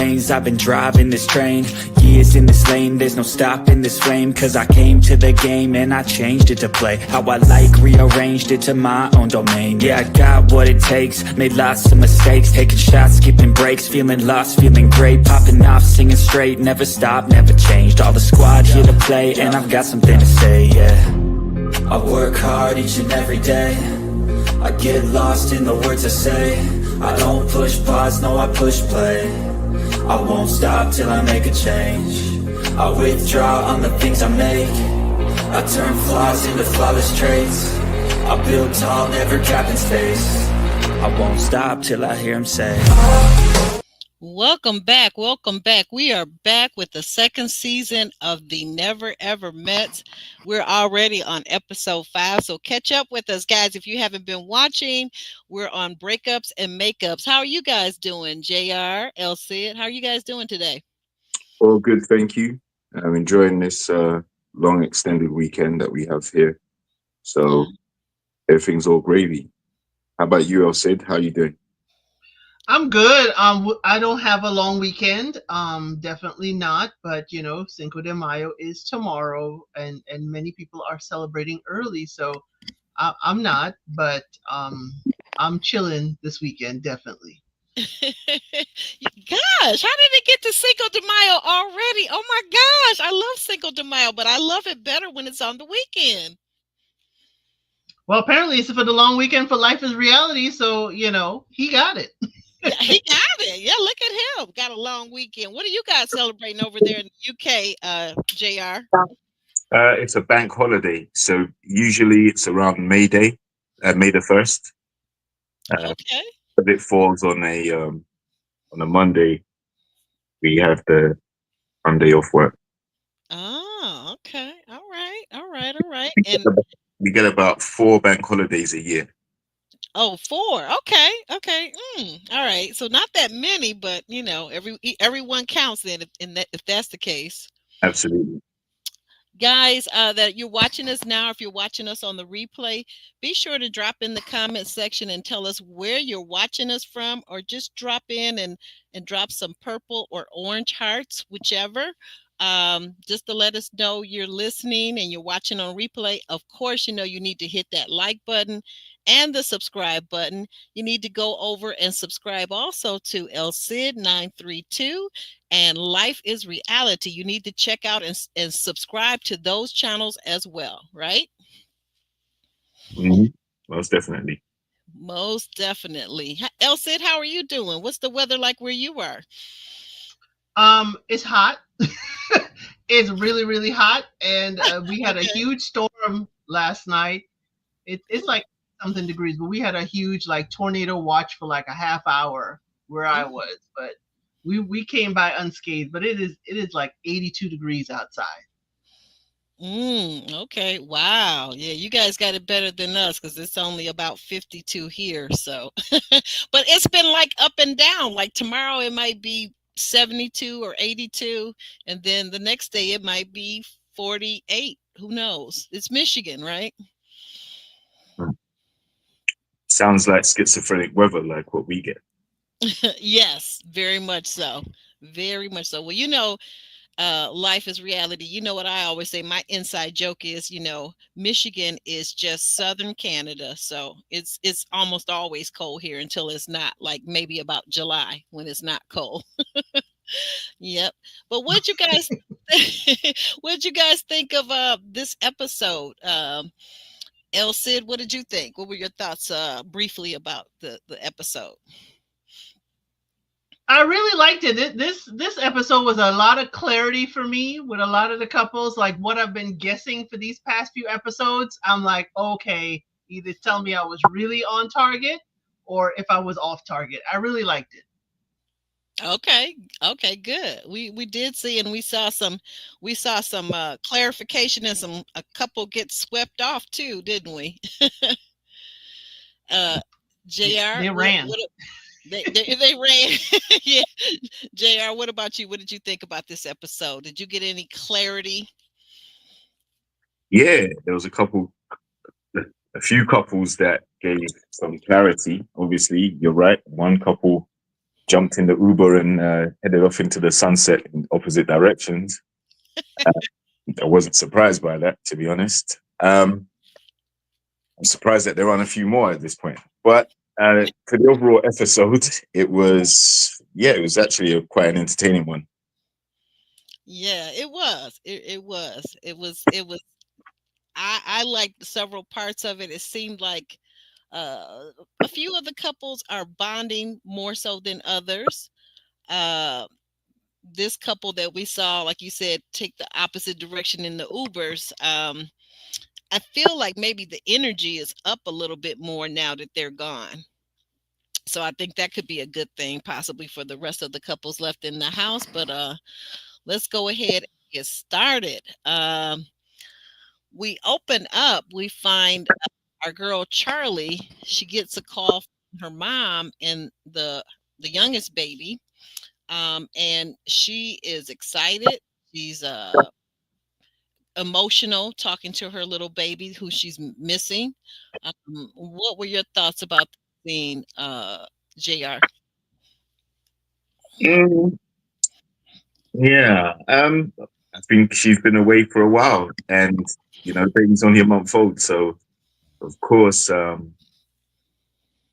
veins, I've been driving this train. Years in this lane, there's no stopping this flame. Cause I came to the game and I changed it to play how I like, rearranged it to my own domain. Yeah, I got what it takes, made lots of mistakes, taking shots, skipping breaks, feeling lost, feeling great, popping off, singing straight, never stopped, never changed. All the squad here to play, and I've got something to say, yeah. I work hard each and every day, I get lost in the words I say. I don't push pause, no, I push play. I won't stop till I make a change. I withdraw on the things I make. I turn flaws into flawless traits. I build tall, never capping space. I won't stop till I hear him say, Welcome back. Welcome back. We are back with the second season of the Never Ever Mets. We're already on episode 5. So catch up with us, guys. If you haven't been watching, we're on Breakups and Makeups. How are you guys doing? JR, El Cid, how are you guys doing today? All good, thank you. I'm enjoying this long extended weekend that we have here. So everything's all gravy. How about you, El Cid? How you doing? I'm good. I don't have a long weekend. Definitely not. But you know, Cinco de Mayo is tomorrow, and many people are celebrating early. So I'm not, but I'm chilling this weekend, definitely. Gosh, how did it get to Cinco de Mayo already? Oh my gosh, I love Cinco de Mayo, but I love it better when it's on the weekend. Well, apparently it's for the long weekend for Life is Reality, so you know he got it. Yeah, he got it. Yeah, look at him. Got a long weekend. What are you guys celebrating over there in the UK, JR? It's a bank holiday, so usually it's around May Day, May the 1st. Okay. But it falls on a Monday. We have the Monday off work. Oh, okay. All right. All right. All right. And We get about 4 bank holidays a year. oh, 4. Okay. Okay. All right. So not that many, but you know, everyone counts then if that's the case. Absolutely. Guys, that you're watching us now, if you're watching us on the replay, be sure to drop in the comment section and tell us where you're watching us from, or just drop in and drop some purple or orange hearts, whichever. Just to let us know you're listening and you're watching on replay. Of course, you know you need to hit that like button and the subscribe button. You need to go over and subscribe also to El Cid 932 and Life is Reality. You need to check out and subscribe to those channels as well, right? Mm-hmm. Most definitely. Most definitely. El Cid, how are you doing? What's the weather like where you are? It's hot. It's really, really hot, and we had a huge storm last night. It's like something degrees, but we had a huge like tornado watch for like a half hour where I was, but we came by unscathed. But it is like 82 degrees outside. Okay. Wow. Yeah, you guys got it better than us because it's only about 52 here. So, but it's been like up and down. Like tomorrow it might be 72 or 82, and then the next day it might be 48. Who knows? It's Michigan, right? Sounds like schizophrenic weather, like what we get. Yes, very much so. Very much so. Well, you know, Life is Reality. You know what I always say? My inside joke is, you know, Michigan is just southern Canada. So it's almost always cold here until it's not, like maybe about July when it's not cold. Yep. But what'd you guys what'd you guys think of this episode? El Cid, what did you think? What were your thoughts briefly about the episode? I really liked it. This episode was a lot of clarity for me with a lot of the couples. Like what I've been guessing for these past few episodes, I'm like, okay, either tell me I was really on target or if I was off target. I really liked it. Okay. Okay, good. We did see and we saw some clarification and a couple get swept off too, didn't we? JR, They ran. they ran. Yeah. JR, what about you? What did you think about this episode? Did you get any clarity? Yeah, there was a few couples that gave some clarity. Obviously, you're right. One couple jumped in the Uber and headed off into the sunset in opposite directions. I wasn't surprised by that, to be honest. I'm surprised that there aren't a few more at this point. But for the overall episode, it was actually quite an entertaining one. Yeah, it was. It was. It was. It was. I liked several parts of it. It seemed like a few of the couples are bonding more so than others. This couple that we saw, like you said, take the opposite direction in the Ubers. I feel like maybe the energy is up a little bit more now that they're gone. So I think that could be a good thing, possibly for the rest of the couples left in the house. But let's go ahead and get started. We open up, we find our girl Charlie. She gets a call from her mom and the youngest baby, and she is excited. She's emotional, talking to her little baby who she's missing. What were your thoughts about the scene, Jr.? Mm, yeah, I think she's been away for a while, and the baby's only a month old, so of course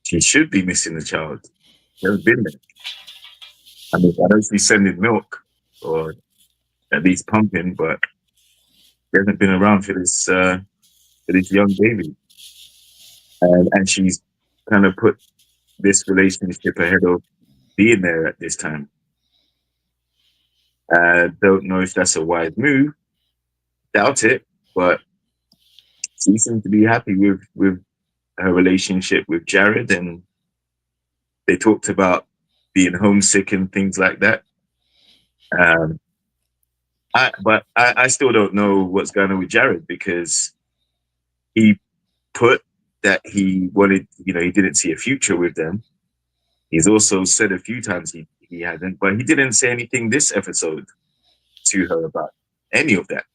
she should be missing the child. She hasn't been there. I mean, I know she's sending milk or at least pumping, but she hasn't been around for this young baby, and she's kind of put this relationship ahead of being there at this time. Don't know if that's a wise move. Doubt it, but she seems to be happy with her relationship with Jared, and they talked about being homesick and things like that. But I still don't know what's going on with Jared, because he put that he wanted, he didn't see a future with them. He's also said a few times he hadn't, but he didn't say anything this episode to her about any of that.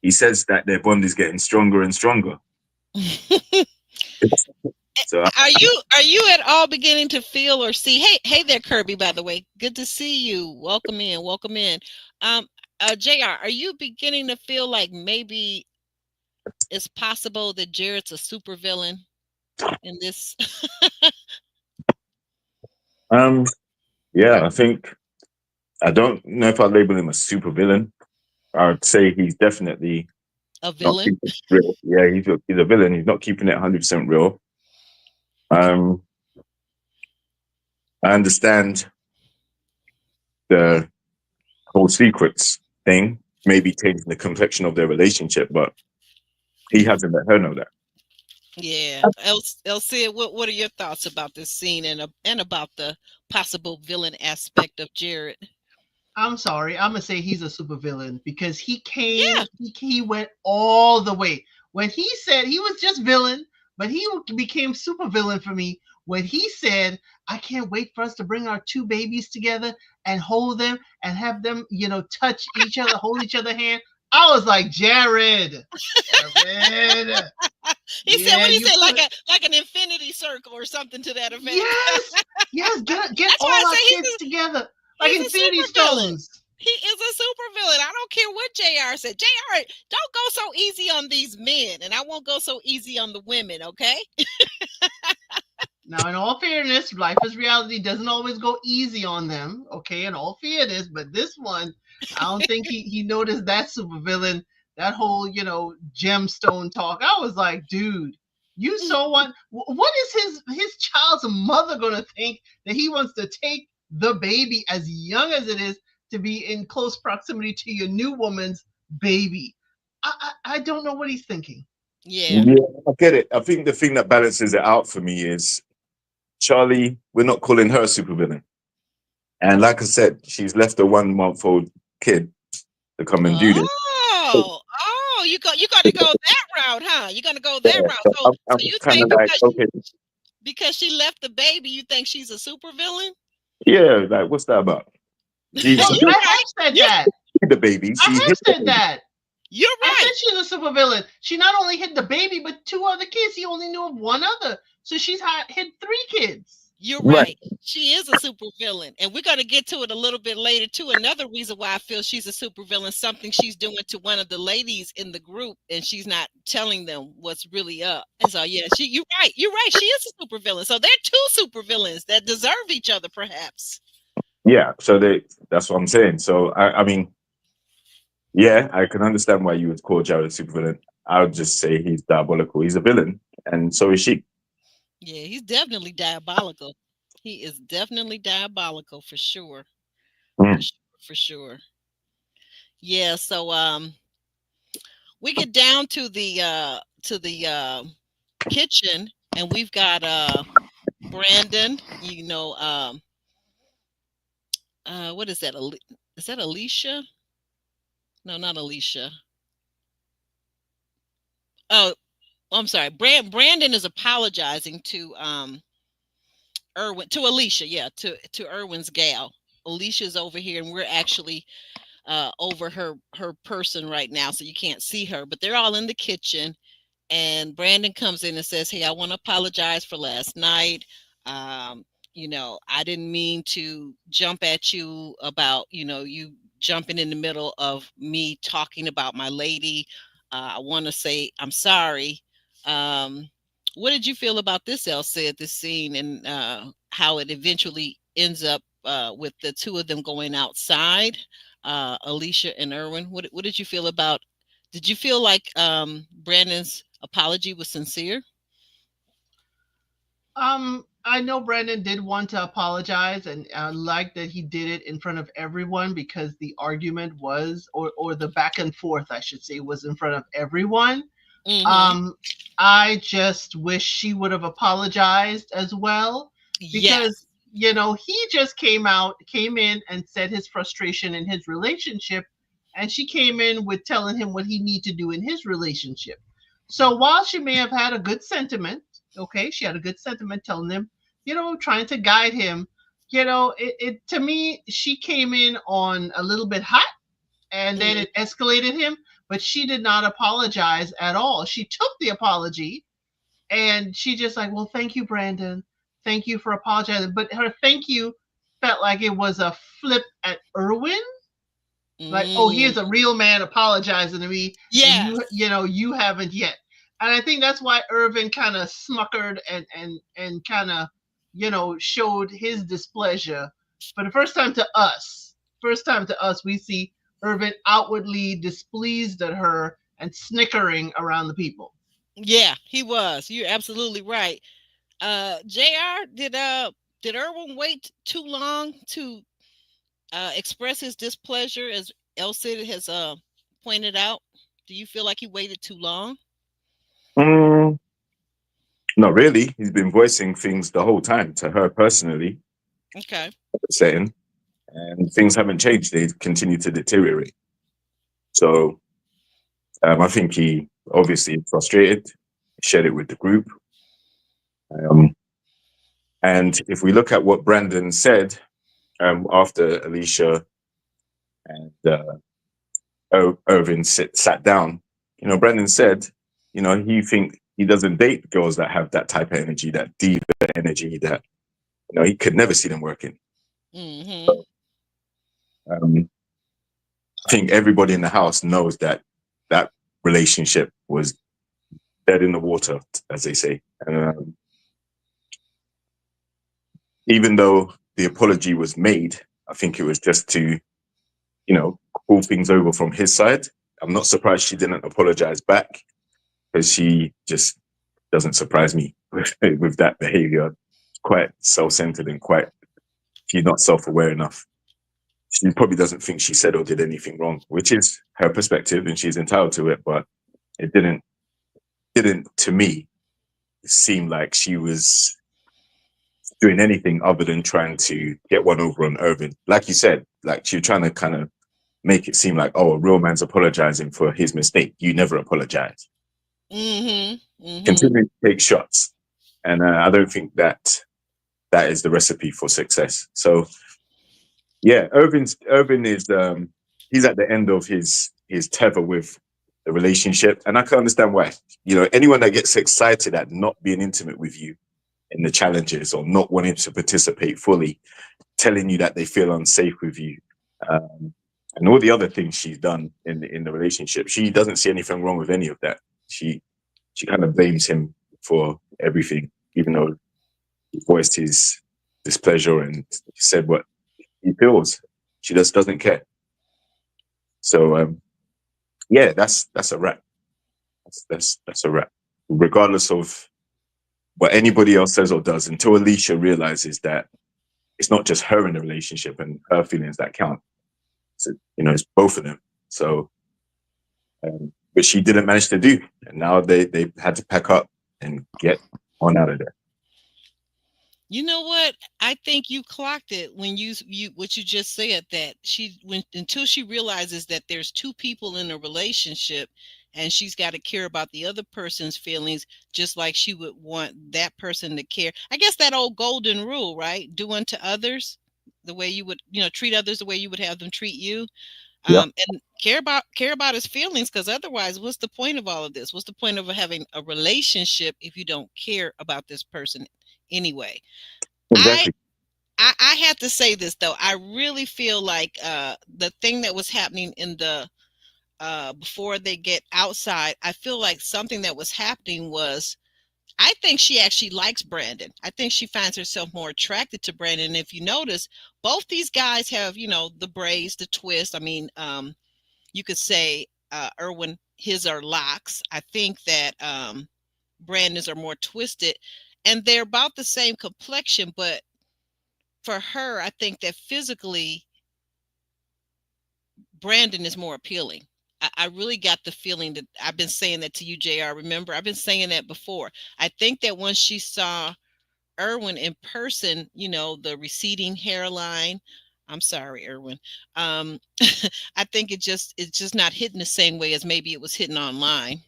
He says that their bond is getting stronger and stronger. So Are you at all beginning to feel or see? Hey there, Kirby. By the way, good to see you. Welcome in. Welcome in. Jr., are you beginning to feel like maybe it's possible that Jared's a supervillain in this? Yeah, I don't know if I'd label him a supervillain. I'd say he's definitely A villain. Real. Yeah, he's a villain. He's not keeping it 100% real. I understand the whole secrets thing, maybe changing the complexion of their relationship, but he hasn't let her know that. Yeah, Elsie, what are your thoughts about this scene and about the possible villain aspect of Jared? I'm sorry, I'm gonna say he's a supervillain because he went all the way. When he said he was just villain, but he became supervillain for me when he said, "I can't wait for us to bring our two babies together and hold them and have them, touch each other, hold each other's hand." I was like, Jared. He said, "What do you say? Like an infinity circle or something to that effect." Yes. Get all our kids together. Like Infinity Stones. He is a super villain. I don't care what JR said. JR, don't go so easy on these men, and I won't go so easy on the women, okay? Now, in all fairness, life is reality doesn't always go easy on them, okay? In all fairness, but this one, I don't think he noticed that supervillain, that whole, gemstone talk. I was like, dude, you so what is his child's mother gonna think that he wants to take the baby as young as it is to be in close proximity to your new woman's baby? I don't know what he's thinking. Yeah, I get it. I think the thing that balances it out for me is Charlie, we're not calling her a supervillain. And like I said, she's left a 1-month-old kid to come and do this. Oh, you got to go that route, huh? You're gonna go that route. So you kind think of like, because she left the baby, you think she's a supervillain? Yeah, like what's that about? I have said that. The baby. I have said that. You're right. I said she's a supervillain. She not only hid the baby, but 2 other kids. He only knew of 1 other. So she's hid 3 kids. You're Right. right. She is a supervillain, and we're going to get to it a little bit later too. Another reason why I feel she's a supervillain, something she's doing to one of the ladies in the group, and she's not telling them what's really up. And so, yeah, you're right. You're right. She is a supervillain. So they're two supervillains that deserve each other, perhaps. Yeah. So that's what I'm saying. So I mean, yeah, I can understand why you would call Jared a supervillain. I would just say he's diabolical. He's a villain, and so is she. Yeah, he's definitely diabolical. He is definitely diabolical for sure. For Mm. sure. For sure. Yeah. So we get down to the kitchen, and we've got Brandon, what is that? Is that Alicia? No, not Alicia. Oh, I'm sorry. Brandon is apologizing to Erwin, to Alicia, yeah, to Erwin's gal. Alicia's over here, and we're actually over her person right now, so you can't see her, but they're all in the kitchen. And Brandon comes in and says, "Hey, I want to apologize for last night. Um, I didn't mean to jump at you about, you jumping in the middle of me talking about my lady. I want to say I'm sorry." What did you feel about this, Elsa, at this scene, and how it eventually ends up with the two of them going outside, Alicia and Erwin? What did you feel about? Did you feel like Brandon's apology was sincere? I know Brandon did want to apologize, and I like that he did it in front of everyone because the argument was, or the back and forth, I should say, was in front of everyone. Mm-hmm. Um, I just wish she would have apologized as well Yes. because he just came in and said his frustration in his relationship, and she came in with telling him what he need to do in his relationship. So while she may have had a good sentiment, okay, she had a good sentiment telling him, trying to guide him. It to me, she came in on a little bit hot, and then Mm-hmm. it escalated him, but she did not apologize at all. She took the apology, and she just like, well, thank you, Brandon, thank you for apologizing, but her thank you felt like it was a flip at Erwin, like, oh, here's a Mm. real man apologizing to me, and Yes. you haven't yet. And I think that's why Irvin kind of smuckered and kind of showed his displeasure for the first time to us. First time to us, we see Irvin outwardly displeased at her and snickering around the people. Yeah, he was. You're absolutely right. JR, did Erwin wait too long to express his displeasure, as Elsid has pointed out? Do you feel like he waited too long? Mm, not really. He's been voicing things the whole time to her personally, Okay. saying, and things haven't changed. They continue to deteriorate. So I think he obviously frustrated, shared it with the group. Um, and if we look at what Brandon said after Alicia and Irvin sat down, Brandon said, he doesn't date girls that have that type of energy, that diva energy, that he could never see them working. Mm-hmm. So, I think everybody in the house knows that that relationship was dead in the water, as they say. And even though the apology was made, I think it was just to, cool things over from his side. I'm not surprised she didn't apologize back because she just doesn't surprise me with that behavior. Quite self-centered and she's not self-aware enough. She probably doesn't think she said or did anything wrong, which is her perspective and she's entitled to it. But it didn't to me seem like she was doing anything other than trying to get one over on Irvin. Like you said, like she was trying to kind of make it seem like, oh, a real man's apologizing for his mistake. You never apologize. Mm-hmm. Mm-hmm. Continue to take shots. And I don't think that is the recipe for success. So yeah, Irvin is he's at the end of his tether with the relationship. And I can understand why. Anyone that gets excited at not being intimate with you in the challenges or not wanting to participate fully, telling you that they feel unsafe with you, and all the other things she's done in the relationship. She doesn't see anything wrong with any of that. She kind of blames him for everything, even though he voiced his displeasure and said what he feels. She just doesn't care. So yeah, that's a wrap. That's a wrap. Regardless of what anybody else says or does, until Alicia realizes that it's not just her in the relationship and her feelings that count. So, it's both of them. So, but she didn't manage to do, and now they had to pack up and get on out of there. You know what? I think you clocked it when you what you just said, that until she realizes that there's two people in a relationship and she's got to care about the other person's feelings just like she would want that person to care. I guess that old golden rule, right? Do unto others the way you would, treat others the way you would have them treat you. Yep. And care about his feelings, because otherwise, what's the point of all of this? What's the point of having a relationship if you don't care about this person anyway? Exactly. I have to say this though. I really feel like the thing that was happening in the before they get outside, I feel like something that was happening was, I think she actually likes Brandon. I think she finds herself more attracted to Brandon. And if you notice, both these guys have, the braids, the twist. I mean, you could say Erwin, his are locks. I think that Brandon's are more twisted, and they're about the same complexion. But for her, I think that physically, Brandon is more appealing. I really got the feeling that I've been saying that to you, JR. Remember, I've been saying that before. I think that once she saw Erwin in person, the receding hairline. I'm sorry, Erwin. I think it's just not hitting the same way as maybe it was hitting online.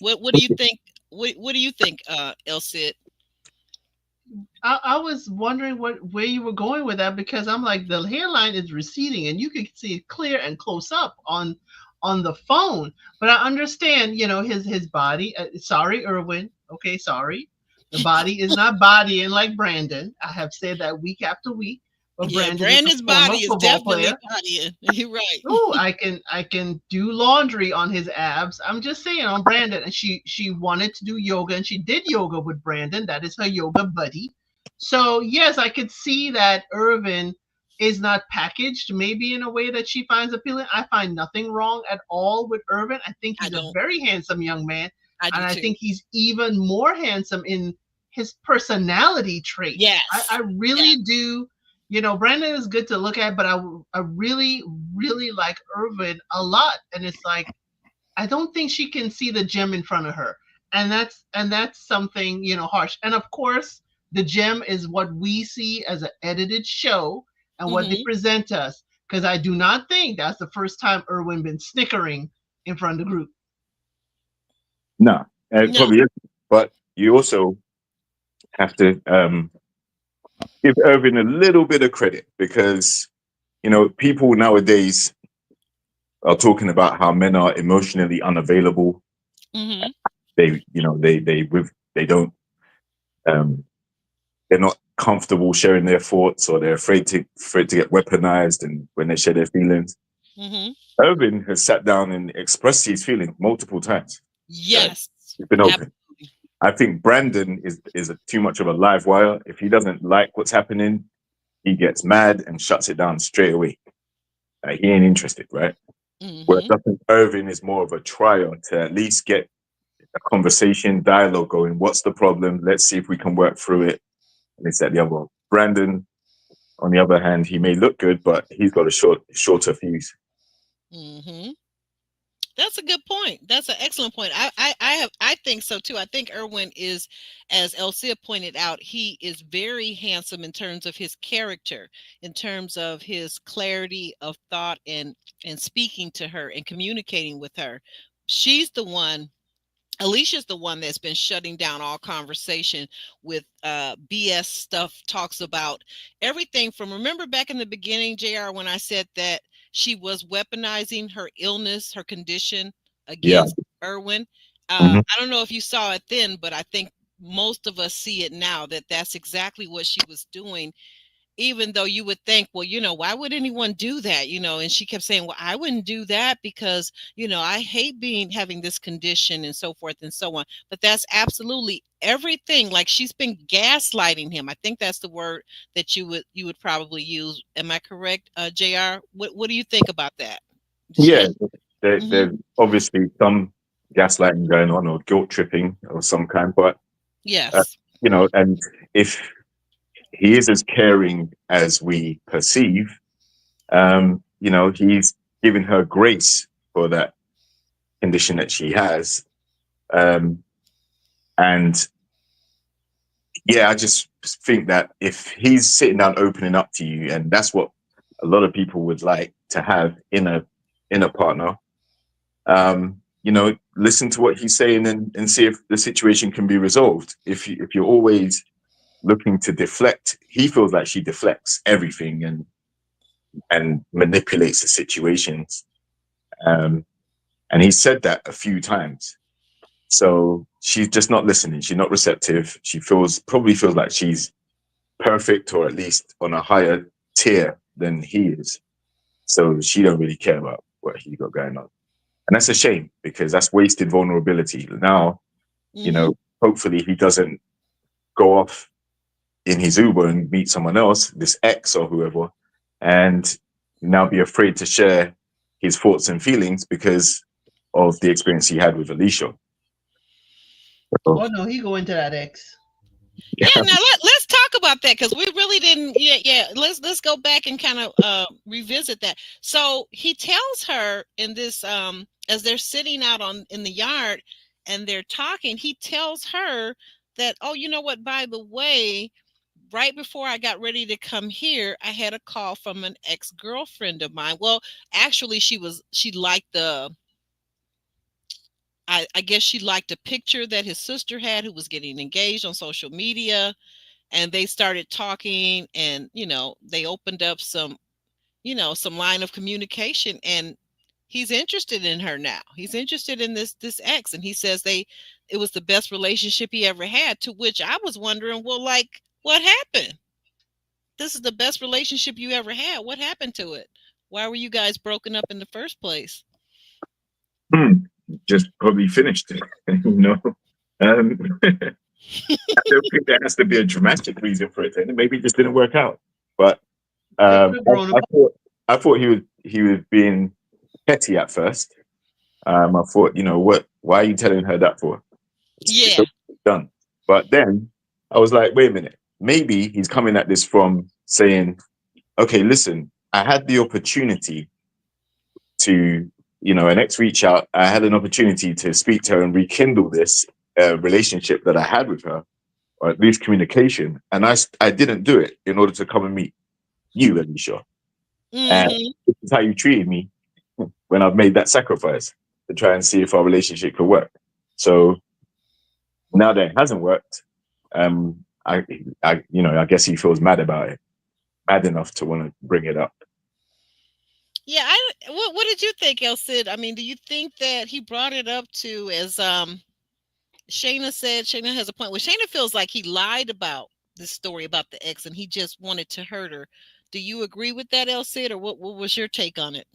What do you think? What do you think, Elsid? I was wondering where you were going with that, because I'm like, the hairline is receding and you can see it clear and close up on the phone. But I understand, his body. Sorry, Erwin. Okay, sorry. The body is not bodying like Brandon. I have said that week after week. But Yeah, Brandon is a Brandon's former body is football definitely player. bodying. You're right. Oh, I can do laundry on his abs. I'm just saying, on Brandon. And she wanted to do yoga, and she did yoga with Brandon. That is her yoga buddy. So yes, I could see that Irvin is not packaged maybe in a way that she finds appealing. I find nothing wrong at all with Irvin. I think I he's a don't. very handsome young man. I And do I too. think he's even more handsome in his personality traits. I Yes. Yeah. really do. Brandon is good to look at, but I really, really like Irvin a lot. And it's like, I don't think she can see the gem in front of her. And that's something, harsh. And of course, the gem is what we see as an edited show and what they Hmm. present us. Because I do not think that's the first time Irwin been snickering in front of the group. No, it No. probably is. But you also have to give Irvin a little bit of credit, because people nowadays are talking about how men are emotionally unavailable. Hmm. They don't um, they're not comfortable sharing their thoughts, or they're afraid to get weaponized, and when they share their feelings. Hmm. Irvin has sat down and expressed his feelings multiple times. Right? Yes. He's been open. Absolutely. I think Brandon is too much of a live wire. If he doesn't like what's happening, he gets mad and shuts it down straight away. He ain't interested, right? Whereas Hmm. I think Irvin is more of a trial to at least get a conversation, dialogue going. What's the problem? Let's see if we can work through it. And it's at the other one. Brandon, on the other hand, he may look good, but he's got a shorter fuse. Hmm. That's a good point. That's an excellent point. I think so too. I think Erwin is, as Elsia pointed out, he is very handsome in terms of his character, in terms of his clarity of thought and speaking to her and communicating with her. She's the one. Alicia's the one that's been shutting down all conversation with BS stuff, talks about everything from, remember back in the beginning, JR, when I said that she was weaponizing her illness, her condition Yeah. against Erwin. Mhm. I don't know if you saw it then, but I think most of us see it now, that that's exactly what she was doing, even though you would think, well, why would anyone do that? And she kept saying, well, I wouldn't do that because, I hate having this condition and so forth and so on. But that's absolutely everything. Like, she's been gaslighting him. I think that's the word that you would probably use. Am I correct, JR? What do you think about that? Yeah, She hmm there's obviously some gaslighting going on or guilt tripping of some kind, but uh, Yes. and if he is as caring as we perceive, he's giving her grace for that condition that she has. Um, and yeah, I just think that if he's sitting down opening up to you, and that's what a lot of people would like to have in a partner, listen to what he's saying and see if the situation can be resolved. If you're always looking to deflect, he feels like she deflects everything and manipulates the situations. Um, and he said that a few times. So she's just not listening. She's not receptive. She probably feels like she's perfect, or at least on a higher tier than he is. So she don't really care about what he got going on. And that's a shame because that's wasted vulnerability. Now, you hmm know, hopefully he doesn't go off in his Uber and meet someone else, this ex or whoever, and now be afraid to share his thoughts and feelings because of the experience he had with Alicia. So, Oh no, he go into that X. Yeah, yeah. now let's talk about that, because we really didn't. Yeah. Let's go back and kind of revisit that. So he tells her in this, as they're sitting out in the yard and they're talking, he tells her that, oh, you know what? By the way, right before I got ready to come here, I had a call from an ex-girlfriend of mine. Well, actually, she liked the. I guess she liked a picture that his sister had, who was getting engaged, on social media, and they started talking, and they opened up some line of communication, and he's interested in her now. He's interested in this ex, and he says it was the best relationship he ever had, to which I was wondering, well, like, what happened? This is the best relationship you ever had. What happened to it? Why were you guys broken up in the first place? Hmm, just probably finished it, I don't think there has to be a dramatic reason for it. Maybe it just didn't work out. But They could have grown I apart. thought he was being petty at first. I thought, what? Why are you telling her that for? It's Yeah. done. But then I was like, wait a minute. Maybe he's coming at this from saying, okay, listen, I had the opportunity to, an ex reach out. I had an opportunity to speak to her and rekindle this relationship that I had with her, or at least communication. And I didn't do it in order to come and meet you, Alicia. And hmm this is how you treated me when I've made that sacrifice to try and see if our relationship could work. So now that it hasn't worked, I guess he feels mad about it, mad enough to want to bring it up. Yeah. What did you think, El Cid? I mean, do you think that he brought it up to, as Shayna said, Shayna has a point where Shayna feels like he lied about this story about the ex, and he just wanted to hurt her. Do you agree with that, El Cid, or what was your take on it?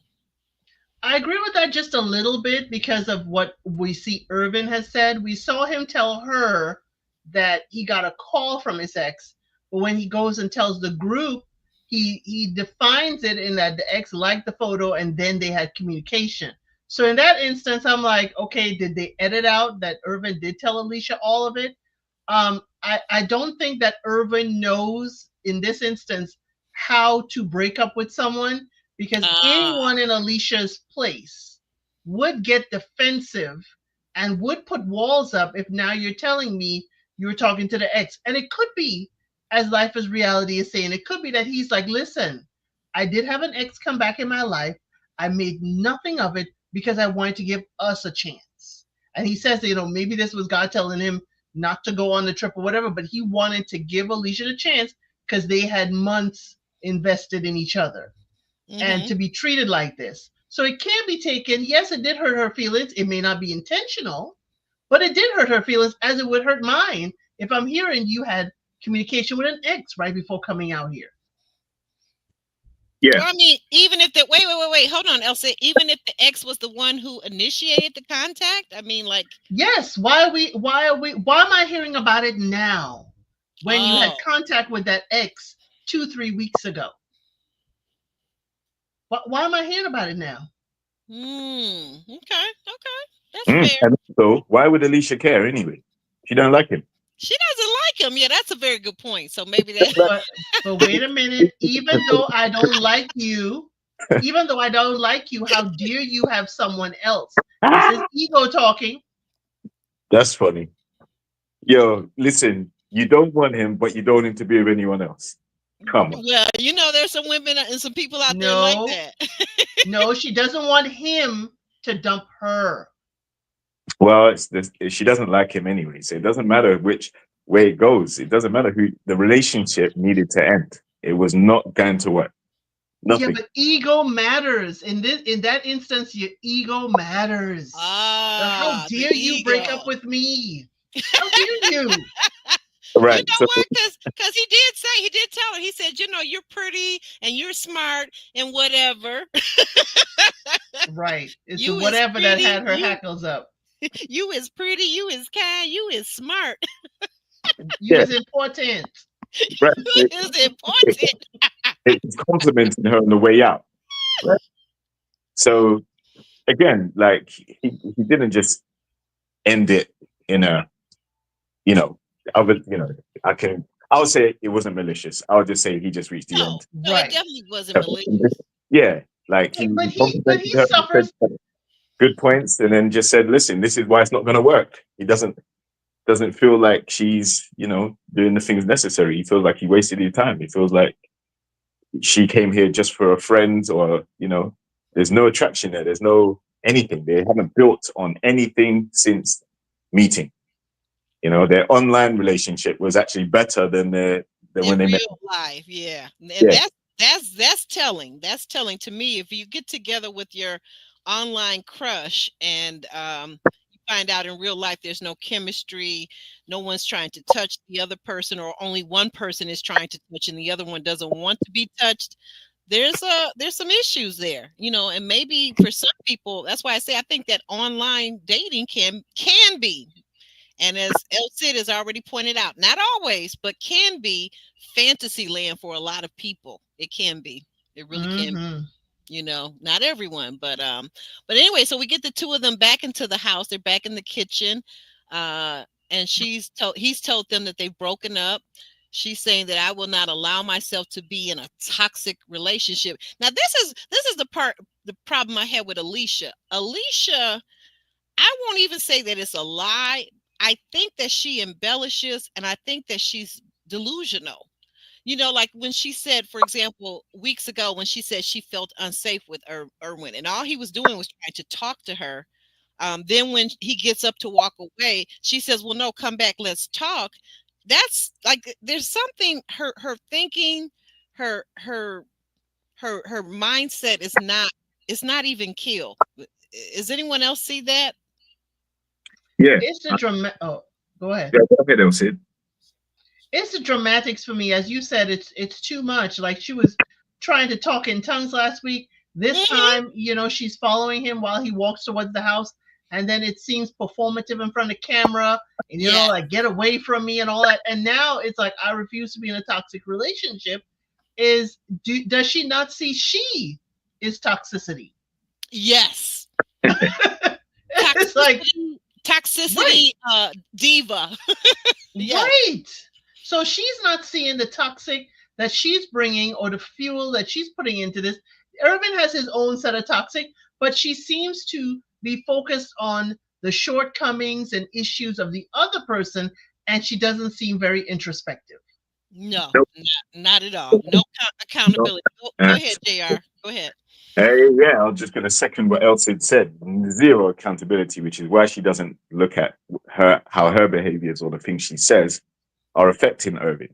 I agree with that just a little bit because of what we see Irvin has said. We saw him tell her that he got a call from his ex, but when he goes and tells the group, he defines it in that the ex liked the photo and then they had communication. So in that instance, I'm like, okay, did they edit out that Irvin did tell Alicia all of it? I don't think that Irvin knows in this instance how to break up with someone, because Ah, anyone in Alicia's place would get defensive and would put walls up if now you're telling me you were talking to the ex. And it could be, as Life is Reality is saying, it could be that he's like, listen, I did have an ex come back in my life. I made nothing of it because I wanted to give us a chance. And he says, maybe this was God telling him not to go on the trip or whatever, but he wanted to give Alicia a chance because they had months invested in each other, and mm-hmm. to be treated like this. So it can be taken, yes, it did hurt her feelings. It may not be intentional, but it did hurt her feelings, as it would hurt mine If I'm hearing you had communication with an ex right before coming out here. Yeah. Well, I mean, even if the wait, hold on, Elsa. Even if the ex was the one who initiated the contact, I mean, like, Yes. Why am I hearing about it now when you had oh, contact with that ex 2-3 weeks ago? Why am I hearing about it now? okay, that's fair. And so, why would Alicia care anyway? She don't like him. She doesn't like him. Yeah, that's a very good point. So maybe that. But wait a minute. Even though I don't like you, how dare you have someone else? This is ego talking. That's funny. Yo, listen, you don't want him, but you don't want him to be with anyone else. Come on. Well, there's some women and some people out there like No, that. no, she doesn't want him to dump her. Well, it's this, she doesn't like him anyway, so it doesn't matter which way it goes. It doesn't matter who the relationship needed to end. It was not going to work. Yeah, Nothing. but ego matters. In that instance, your ego matters. How The dare you break ego. up with me? How dare you? Right. You know what? Because he did tell her. He said, you're pretty and you're smart and whatever. Right. It's You the is whatever that pretty, had her hackles up. You is pretty, you is kind, you is smart. You Yeah. is important. Right. You is important. It's complimenting her on the way out. Right. So again, like he didn't just end it in a, other, I would say it wasn't malicious. I would just say he just reached the No, end. it Right. definitely wasn't malicious. Yeah, like he But he complimented her, suffers. said good points, and then just said, "Listen, this is why it's not going to work." He doesn't feel like she's doing the things necessary. He feels like he wasted his time. He feels like she came here just for a friend, or there's no attraction there. There's no anything. They haven't built on anything since meeting. Their online relationship was actually better than when In they met. real life, yeah. And Yeah. that's telling. That's telling to me. If you get together with your online crush and you find out in real life there's no chemistry, no one's trying to touch the other person, or only one person is trying to touch and the other one doesn't want to be touched, there's some issues there, and maybe for some people, that's why I say I think that online dating can be, and as El Cid has already pointed out, not always, but can be fantasy land for a lot of people. It can be. It really can be. Not everyone, but anyway, so we get the two of them back into the house. They're back in the kitchen. And he's told them that they've broken up. She's saying that I will not allow myself to be in a toxic relationship. Now, this is the problem I had with Alicia. Alicia, I won't even say that it's a lie. I think that she embellishes, and I think that she's delusional. Like when she said, for example, weeks ago, when she said she felt unsafe with Erwin, and all he was doing was trying to talk to her. Then when he gets up to walk away, she says, "Well, no, come back, let's talk." That's like there's something her thinking, her mindset is not even kill. Does anyone else see that? Yeah. It's the drama. Oh, go ahead. Yeah, go ahead, Elsie. It's the dramatics for me. As you said, it's too much. Like she was trying to talk in tongues last week. This time, she's following him while he walks towards the house, and then it seems performative in front of camera, and like get away from me and all that. And now it's like I refuse to be in a toxic relationship. Does she not see she is toxicity? Yes. It's like toxicity, right. Diva. Yes. Right. So she's not seeing the toxic that she's bringing or the fuel that she's putting into this. Irvin has his own set of toxic, but she seems to be focused on the shortcomings and issues of the other person, and she doesn't seem very introspective. No, not at all. No accountability. Go ahead, JR. Go ahead. Yeah, I was just going to second what Elsie said. Zero accountability, which is why she doesn't look at how her behaviors or the things she says are affecting Irvin.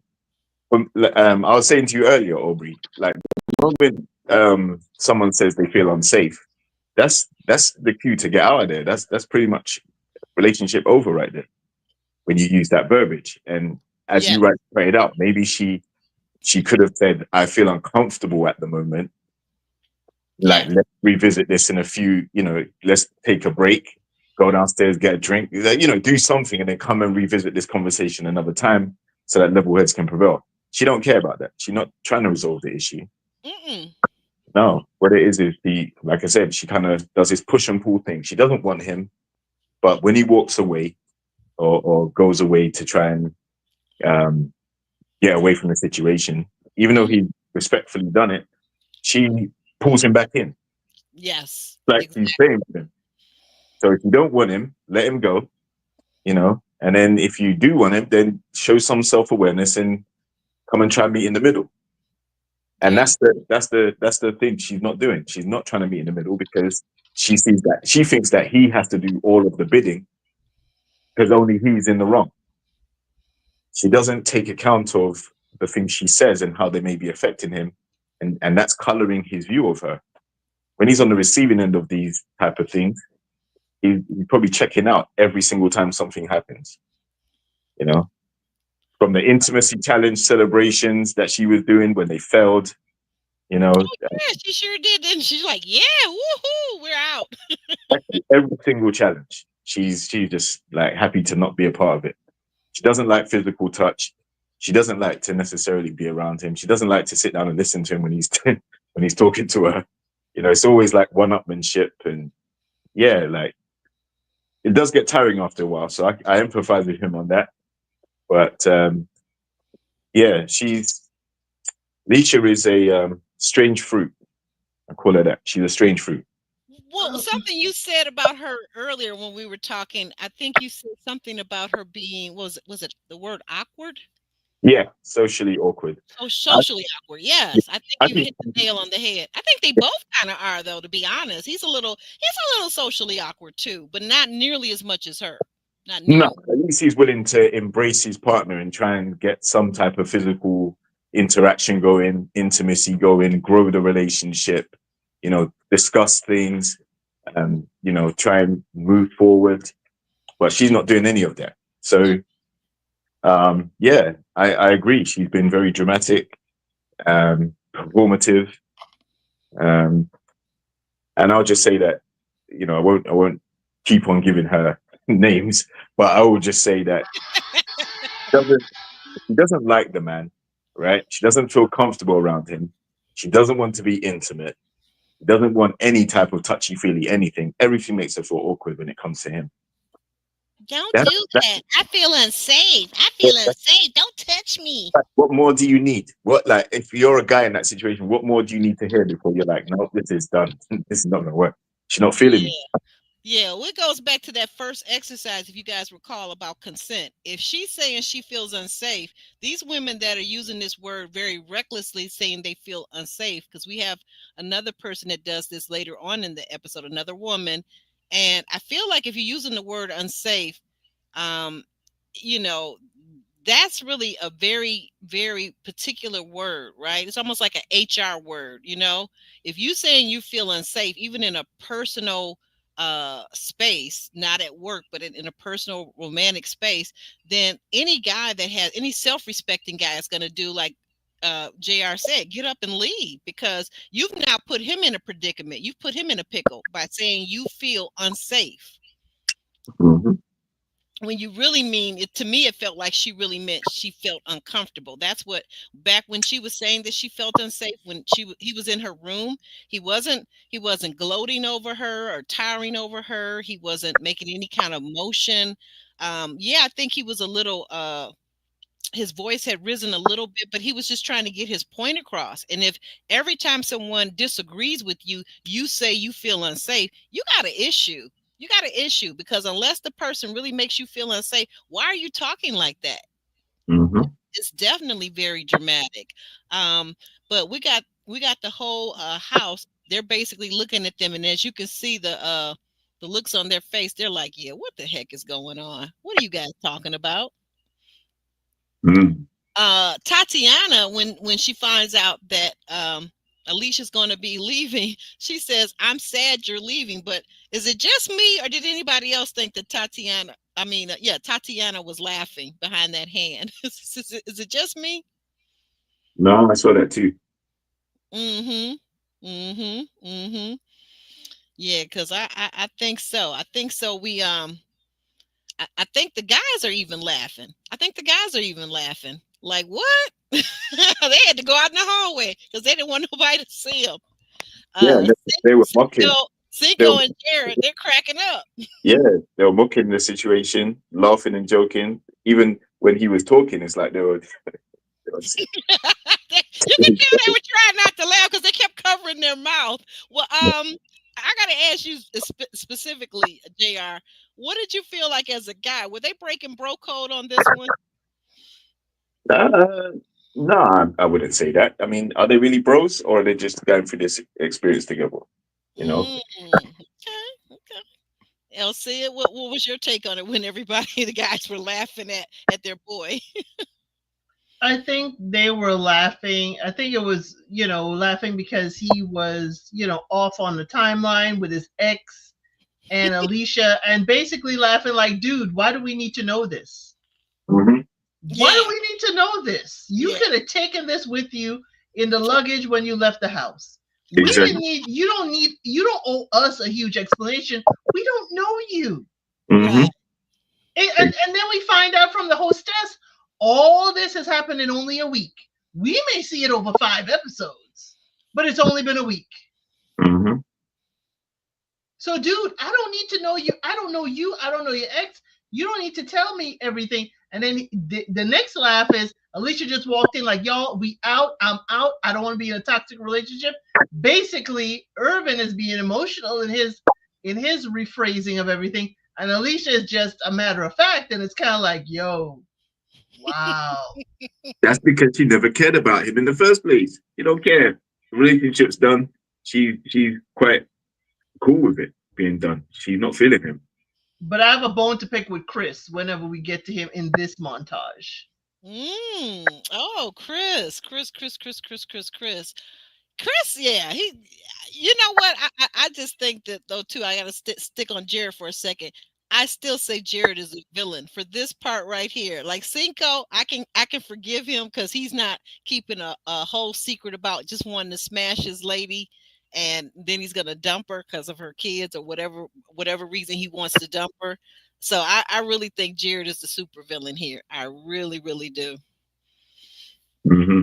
I was saying to you earlier, Aubrey, like the moment someone says they feel unsafe, that's the cue to get out of there. That's pretty much relationship over right there. when you use that verbiage. And as Yeah. you write it out, maybe she could have said, I feel uncomfortable at the moment. Like, Yeah. let's revisit this in a few, let's take a break, go downstairs, get a drink, do something, and then come and revisit this conversation another time so that level heads can prevail. She don't care about that. She's not trying to resolve the issue. Mm-mm. No, what it is like I said, she kind of does this push and pull thing. She doesn't want him, but when he walks away or goes away to try and get away from the situation, even though he respectfully done it, she pulls him back in. Yes. Like Exactly. she's playing with him. So if you don't want him, let him go, and then if you do want him, then show some self-awareness and come and try and meet in the middle. And Yeah. that's the thing she's not doing. She's not trying to meet in the middle because she thinks that he has to do all of the bidding because only he's in the wrong. She doesn't take account of the things she says and how they may be affecting him, and that's coloring his view of her. When he's on the receiving end of these type of things, he's probably checking out every single time something happens. From the intimacy challenge celebrations that she was doing when they failed, Yeah, she sure did. And she's like, yeah, woohoo, we're out. every single challenge, she's just like happy to not be a part of it. She doesn't like physical touch. She doesn't like to necessarily be around him. She doesn't like to sit down and listen to him when he's when he's talking to her. It's always like one-upmanship, and like it does get tiring after a while. So I empathize with him on that. But Leisha is a strange fruit. I call her that. She's a strange fruit. Well, something you said about her earlier when we were talking, I think you said something about her being, was it the word awkward? Yeah, socially awkward. Oh, socially awkward. Yes, I think I you think hit the nail on the head. I think they both kind of are, though. To be honest, he's a little socially awkward too, but not nearly as much as her. Not no, nearly. at least he's willing to embrace his partner and try and get some type of physical interaction going, intimacy going, grow the relationship, discuss things, try and move forward. But she's not doing any of that. So, I agree. She's been very dramatic, performative, and I'll just say that, I won't keep on giving her names, but I will just say that she doesn't like the man, right? She doesn't feel comfortable around him. She doesn't want to be intimate. She doesn't want any type of touchy-feely anything. Everything makes her feel awkward when it comes to him. Don't That, do that, that. I feel unsafe. I feel unsafe. Don't touch me. what more do you need? Like, if you're a guy in that situation, what more do you need to hear before you're like, no, this is done. This is not going to work. She's not feeling me. Yeah, well, it goes back to that first exercise, if you guys recall, about consent. If she's saying she feels unsafe, these women that are using this word very recklessly, saying they feel unsafe, because we have another person that does this later on in the episode, another woman. And I feel like if you're using the word unsafe, um, you know, that's really a very, very particular word, right? It's almost like an HR word, If you saying you feel unsafe, even in a personal space, not at work, but in a personal romantic space, then any guy that has any self-respecting guy is going to do like JR said, get up and leave, because you've now put him in a predicament. You've put him in a pickle by saying you feel unsafe. Mm-hmm. When you really mean it, to me, it felt like she really meant she felt uncomfortable. That's what, back when she was saying that she felt unsafe, when he was in her room, he wasn't gloating over her or tiring over her. He wasn't making any kind of motion. I think he was a little his voice had risen a little bit, but he was just trying to get his point across. And if every time someone disagrees with you, you say you feel unsafe, you got an issue. You got an issue, because unless the person really makes you feel unsafe, why are you talking like that? Mm-hmm. It's definitely very dramatic. But we got the whole house. They're basically looking at them, and as you can see the looks on their face, they're like, yeah, what the heck is going on? What are you guys talking about? Mm-hmm. Tatiana, when she finds out that Alicia's going to be leaving. She says, "I'm sad you're leaving, but is it just me, or did anybody else think that Tatiana? I mean, yeah, Tatiana was laughing behind that hand. Is it just me?" No, I saw that too. Mm-hmm. Mm-hmm. Mm-hmm. Yeah, because I think so. I think so. I think the guys are even laughing. I think the guys are even laughing. Like, what? They had to go out in the hallway because they didn't want nobody to see them. Yeah, they were mocking. They Cinco were, and Jared, they're cracking up. yeah, they were mocking the situation, laughing and joking. Even when he was talking, it's like they were You can tell they were trying not to laugh because they kept covering their mouth. Well, I got to ask you specifically, Jr. What did you feel like as a guy? Were they breaking bro code on this one? Uh, no, I wouldn't say that. I mean, are they really bros, or are they just going through this experience together? You know, Okay, okay. LC, what was your take on it when everybody, the guys were laughing at their boy? I think they were laughing. I think it was, laughing because he was, off on the timeline with his ex and Alicia, and basically laughing like, dude, why do we need to know this? hmm Why do Yeah, we need to know this? You yeah. could have taken this with you in the luggage when you left the house. We didn't exactly. need, you don't owe us a huge explanation. We don't know you. hmm Right. And then we find out from the hostess, all this has happened in only a week. We may see it over 5 episodes, but it's only been a week. hmm So, dude, I don't need to know you. I don't know you. I don't know your ex. You don't need to tell me everything. And then the next laugh is Alicia just walked in like, y'all, we out. I'm out. I don't want to be in a toxic relationship. Basically, Irvin is being emotional in his rephrasing of everything. And Alicia is just a matter of fact. And it's kind of like, yo, wow. That's because she never cared about him in the first place. You don't care. The relationship's done. She's quite cool with it being done. She's not feeling him. But I have a bone to pick with Chris whenever we get to him in this montage. Oh, Chris, yeah, he. You know what? I just think that though too. I got to stick on Jared for a second. I still say Jared is a villain for this part right here. Like Cinco, I can forgive him because he's not keeping a whole secret about just wanting to smash his lady, and then he's gonna dump her because of her kids or whatever reason he wants to dump her. So I really think Jared is the super villain here. I really, really do. hmm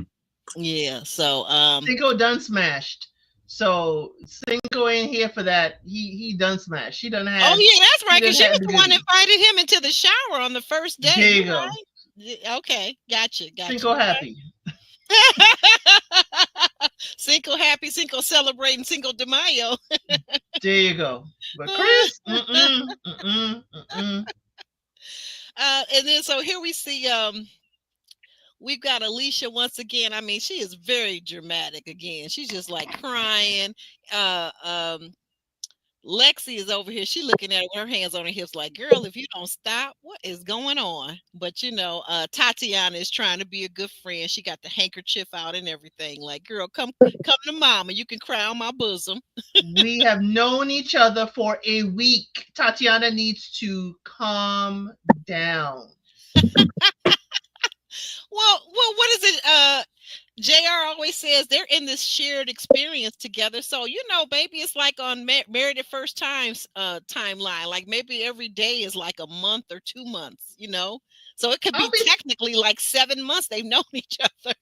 Yeah. So Cinco done smashed. So Cinco ain't here for that. He done smashed. Oh yeah, that's He right. done Because she had was the the one that goodies. invited him into the shower on the first day. There You you go. right? Okay, gotcha, Cinco happy. Cinco happy, Cinco celebrating Cinco de Mayo. There you go. But Chris, mm-mm. And then so here we see we've got Alicia once again. I mean, she is very dramatic again. She's just like crying. Uh, um, Lexi is over here. She looking at her with her hands on her hips, like, "Girl, if you don't stop, what is going on?" But Tatiana is trying to be a good friend. She got the handkerchief out and everything. Like, "Girl, come to mama. You can cry on my bosom." We have known each other for a week. Tatiana needs to calm down. Well, what is it? JR always says they're in this shared experience together. So, baby, it's like on Married at First Times timeline. Like maybe every day is like a month or 2 months. So it could I'll be be technically like 7 months they've known each other.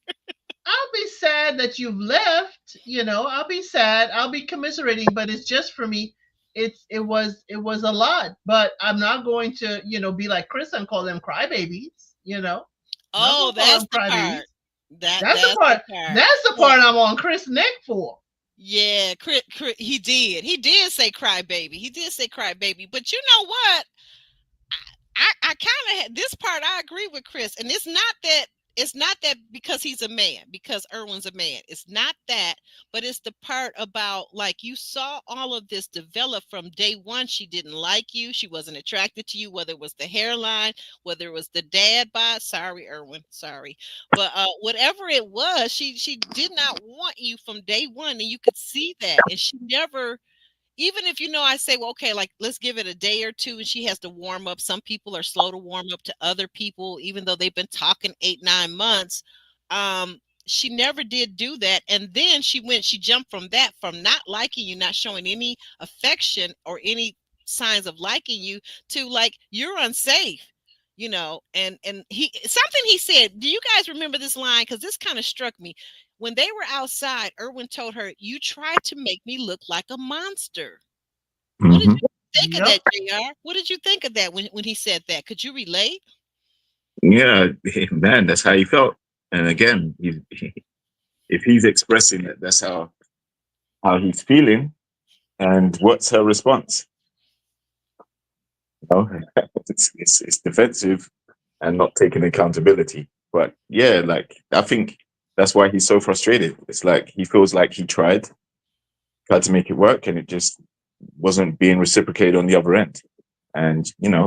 I'll be sad that you've left. I'll be sad. I'll be commiserating, but it's just for me. It was a lot, but I'm not going to be like Chris and call them crybabies. Not Oh, gonna call that's them the part. crybabies. That's That's the the part. part. That's the Yeah. part I'm on Chris' neck for. Yeah, he did. He did say cry baby. He did say cry baby. But you know what? I kind of this part I agree with Chris, and it's not that because he's a man, because Erwin's a man. It's not that, but it's the part about like you saw all of this develop from day one. She didn't like you. She wasn't attracted to you, whether it was the hairline, whether it was the dad bod. Sorry, Erwin. Sorry. But whatever it was, she did not want want you from day one, and you could see that. And she never, even if I say, well, okay, like let's give it a day or two, and she has to warm up. Some people are slow to warm up to other people, even though they've been talking 8, 9 months. She never did do that. And then she jumped from not liking you, not showing any affection or any signs of liking you, to like, you're unsafe. And he, something he said, do you guys remember this line? Because this kind of struck me. When they were outside, Erwin told her, "You tried to make me look like a monster." What did Hmm. you think of Yep. that, JR? What did you think of that when he said that? Could you relate? Yeah, man, that's how he felt. And again, if he's expressing that, that's how he's feeling. And what's her response? You know, it's defensive and not taking accountability. But yeah, like I think that's why he's so frustrated. It's like he feels like he tried to make it work, and it just wasn't being reciprocated on the other end. And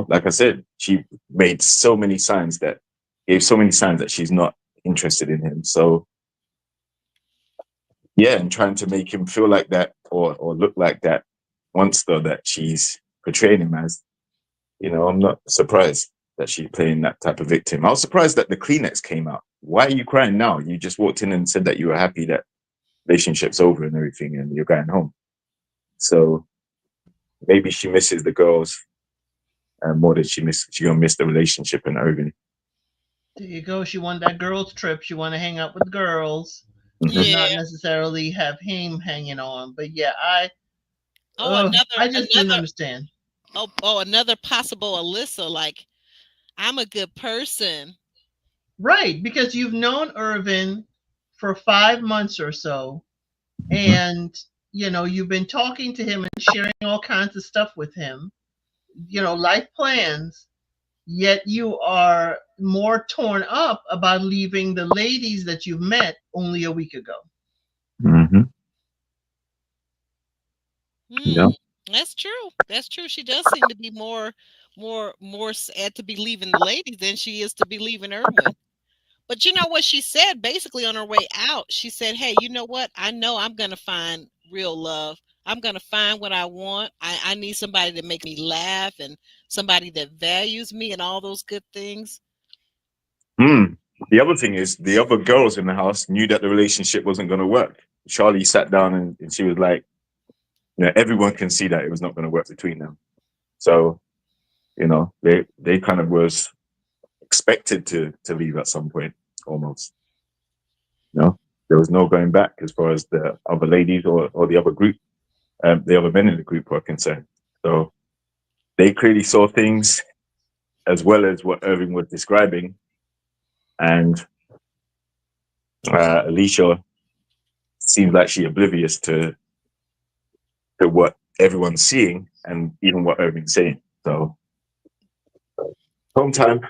like I said, she made so many signs that gave so many signs that she's not interested in him. So yeah, and trying to make him feel like that, or look like that monster that she's portraying him as. I'm not surprised that she's playing that type of victim. I was surprised that the Kleenex came out. Why are you crying now? You just walked in and said that you were happy that relationship's over and everything, and you're going home. So maybe she misses the girls more than she gonna miss the relationship and everything. There you go. She wanted that girls' trip. She wanted to hang out with girls and Hmm. Yeah. not necessarily have him hanging on. But yeah, Oh, another I just didn't another understand. another possible Alyssa, like, I'm a good person. Right, because you've known Irvin for 5 months or so, Hmm. and you've been talking to him and sharing all kinds of stuff with him, life plans, yet you are more torn up about leaving the ladies that you've met only a week ago. Hmm. Hmm. Yeah. That's true. That's true. She does seem to be more sad to be leaving the ladies than she is to be leaving Erwin. But you know what she said basically on her way out? She said, "Hey, you know what? I know I'm going to find real love. I'm going to find what I want. I need somebody to make me laugh, and somebody that values me, and all those good things." Mm. The other thing is, the other girls in the house knew that the relationship wasn't going to work. Charlie sat down and she was like, everyone can see that it was not going to work between them. So, they kind of was expected to leave at some point, almost. There was no going back as far as the other ladies or the other group, the other men in the group were concerned. So they clearly saw things as well as what Irving was describing. And Alicia seems like she's oblivious to what everyone's seeing and even what Irving's saying. So home time.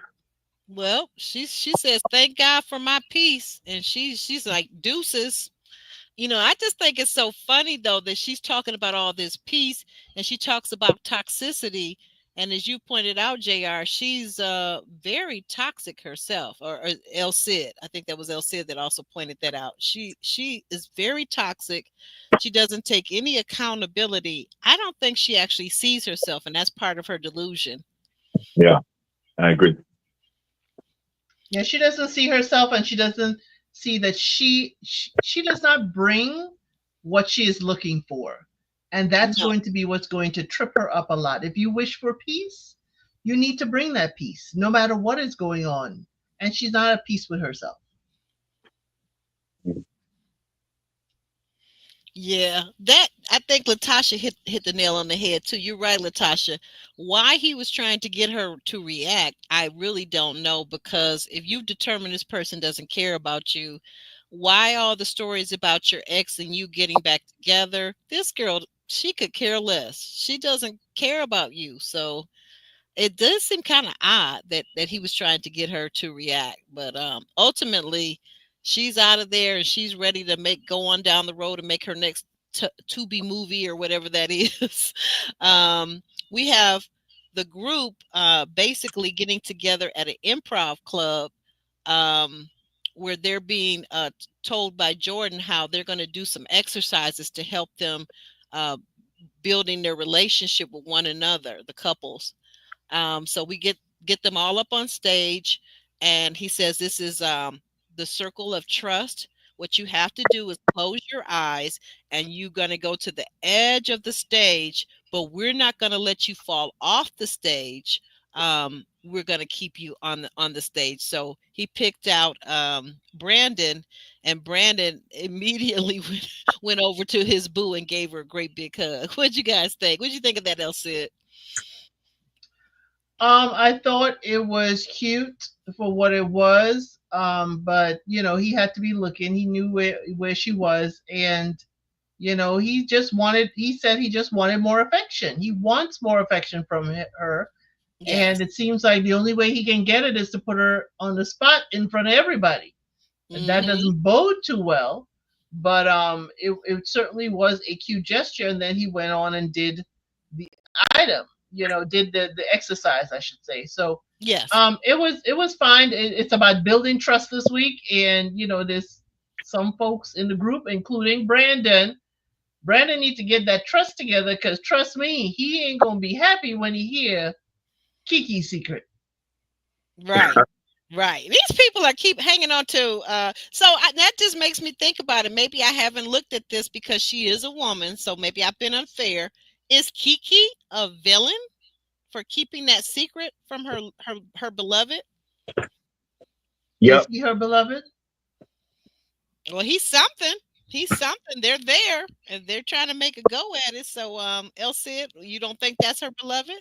Well, she says, "Thank God for my peace," and she's like, "Deuces." I just think it's so funny though that she's talking about all this peace, and she talks about toxicity. And as you pointed out, JR, she's very toxic herself, or El Cid. I think that was El Cid that also pointed that out. She is very toxic. She doesn't take any accountability. I don't think she actually sees herself, and that's part of her delusion. Yeah, I agree. Yeah, she doesn't see herself, and she doesn't see that she does not bring what she is looking for. And that's No. going to be what's going to trip her up a lot. If you wish for peace, you need to bring that peace no matter what is going on. And she's not at peace with herself. Yeah, that I think Latasha hit the nail on the head too. You're right, Latasha. Why he was trying to get her to react, I really don't know. Because if you determine this person doesn't care about you, why all the stories about your ex and you getting back together? This girl, she could care less. She doesn't care about you. So it does seem kind of odd that he was trying to get her to react. But ultimately, she's out of there, and she's ready to go on down the road and make her next to be movie or whatever that is. um, we have the group basically getting together at an improv club, um, where they're being told by Jordan how they're going to do some exercises to help them uh, building their relationship with one another, the couples. So we get them all up on stage, and he says this is the circle of trust. What you have to do is close your eyes, and you're going to go to the edge of the stage, but we're not going to let you fall off the stage. We're going to keep you on the stage. So he picked out Brandon, and Brandon immediately went over to his boo and gave her a great big hug. What'd you guys think? What'd you think of that, Elsie? I thought it was cute for what it was. But he had to be looking. He knew where she was, and he said he just wanted more affection. He wants more affection from her. Yes. And it seems like the only way he can get it is to put her on the spot in front of everybody. That Hmm. doesn't bode too well. But it certainly was a cute gesture. And then he went on and did the item, did the exercise, I should say. So Yes. it was fine. It's about building trust this week, and there's some folks in the group, including Brandon. Brandon needs to get that trust together, because trust me, he ain't gonna be happy when he hear Kiki's secret. Right. Right. These people are keep hanging on to. That just makes me think about it. Maybe I haven't looked at this because she is a woman. So maybe I've been unfair. Is Kiki a villain for keeping that secret from her beloved? Is Yep. he her beloved? Well, he's something. He's something. They're there and they're trying to make a go at it. So, Elsie, you don't think that's her beloved?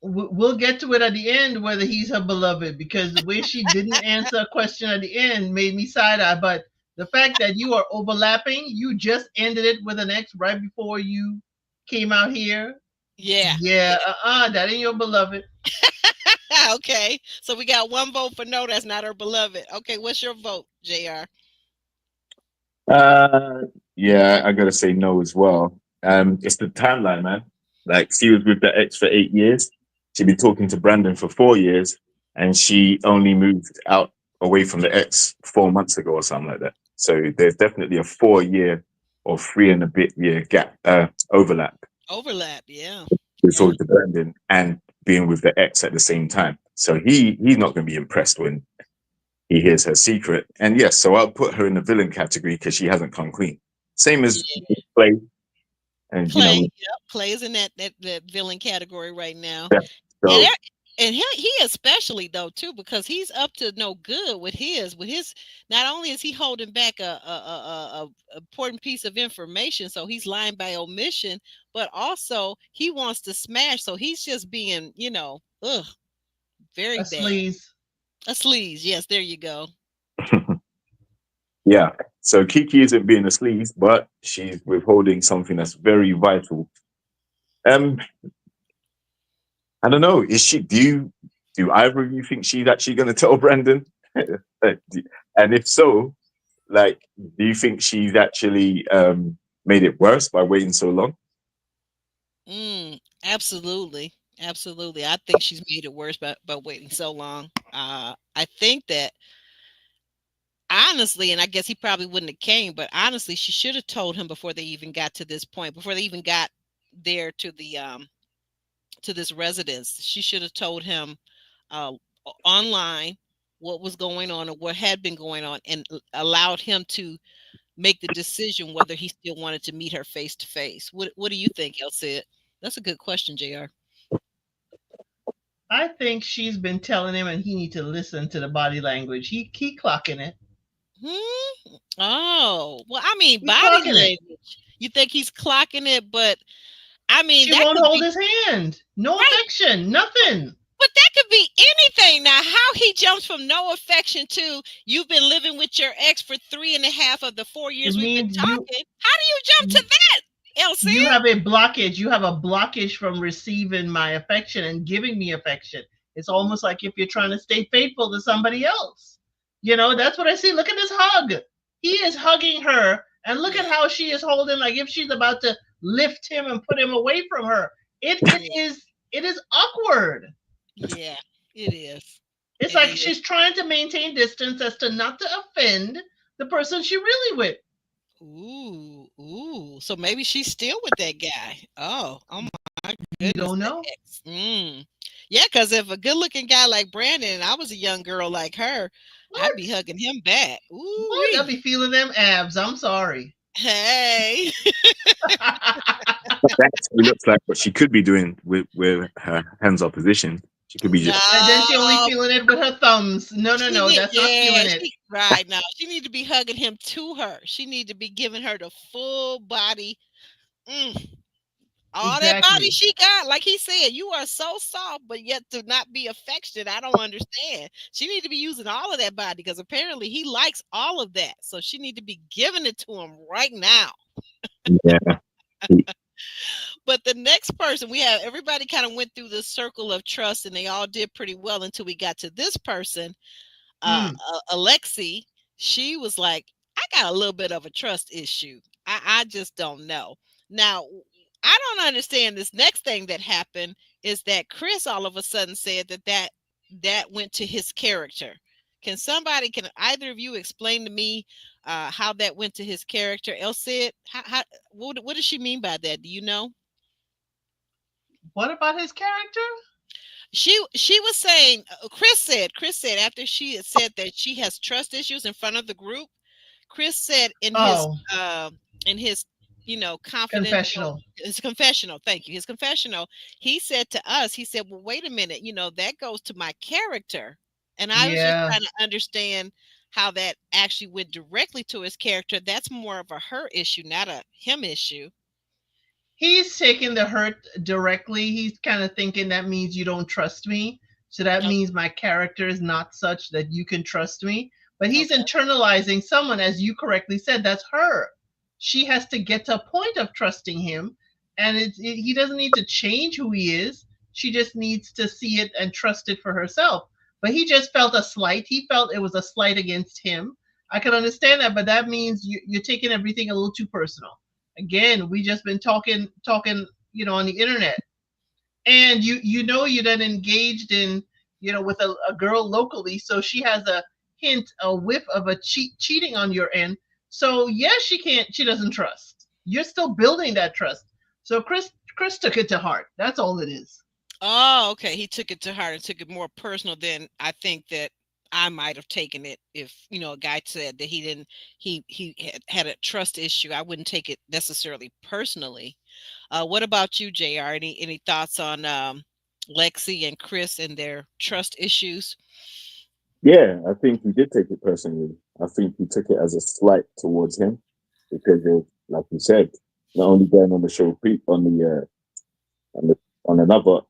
We'll get to it at the end whether he's her beloved, because the way she didn't answer a question at the end made me side eye. But the fact that you are overlapping, you just ended it with an X right before you came out here. Yeah. Yeah, that ain't your beloved. Okay. So we got one vote for no, that's not her beloved. Okay, what's your vote, JR? Uh, yeah, I gotta say no as well. It's the timeline, man. Like she was with the ex for 8 years. She'd been talking to Brandon for 4 years, and she only moved out away from the ex 4 months ago or something like that. So there's definitely a 4 year or 3 and a bit year gap overlap Overlap, yeah. with Yeah. talking to Brandon and being with the ex at the same time. So he's not going to be impressed when he hears her secret. And yes, so I'll put her in the villain category because she hasn't come clean. Same as Yeah. Play, and Clay, yep. Clay is in that villain category right now. yeah. And So he especially though too, because he's up to no good with his not only is he holding back a important piece of information, so he's lying by omission, but also he wants to smash, so he's just being, ugh, very A bad. sleaze. A sleaze, yes, there you go. yeah, so Kiki isn't being a sleaze, but she's withholding something that's very vital. Um, I don't know. Is she? Do either of you think she's actually going to tell Brandon? And if so, like, do you think she's actually made it worse by waiting so long? Absolutely. Absolutely. I think she's made it worse by waiting so long. I think that honestly, and I guess he probably wouldn't have came, but honestly, she should have told him before they even got to this point, before they even got there to this residence. She should have told him uh online what was going on or what had been going on, and allowed him to make the decision whether he still wanted to meet her face to face. What do you think, Elsie? That's a good question, JR. I think she's been telling him, and he need to listen to the body language. He clocking it. Hmm? Oh, well, I mean, He body clocking it. language. You think he's clocking it, but I mean, She that won't could hold be his hand. No right, affection. Nothing. but that could be anything. Now, how he jumps from no affection to you've been living with your ex for 3.5 of the 4 years It we've been means talking. How do you jump to that, Elsie? you have a blockage. You have a blockage from receiving my affection and giving me affection. It's almost like if you're trying to stay faithful to somebody else. That's what I see. Look at this hug. He is hugging her, and look Yeah, at how she is holding, like if she's about to lift him and put him away from her. It yeah, is it is awkward. yeah, it is. It's It like is. she's trying to maintain distance as to not to offend the person she really with. Ooh, ooh. So maybe she's still with that guy. Oh my You goodness, don't the know. ex. Yeah, because if a good-looking guy like Brandon and I was a young girl like her, I'd be What? hugging him back. Ooh What? I'll wee. be feeling them abs. I'm sorry. Hey. But that actually looks like what she could be doing with her hands up position. She could be just And then she only No, feeling it with her thumbs. No, no, she no. need That's not yeah, feeling it. right now. She need to be hugging him to her. She need to be giving her the full body. Mm, all that body Exactly. she got, like he said, you are so soft, but yet to not be affectionate. I don't understand. She need to be using all of that body because apparently he likes all of that. So she need to be giving it to him right now. yeah. But the next person we have, everybody kind of went through this circle of trust, and they all did pretty well until we got to this person, Hmm. Alexi. She was like, I got a little bit of a trust issue. I just don't know. Now, I don't understand this next thing that happened is that Chris all of a sudden said that went to his character. Can either of you explain to me how that went to his character? Else said, what does she mean by that? Do you know? What about his character? She was saying, Chris said after she had said that she has trust issues in front of the group. Chris said Oh, in his confidential confessional. his confessional, thank you, his confessional, he said to us, he said, well, wait a minute, that goes to my character. And I was just Yeah. trying to understand how that actually went directly to his character. That's more of a her issue, not a him issue. He's taking the hurt directly. He's kind of thinking that means you don't trust me. So that Okay, means my character is not such that you can trust me. But he's okay, internalizing someone, as you correctly said, that's her. She has to get to a point of trusting him. And he doesn't need to change who he is. She just needs to see it and trust it for herself. But he just felt a slight. He felt it was a slight against him. I can understand that, but that means you're taking everything a little too personal. Again, we just been talking, on the internet, and you done engaged in, with a girl locally, so she has a hint, a whiff of a cheating on your end. So yes, she doesn't trust. You're still building that trust. So Chris took it to heart. That's all it is. oh, okay, he took it to heart and took it more personal than I think that I might have taken it. If a guy said that he didn't, he had a trust issue, I wouldn't take it necessarily personally. What about you, JR? Any thoughts on Lexi and Chris and their trust issues? Yeah, I think he did take it personally. I think he took it as a slight towards him because of, like you said, not only going on the show on the on another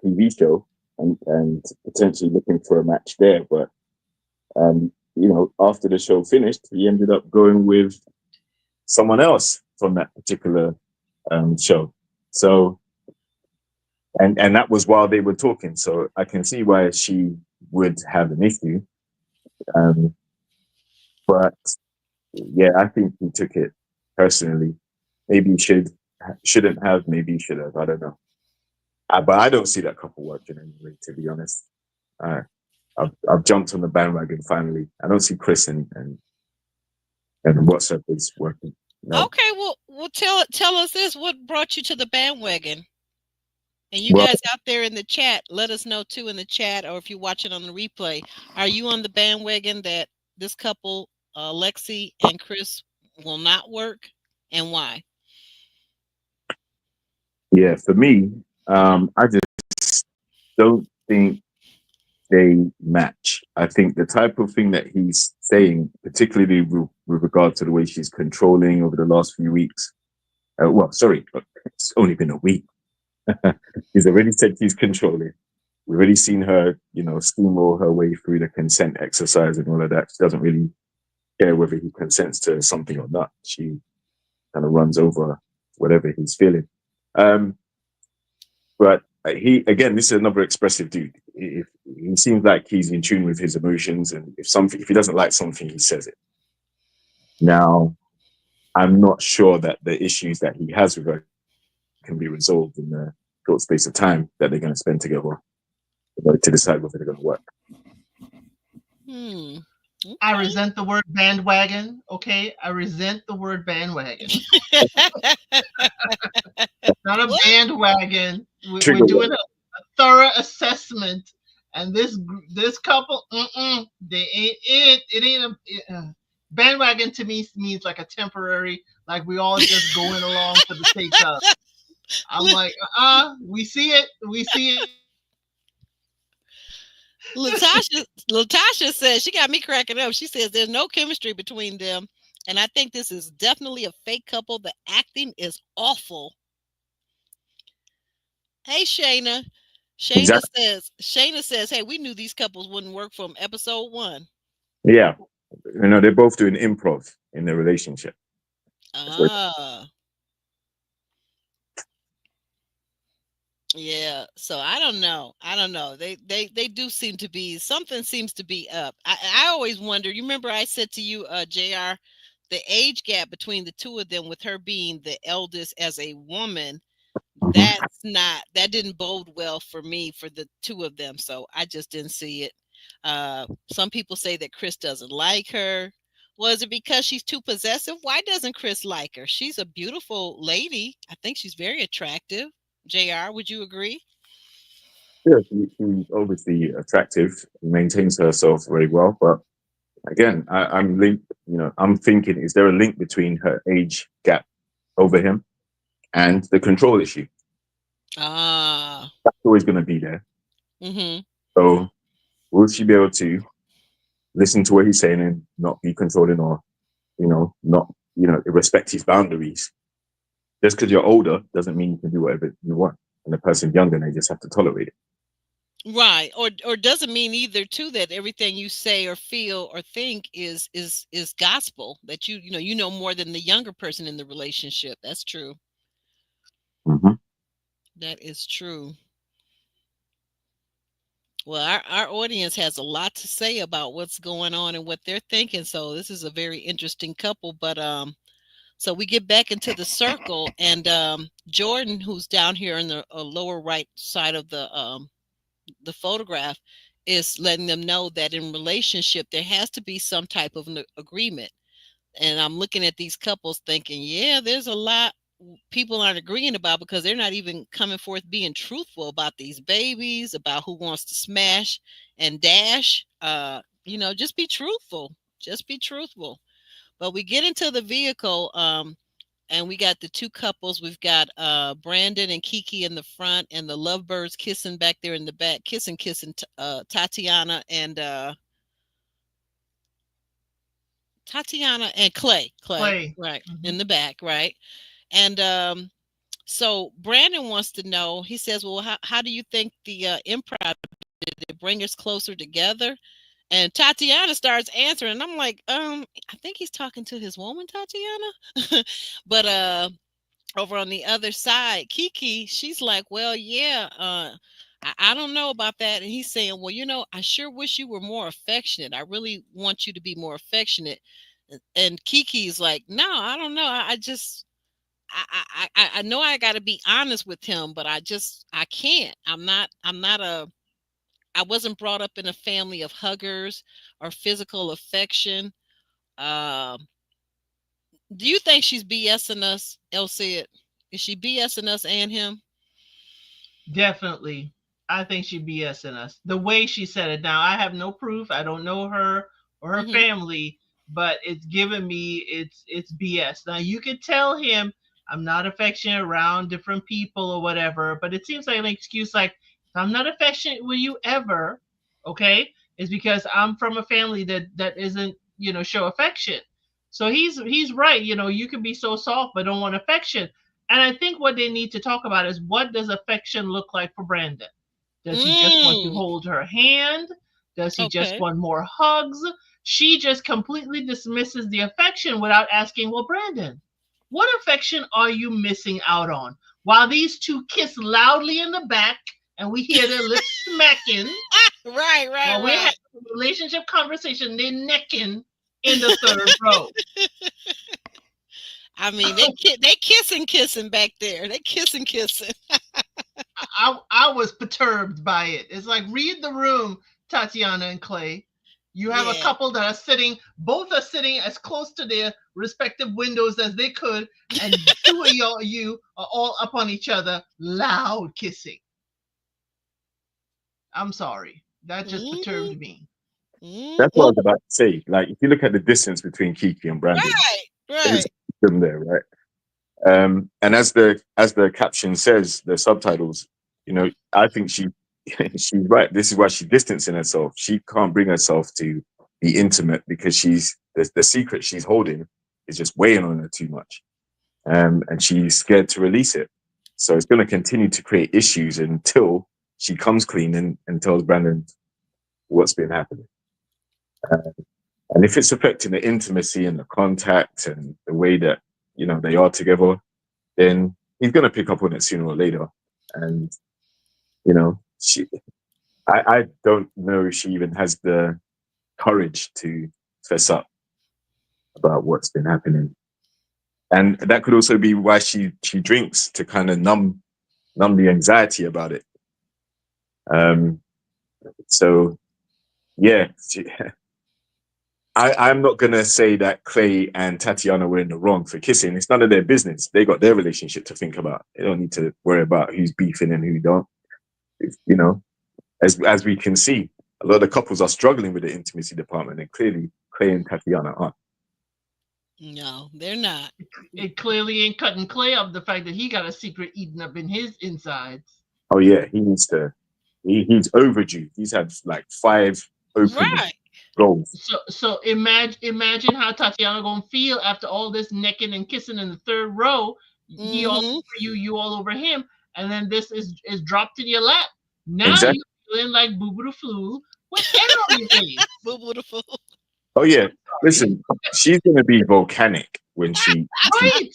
TV show and potentially looking for a match there, but after the show finished, he ended up going with someone else from that particular show. So, and that was while they were talking. So I can see why she would have an issue. Um, but yeah, I think he took it personally. Maybe he shouldn't have. Maybe he should have. I don't know. But I don't see that couple working anyway. To be honest, I've jumped on the bandwagon finally. I don't see Chris and what's up is working. No. Okay, well, tell us this. What brought you to the bandwagon? And you Well, guys out there in the chat, let us know too in the chat, or if you're watching on the replay, are you on the bandwagon that this couple, Lexi and Chris, will not work, and why? yeah, for me, I just don't think they match. I think the type of thing that he's saying, particularly with regard to the way she's controlling over the last few weeks. It's only been a week. He's already said he's controlling. We've already seen her, steamroll her way through the consent exercise and all of that. She doesn't really care whether he consents to something or not. She kind of runs over whatever he's feeling. But this is another expressive dude. He seems like he's in tune with his emotions, and if he doesn't like something, he says it. Now, I'm not sure that the issues that he has with her can be resolved in the short space of time that they're going to spend together to decide whether they're going to work. Hmm. I Okay. resent the word bandwagon. Okay, I resent the word bandwagon. Not a What? bandwagon. We're Trigger doing word. a thorough assessment, and this couple, they ain't it. It ain't bandwagon to me means like a temporary, like we all just going along for the sake of. I'm like, we see it, we see it. Latasha says she got me cracking up. She says there's no chemistry between them, and I think this is definitely a fake couple. The acting is awful. Hey, Shayna. Exactly. Shayna says, hey, we knew these couples wouldn't work from episode one. Yeah. They're both doing improv in their relationship. That's what. Ah, yeah. So I don't know. I don't know. They do seem to be something seems to be up. I always wonder. You remember I said to you, Jr. The age gap between the two of them, with her being the eldest as a woman, Mhm. that didn't bode well for me for the two of them. So I just didn't see it. Some people say that Chris doesn't like her. Was it because she's too possessive? Why doesn't Chris like her? She's a beautiful lady. I think she's very attractive. JR, would you agree? Yeah, she's obviously attractive, maintains herself very well. But again, I'm linked. I'm thinking, is there a link between her age gap over him and the control issue? Ah, That's always going to be there. mm-hmm. So will she be able to listen to what he's saying and not be controlling, or not respect his boundaries? Just because you're older doesn't mean you can do whatever you want, and the person younger, they just have to tolerate it. Right. Or doesn't mean either too that everything you say or feel or think is gospel, that you know more than the younger person in the relationship. That's true. Mm-hmm. That is true. Well, our audience has a lot to say about what's going on and what they're thinking. So this is a very interesting couple. But so we get back into the circle, and Jordan, who's down here in the lower right side of the photograph, is letting them know that in relationship there has to be some type of agreement. And I'm looking at these couples thinking, yeah, there's a lot people aren't agreeing about, because they're not even coming forth being truthful about these babies, about who wants to smash and dash. Just be truthful. Just be truthful. But we get into the vehicle, and we got the two couples. We've got Brandon and Kiki in the front, and the lovebirds kissing back there in the back, kissing Tatiana and Clay, Play. right, Hmm. in the back, right. And so Brandon wants to know. He says, well, how do you think the improv did it bring us closer together? And Tatiana starts answering, and I'm like, I think he's talking to his woman, Tatiana. But over on the other side, Kiki, she's like, well, yeah, I don't know about that. And he's saying, well, I sure wish you were more affectionate. I really want you to be more affectionate. And Kiki's like, no, I don't know. I just I know I got to be honest with him, but I can't. I wasn't brought up in a family of huggers or physical affection. Um, do you think she's BSing us, Elsie? Is she BSing us and him? Definitely. I think she BSing us. The way she said it. Now, I have no proof. I don't know her or her Hmm. family, but it's giving me it's BS. Now, you could tell him I'm not affectionate around different people or whatever, but it seems like an excuse like if I'm not affectionate with you ever, okay, is because I'm from a family that isn't, show affection. So he's right, you can be so soft but don't want affection. And I think what they need to talk about is what does affection look like for Brandon? Does he just want to Mm, hold her hand? Does he just okay. want more hugs? She just completely dismisses the affection without asking, well, Brandon, what affection are you missing out on? While these two kiss loudly in the back and we hear their lips smacking, Right, right, while we're having right. a relationship conversation, they're necking in the third row. I mean, they kissing back there. They kissing. I was perturbed by it. It's like read the room, Tatiana and Clay. You have a Yeah. couple that are both are sitting as close to their respective windows as they could, and two of you are all up on each other, loud kissing. I'm sorry. That just Mm-hmm. perturbed me. That's what I Mm-hmm. was about to say. Like, if you look at the distance between Kiki and Brandon, Right. there's Right. them there, right? And as the caption says, the subtitles, I think she's right. This is why she's distancing herself. She can't bring herself to be intimate because the secret she's holding is just weighing on her too much, and she's scared to release it. So it's going to continue to create issues until she comes clean and tells Brandon what's been happening. And if it's affecting the intimacy and the contact and the way that they are together, then he's going to pick up on it sooner or later. And I don't know if she even has the courage to fess up about what's been happening. And that could also be why she drinks, to kind of numb the anxiety about it. Um, so yeah, I'm not gonna say that Clay and Tatiana were in the wrong for kissing. It's none of their business. They got their relationship to think about. They don't need to worry about who's beefing and who don't. You know, as we can see, a lot of couples are struggling with the intimacy department, and clearly Clay and Tatiana aren't. No, they're not. It clearly ain't cutting Clay up the fact that he got a secret eaten up in his insides. Oh yeah, he needs to. He's overdue. He's had like 5 open Right. goals. So imagine how Tatiana gonna feel after all this necking and kissing in the third row. He all Mm-hmm. over you all over him, and then this is dropped in your lap. Now Exactly. you feeling like boo boo the flu with air on your face. Beautiful. Oh yeah. Listen, she's gonna be volcanic when she Right.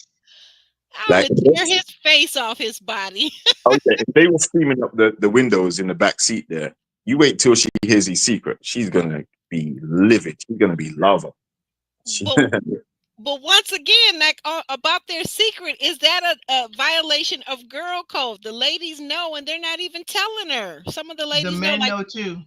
I like. would tear his face off his body. Oh yeah, if they were steaming up the windows in the back seat there, you wait till she hears his secret. She's gonna be livid. She's gonna be lava. But but once again, like about their secret, is that a violation of girl code? The ladies know, and they're not even telling her. Some of the The ladies know, men like know too.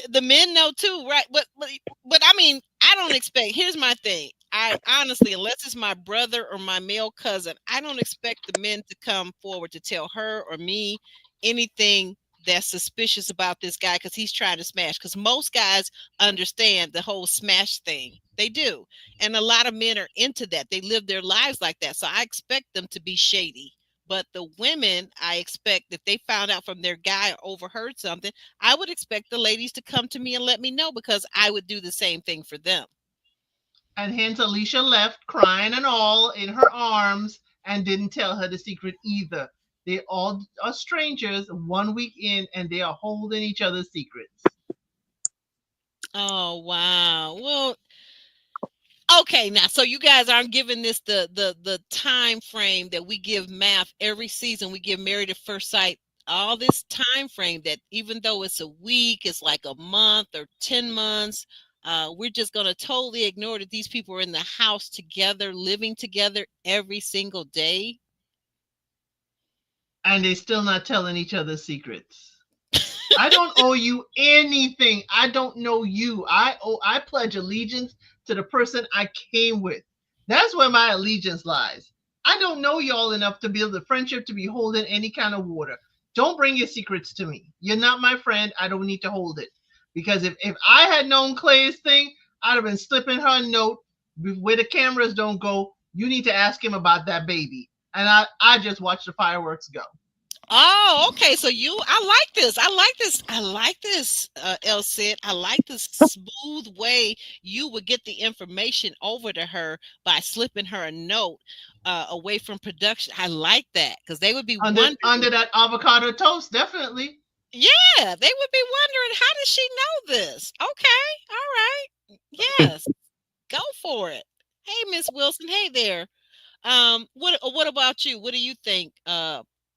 the men know too, right? But I mean, I don't expect. Here's my thing. I honestly, unless it's my brother or my male cousin, I don't expect the men to come forward to tell her or me anything that's suspicious about this guy because he's trying to smash. Because most guys understand the whole smash thing. They do. And a lot of men are into that. They live their lives like that. So I expect them to be shady. But the women, I expect if they found out from their guy or overheard something, I would expect the ladies to come to me and let me know because I would do the same thing for them. And hence Alicia left crying and all in her arms and didn't tell her the secret either. They all are strangers 1 week in and they are holding each other's secrets. Oh wow. Well, okay, now so you guys aren't giving this the time frame that we give math every season. We give Married at First Sight all this time frame that even though it's a week, it's like a month or 10 months. We're just going to totally ignore that these people are in the house together, living together every single day. And they still not telling each other secrets. I don't owe you anything. I don't know you. I pledge allegiance to the person I came with. That's where my allegiance lies. I don't know y'all enough to build a friendship to be holding any kind of water. Don't bring your secrets to me. You're not my friend. I don't need to hold it. Because if I had known Clay's thing, I'd have been slipping her a note where the cameras don't go. You need to ask him about that baby. And I just watch the fireworks go. Oh, okay. So I like this. I like this. I like this, El Cid. I like this smooth way you would get the information over to her by slipping her a note away from production. I like that because they would be Under wondering. that avocado toast, definitely. Yeah, they would be wondering, how does she know this? Okay, all right. Yes, go for it. Hey, Miss Wilson. Hey there. What about you? What do you think,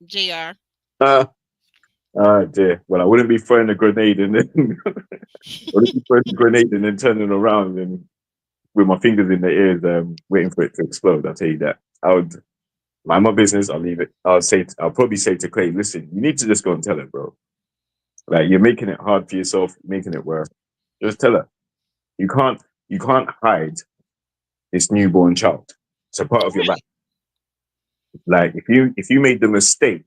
Jr.? uh, dear. Well, I wouldn't be throwing a grenade and then wouldn't be throwing a grenade and then turning around and with my fingers in the ears, waiting for it to explode. I'll tell you that. I would mind my business. I'll leave it. I'll probably say to Clay, listen, you need to just go and tell her, bro. Like, you're making it hard for yourself, making it worse. Just tell her. You can't hide this newborn child. It's a part of your life. Right. Like if you made the mistake,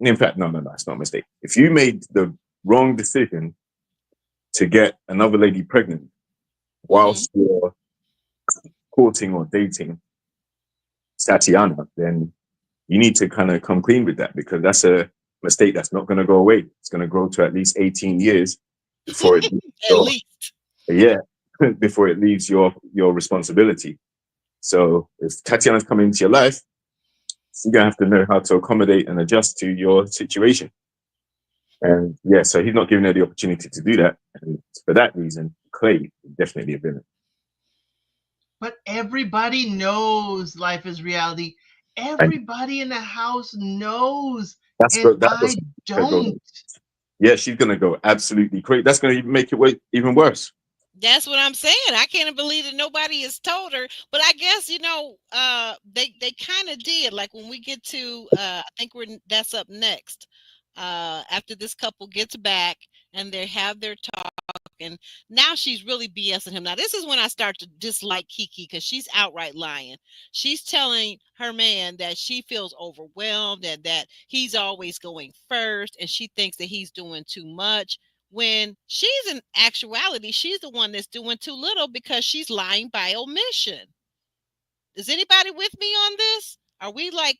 in fact, no, it's not a mistake. If you made the wrong decision to get another lady pregnant Mm-hmm. whilst you're courting or dating Tatiana, then you need to kind of come clean with that, because that's a mistake that's not going to go away. It's going to grow to at least 18 years before it leaves At your, least. yeah, before it leaves your responsibility. So if Tatiana's coming into your life, you're going to have to know how to accommodate and adjust to your situation. And yeah, so he's not giving her the opportunity to do that. And for that reason, Clay is definitely a villain. But everybody knows life is reality. And Everybody in the house knows, that's and go that was I her don't. go. Yeah, she's gonna go absolutely crazy. That's gonna make it even worse. That's what I'm saying. I can't believe that nobody has told her. But I guess they kind of did. Like when we get to I think that's up next. After this couple gets back and they have their talk, and now she's really BSing him. Now this is when I start to dislike Kiki, because she's outright lying. She's telling her man that she feels overwhelmed and that he's always going first, and she thinks that he's doing too much, when she's in actuality, she's the one that's doing too little because she's lying by omission. Is anybody with me on this? Are we like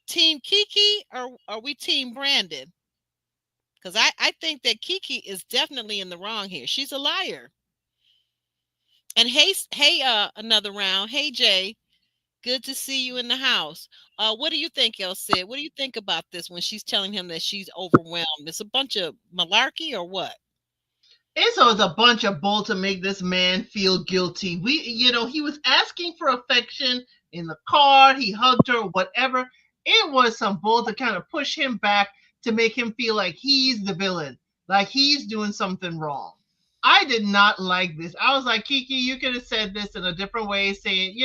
team Kiki, or are we team Brandon? Because I think that Kiki is definitely in the wrong here. She's a liar. And another round. Hey, Jay, good to see you in the house. What do you think, El Cid? What do you think about this when she's telling him that she's overwhelmed? It's a bunch of malarkey or what? It's always a bunch of bull to make this man feel guilty. He was asking for affection in the car. He hugged her, whatever. It was some bull to kind of push him back, to make him feel like he's the villain, like he's doing something wrong. I did not like this. I was like, Kiki, you could have said this in a different way, saying,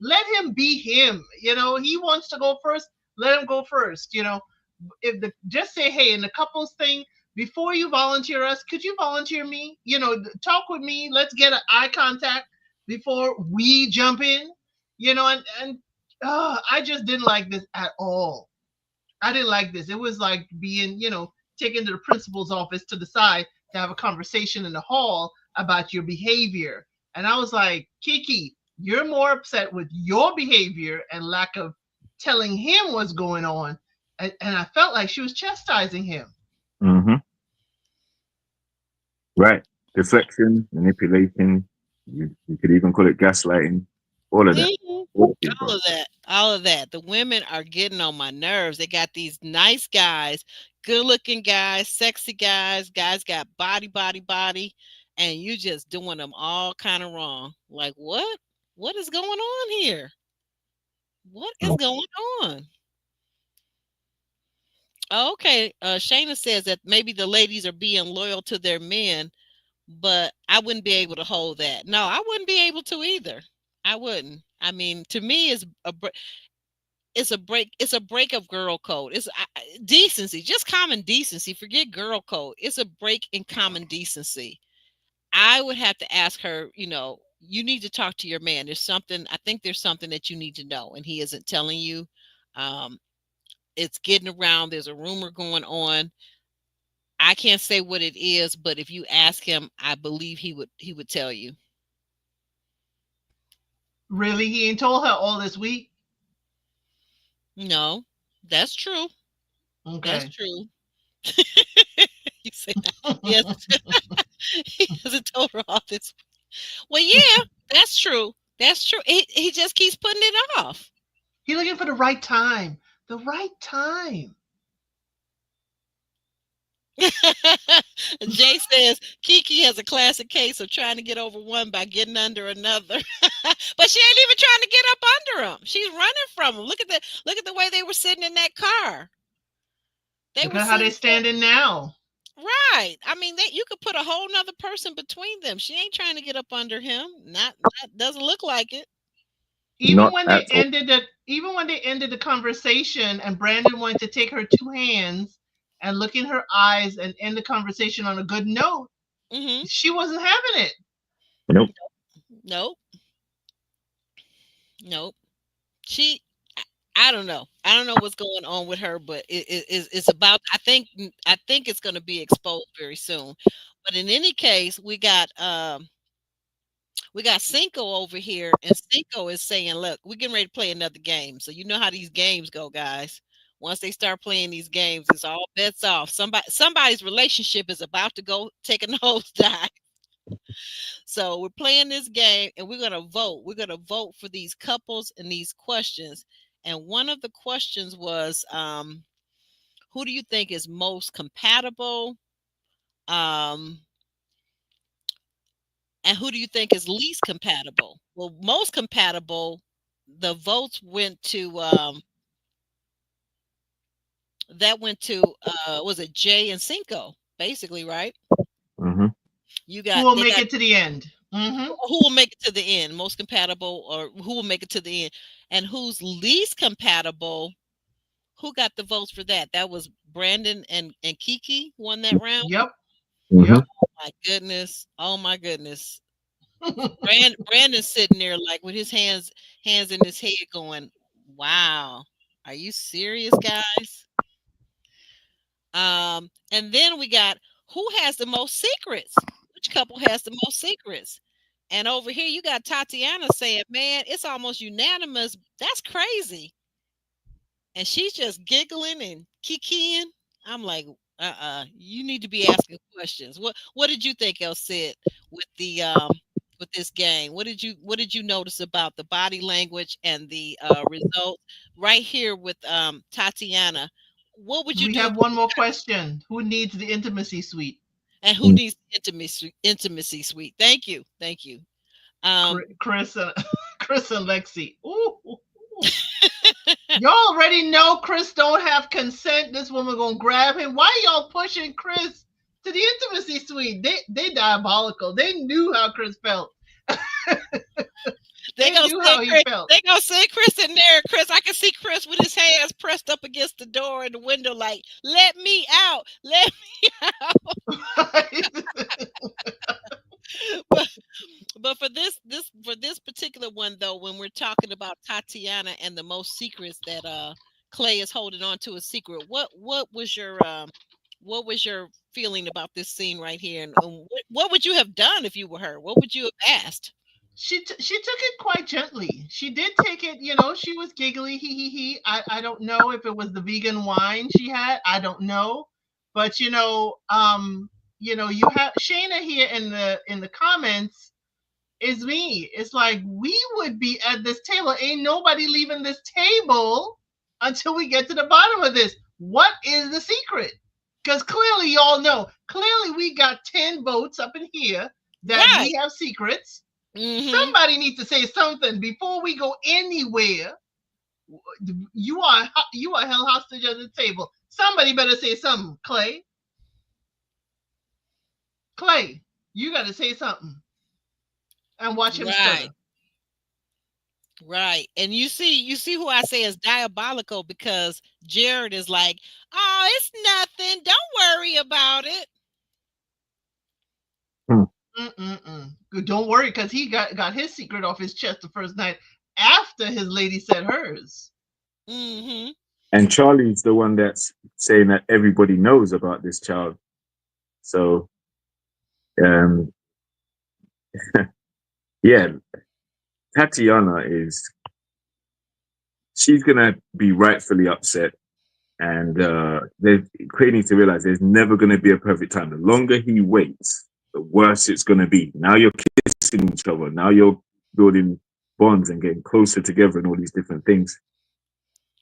let him be him. He wants to go first. Let him go first. Just say, hey, in the couples thing, before you volunteer us, could you volunteer me? Talk with me. Let's get an eye contact before we jump in. I just didn't like this at all. I didn't like this. It was like being, taken to the principal's office to the side to have a conversation in the hall about your behavior. And I was like, Kiki, you're more upset with your behavior and lack of telling him what's going on. And I felt like she was chastising him. Mm-hmm. Right. Deflection, manipulation. You could even call it gaslighting. All of that. Mhm. Awful, All bro. of that. All of that. The women are getting on my nerves. They got these nice guys, good looking guys, sexy guys, guys got body, body, body, and you just doing them all kind of wrong. Like what? What is going on here? What is going on? Okay, Shayna says that maybe the ladies are being loyal to their men, but I wouldn't be able to hold that. No, I wouldn't be able to either. I wouldn't. I mean, to me, it's a break of girl code. It's decency, just common decency. Forget girl code. It's a break in common decency. I would have to ask her, you need to talk to your man. I think there's something that you need to know and he isn't telling you. Um, it's getting around. There's a rumor going on. I can't say what it is, but if you ask him, I believe he would tell you. Really? He ain't told her all this week? No, that's true. That's Okay. true. You say that. Yes, he hasn't told her all this. Well, yeah, that's true. That's true. He just keeps putting it off. He's looking for the right time. The right time. Jay says Kiki has a classic case of trying to get over one by getting under another. But she ain't even trying to get up under him. She's running from him. Look at the way they were sitting in that car. They Look were at how they sitting so standing now. right. I mean, you could put a whole nother person between them. She ain't trying to get up under him. Not doesn't look like it. Even Not when they at all. ended the conversation and Brandon wanted to take her two hands and look in her eyes and end the conversation on a good note, Hmm. she wasn't having it. Nope. Nope. Nope. She I don't know. I don't know what's going on with her, but it's about. I think it's going to be exposed very soon. But in any case, we got Cinco over here, and Cinco is saying, "Look, we're getting ready to play another game. So you know how these games go, guys. Once they start playing these games, it's all bets off. Somebody's relationship is about to go take a nosedive. So we're playing this game and we're going to vote. We're going to vote for these couples and these questions. And one of the questions was, who do you think is most compatible? Um, and who do you think is least compatible? Well, most compatible, the votes went to, that went to, was it Jay and Cinco, basically, right? Mm-hmm. Who will They make got it to the end? who will make it to the end, most compatible, or who will make it to the end, and who's least compatible. Who got the votes for that? That was Brandon and Kiki won that round. Yep. Mm-hmm. Yep. My goodness, oh my goodness. Brandon's sitting there like with his hands in his head, going, "Wow, are you serious, guys?" And then we got who has the most secrets. Which couple has the most secrets? And over here, you got Tatiana saying, "Man, it's almost unanimous. That's crazy." And she's just giggling and kikiing. I'm like, you need to be asking questions. What did you think, El Cid, with the with this game? What did you notice about the body language and the results right here with Tatiana? What would you We do if have you one more question. Who needs the intimacy suite? and who needs intimacy suite? Thank you. Thank you. Um Chris and Chris and Lexi. Ooh. Y'all already know Chris don't have consent. This woman gonna grab him. Why y'all pushing Chris to the intimacy suite? They diabolical. They knew how Chris felt. they They gonna knew send how he Chris. felt. They gonna send Chris in there. Chris, I can see Chris with his hands pressed up against the door and the window, like, "Let me out, let me out." but but for this particular one though, when we're talking about Tatiana and the most secrets that Clay is holding on to a secret, what was your feeling about this scene right here, and what would you have done if you were her? What would you have asked? She took it quite gently. She did take it, she was giggly, he. I don't know if it was the vegan wine she had. I don't know. But you have Shayna here in the comments is me. It's like we would be at this table. Ain't nobody leaving this table until we get to the bottom of this. What is the secret? Because clearly y'all know. Clearly we got 10 votes up in here that Right. we have secrets. Mm-hmm. Somebody needs to say something before we go anywhere. You are held hostage at the table. Somebody better say something. Clay, you got to say something and watch him Right. stutter. Right. And you see who I say is diabolical, because Jared is like, "Oh, it's nothing. Don't worry about it." Good. Don't worry, because he got his secret off his chest the first night after his lady said hers. Mm-hmm. And Charlie's the one that's saying that everybody knows about this child. So, um, yeah, Tatiana she's gonna be rightfully upset, and Craig needs to realize there's never gonna be a perfect time. The longer he waits, the worse it's gonna be. Now you're kissing each other. Now you're building bonds and getting closer together and all these different things,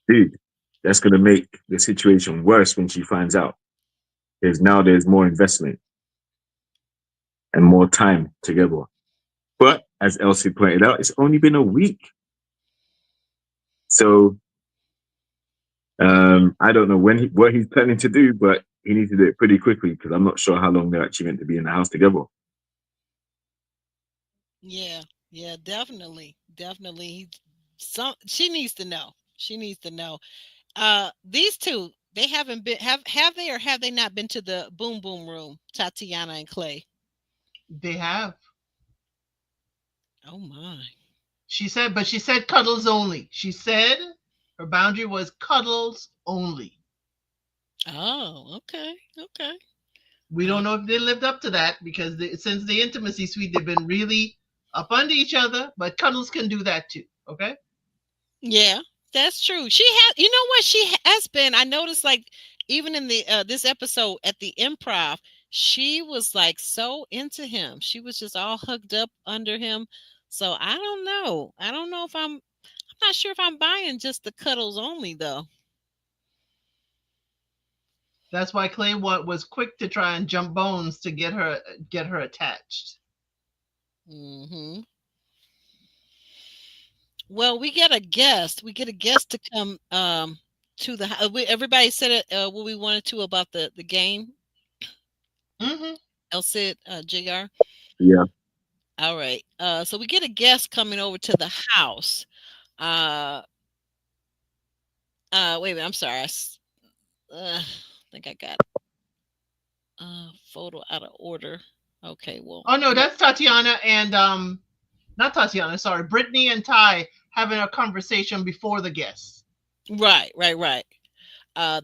dude. That's gonna make the situation worse when she finds out. Because now there's more investment and more time together. But as Elsie pointed out, it's only been a week. So I don't know what he's planning to do, but he needs to do it pretty quickly, because I'm not sure how long they're actually meant to be in the house together. Yeah. Yeah, definitely. Definitely. She needs to know. She needs to know. These two, they haven't been have they, or have they not been to the boom boom room, Tatiana and Clay? They have. Oh my. She said cuddles only. She said her boundary was cuddles only. Oh, okay. Okay. We Uh, don't know if they lived up to that because since the intimacy suite, they've been really up under each other, but cuddles can do that too. Okay. yeah, that's true. She has, you know what? She has been. I noticed, like, even in the this episode at the improv, she was like so into him. She was just all hugged up under him. So I don't know. I don't know if I'm not sure if I'm buying just the cuddles only though. That's why Clay was quick to try and jump bones to get her attached. Hmm. Well, we get a guest. We get a guest to come to the house. Everybody said it what we wanted to about the game. Hmm. El Cid, Jr. Yeah. All right. So we get a guest coming over to the house. Uh, wait a minute. I'm sorry. I think I got photo out of order. Okay. Well, Oh no, that's Tatiana and not Tatiana. Sorry, Brittany and Ty having a conversation before the guests. right, right, right.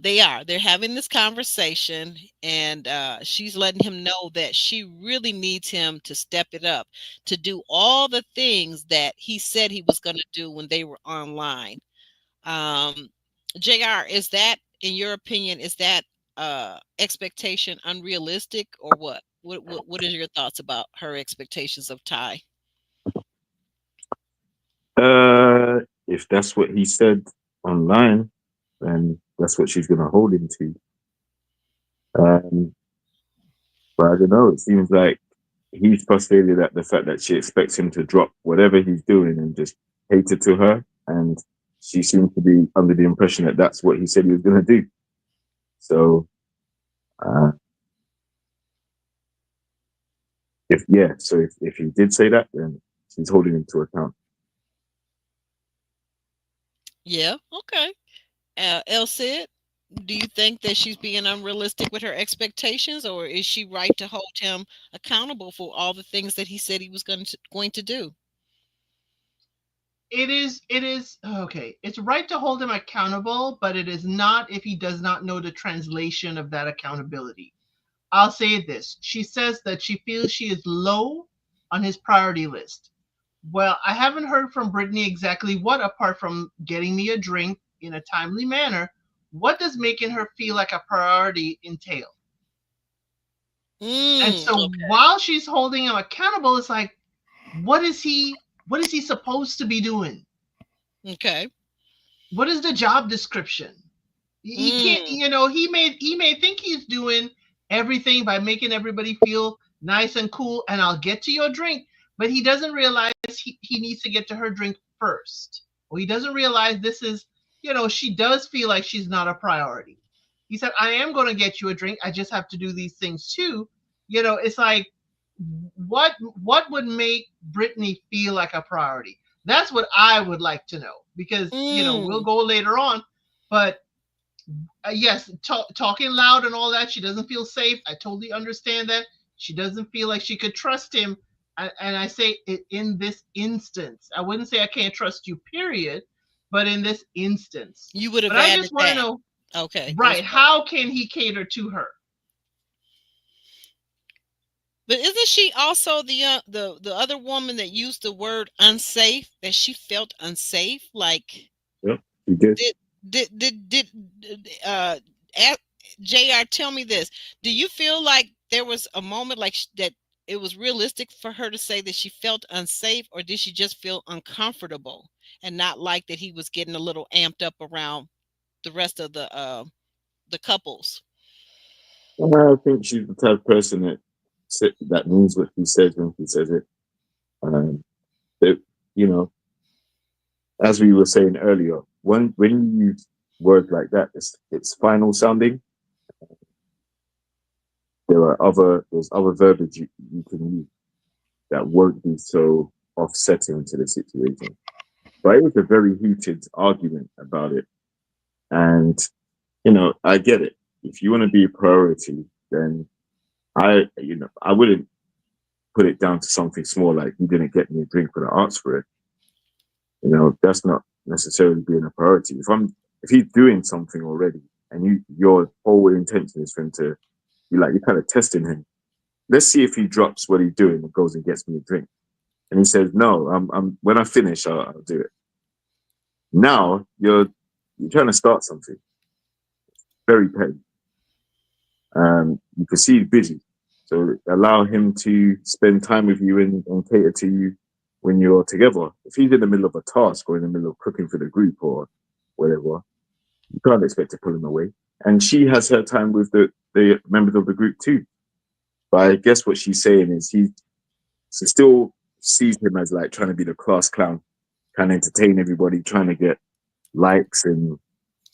They're having this conversation, and she's letting him know that she really needs him to step it up, to do all the things that he said he was going to do when they were online. um JR, is that, in your opinion, is that expectation unrealistic, or what is your thoughts about her expectations of Ty? If that's what he said online, then that's what she's gonna hold him to. Um, but I don't know. It seems like he's frustrated at the fact that she expects him to drop whatever he's doing and just cater to her, and she seems to be under the impression that that's what he said he was gonna do. So, uh, if he did say that, then she's holding him to account. Yeah, okay. El Cid, do you think that she's being unrealistic with her expectations, or is she right to hold him accountable for all the things that he said he was going to do? It is okay. It's right to hold him accountable, but it is not if he does not know the translation of that accountability. I'll say this. She says that she feels she is low on his priority list. Well, I haven't heard from Brittany exactly what, apart from getting me a drink in a timely manner. What does making her feel like a priority entail? And so while she's holding him accountable, it's like, what is he supposed to be doing? Okay. What is the job description? He can't, Mm, he may think he's doing everything by making everybody feel nice and cool, and I'll get to your drink, but he doesn't realize he needs to get to her drink first. Or he doesn't realize this is, she does feel like she's not a priority. He said, I am going to get you a drink. I just have to do these things too. It's like, what would make Brittany feel like a priority? That's what I would like to know, because we'll mm. go later on, but yes, talking loud and all that. She doesn't feel safe. I totally understand that. She doesn't feel like she could trust him. And I say it in this instance. I wouldn't say I can't trust you, period, but in this instance. You would But have I just added want to that. know, Okay, those right, parts. how can he cater to her? But isn't she also the other woman that used the word unsafe? That she felt unsafe. Like, Yeah, he did. did did a- Jr. Tell me this: do you feel like there was a moment like that? It was realistic for her to say that she felt unsafe, or did she just feel uncomfortable and not like that he was getting a little amped up around the rest of the couples? I think she's the type of person that means what she says when she says it. Um, that, you know, as we were saying earlier, when you use words like that, it's final sounding. There's other verbiage you can use that won't be so offsetting to the situation. But it was a very heated argument about it, and I get it. If you want to be a priority, then I wouldn't put it down to something small, like you didn't get me a drink when I asked for it. You know, that's not necessarily being a priority. If he's doing something already, and your whole intention is for him to, you're kind of testing him. Let's see if he drops what he's doing and goes and gets me a drink. And he says, "No, I'm when I finish, I'll do it." Now you're trying to start something. Very petty. You can see he's busy, so allow him to spend time with you and cater to you when you're together. If he's in the middle of a task or in the middle of cooking for the group or whatever, you can't expect to pull him away. And she has her time with the members of the group too. But I guess what she's saying is she still sees him as like trying to be the class clown, trying to entertain everybody, trying to get likes and,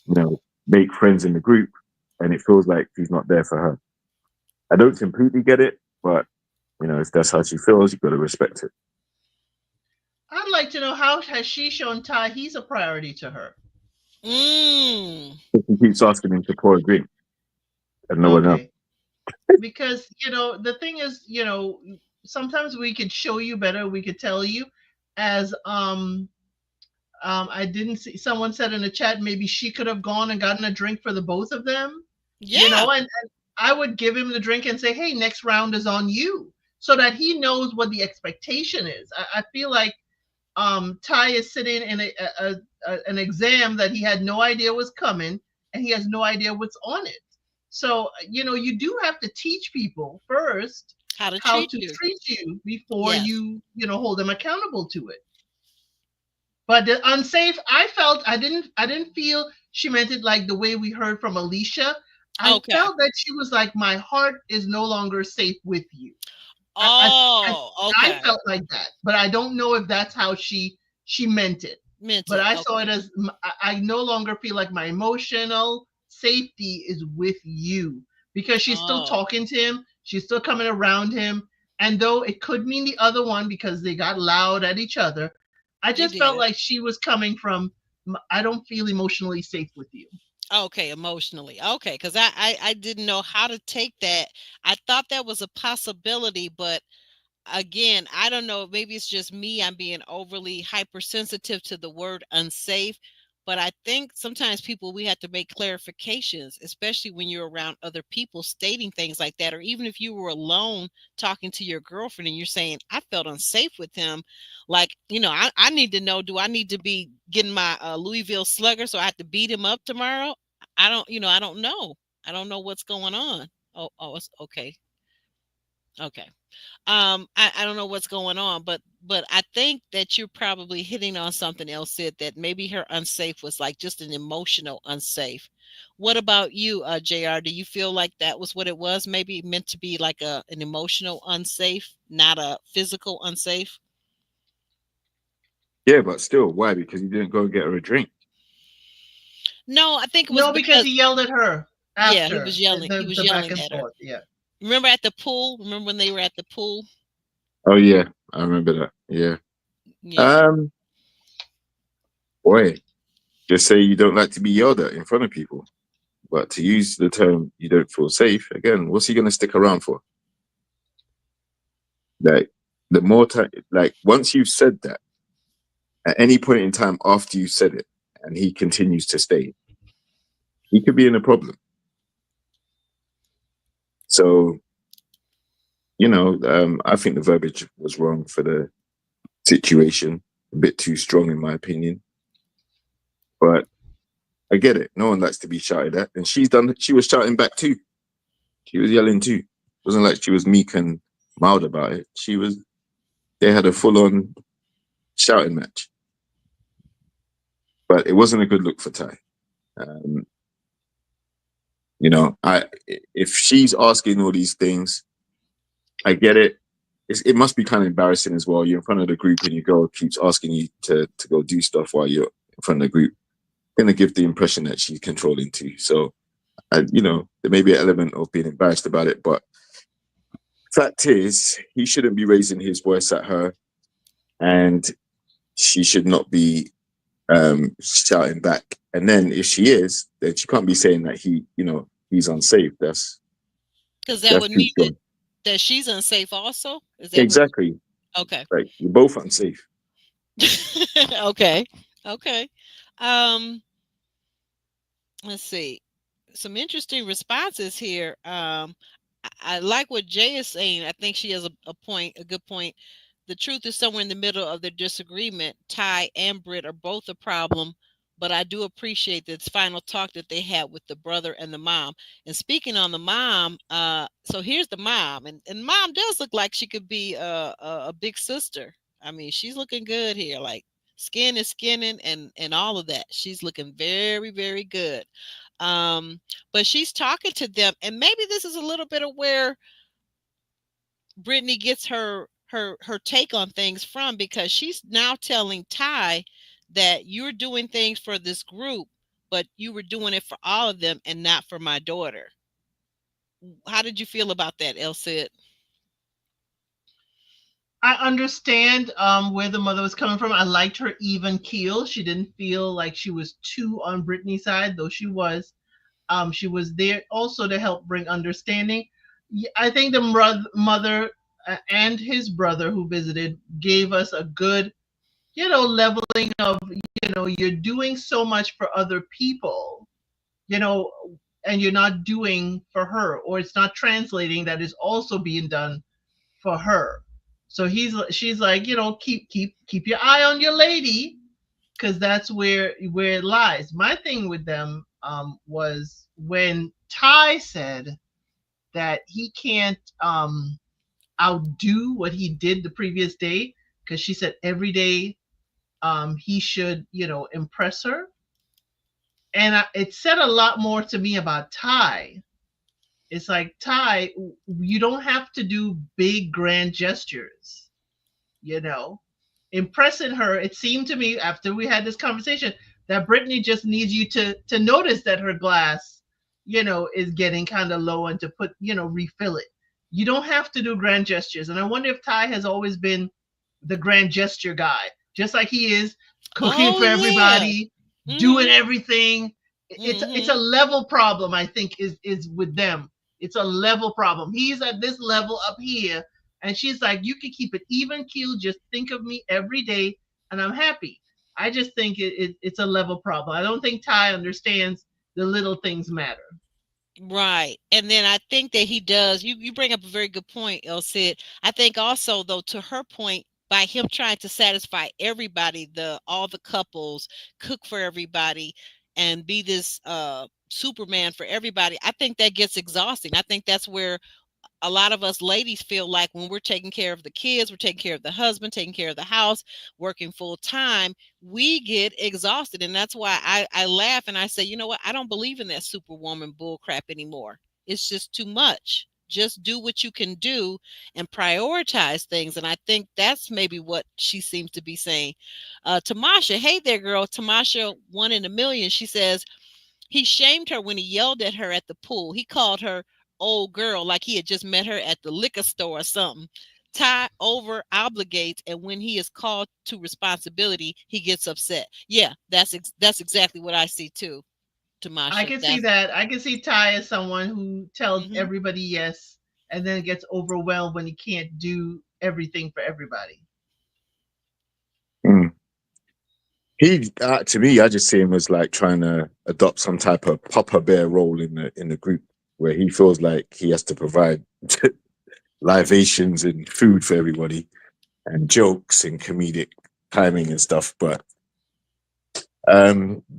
you know, make friends in the group. And it feels like he's not there for her. I don't completely get it, but, you know, if that's how she feels, you've got to respect it. I'd like to know, how has she shown Ty he's a priority to her? She keeps asking him to pour a drink and no one else. Because, you know, the thing is, you know, sometimes we could show you better, we could tell you, as I didn't see, someone said in the chat, maybe she could have gone and gotten a drink for the both of them. Yeah. You know, and I would give him the drink and say, hey, next round is on you, so that he knows what the expectation is. I feel like Ty is sitting in an exam that he had no idea was coming, and he has no idea what's on it. So, you know, you do have to teach people first how to treat you before you know, hold them accountable to it. But the unsafe, I didn't feel she meant it like the way we heard from Alicia. I felt that she was like, my heart is no longer safe with you. I felt like that, but I don't know if that's how she meant it. But I saw it as, I no longer feel like my emotional safety is with you, because she's still talking to him. She's still coming around him. And though it could mean the other one because they got loud at each other, I just felt like she was coming from, I don't feel emotionally safe with you. Okay, emotionally. Okay, because I didn't know how to take that. I thought that was a possibility, but again, I don't know. Maybe it's just me. I'm being overly hypersensitive to the word unsafe. But I think sometimes we have to make clarifications, especially when you're around other people stating things like that. Or even if you were alone talking to your girlfriend and you're saying, I felt unsafe with him. Like, you know, I need to know, do I need to be getting my Louisville Slugger so I have to beat him up tomorrow? I don't know. I don't know what's going on. It's okay. Okay. I don't know what's going on, but I think that you're probably hitting on something else, Sid, that maybe her unsafe was like just an emotional unsafe. What about you, JR? Do you feel like that was what it was? Maybe meant to be like an emotional unsafe, not a physical unsafe? Yeah, but still, why? Because he didn't go and get her a drink. No, I think it was because he yelled at her after. Yeah, he was yelling. He was yelling at her. Yeah. Remember at the pool? Remember when they were at the pool? Oh yeah, I remember that. Yeah. Boy, just say you don't like to be yelled at in front of people, but to use the term you don't feel safe, again, what's he going to stick around for? Like, the more time, like, once you've said that, at any point in time after you said it, and he continues to stay, he could be in a problem. So, you know, I think the verbiage was wrong for the situation, a bit too strong in my opinion. But I get it. No one likes to be shouted at, and she was shouting back too. She was yelling too. It wasn't like she was meek and mild about it. They had a full-on shouting match. But it wasn't a good look for Ty. You know, if she's asking all these things, I get it. It must be kind of embarrassing as well. You're in front of the group and your girl keeps asking you to go do stuff while you're in front of the group. Going to give the impression that she's controlling too. So, you know, there may be an element of being embarrassed about it, but fact is, he shouldn't be raising his voice at her, and she should not be shouting back. And then if she is, then she can't be saying that he's unsafe. That's because that would mean That she's unsafe also? Is that what? Exactly. Okay. Like you're both unsafe. Okay. Okay. Um, let's see. Some interesting responses here. I like what Jay is saying. I think she has a good point. The truth is somewhere in the middle of their disagreement. Ty and Britt are both a problem, but I do appreciate this final talk that they had with the brother and the mom. And speaking on the mom, so here's the mom, and mom does look like she could be a big sister. I mean, she's looking good here, like skin is skinning and all of that. She's looking very, very good. Um, but she's talking to them, and maybe this is a little bit of where Brittany gets her take on things from, because she's now telling Ty that you're doing things for this group, but you were doing it for all of them and not for my daughter. How did you feel about that, Elsid? I understand where the mother was coming from. I liked her even keel. She didn't feel like she was too on Brittany's side, though she was. She was there also to help bring understanding. I think the mother and his brother who visited gave us a good, leveling of, you're doing so much for other people, you know, and you're not doing for her, or it's not translating that is also being done for her. So she's like, keep your eye on your lady, because that's where it lies. My thing with them was when Ty said that he can't outdo what he did the previous day, because she said every day he should, impress her. And it said a lot more to me about Ty. It's like, Ty, you don't have to do big grand gestures, you know. Impressing her, it seemed to me after we had this conversation that Brittany just needs you to notice that her glass, is getting kind of low, and to put, refill it. You don't have to do grand gestures. And I wonder if Ty has always been the grand gesture guy, just like he is cooking Oh for yeah. everybody, doing Mm-hmm. everything. It's a Mm-hmm. level problem, I think, is with them. It's a level problem. He's at this level up here, and she's like, you can keep it even keel. Just think of me every day, and I'm happy. I just think it's a level problem. I don't think Ty understands the little things matter. Right. And then I think that he does. You bring up a very good point, El Cid. I think also, though, to her point, by him trying to satisfy everybody, all the couples, cook for everybody, and be this Superman for everybody, I think that gets exhausting. I think that's where a lot of us ladies feel like when we're taking care of the kids, we're taking care of the husband, taking care of the house, working full time, we get exhausted. And that's why I laugh and I say, you know what? I don't believe in that superwoman bull crap anymore. It's just too much. Just do what you can do and prioritize things. And I think that's maybe what she seems to be saying. Tamasha, hey there, girl. Tamasha, 1 in a million. She says, he shamed her when he yelled at her at the pool. He called her old girl like he had just met her at the liquor store or something. Ty over obligates, and when he is called to responsibility, he gets upset. Yeah, that's exactly what I see too, I Tamasha. can see That's that. I can see Ty as someone who tells hmm everybody yes, and then gets overwhelmed when he can't do everything for everybody. Mm. He, to me, I just see him as like trying to adopt some type of Papa Bear role in the group, where he feels like he has to provide libations and food for everybody, and jokes and comedic timing and stuff. But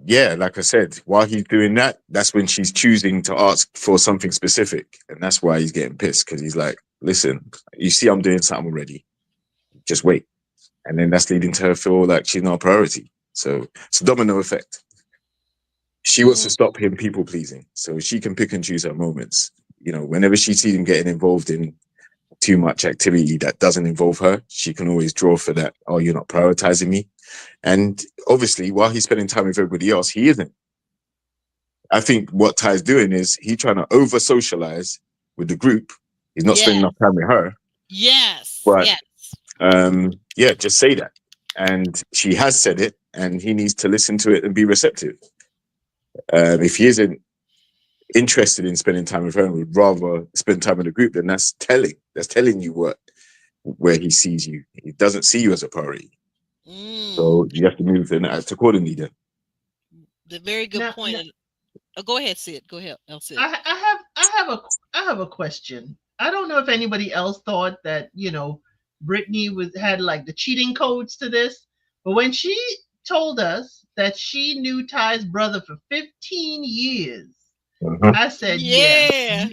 yeah, like I said, while he's doing that, that's when she's choosing to ask for something specific, and that's why he's getting pissed, because he's like, "Listen, you see, I'm doing something already. Just wait." And then that's leading to her feel like she's not a priority. So it's a domino effect. She wants to mm, stop him people pleasing, so she can pick and choose her moments. You know, whenever she sees him getting involved in too much activity that doesn't involve her, she can always draw for that. Oh, you're not prioritizing me. And obviously, while he's spending time with everybody else, he isn't. I think what Ty's doing is he's trying to over socialize with the group. He's not spending yeah, enough time with her. yes, But yes. yeah, just say that. And she has said it, and he needs to listen to it and be receptive. If he isn't, interested in spending time with her and would rather spend time in the group, then that's telling you where he sees you. He doesn't see you as a priority. So you have to move and act accordingly then. The very good point. Go ahead, Sid. Go ahead, Sid. I have a question. I don't know if anybody else thought that, Brittany had like the cheating codes to this, but when she told us that she knew Ty's brother for 15 years, I said, yeah.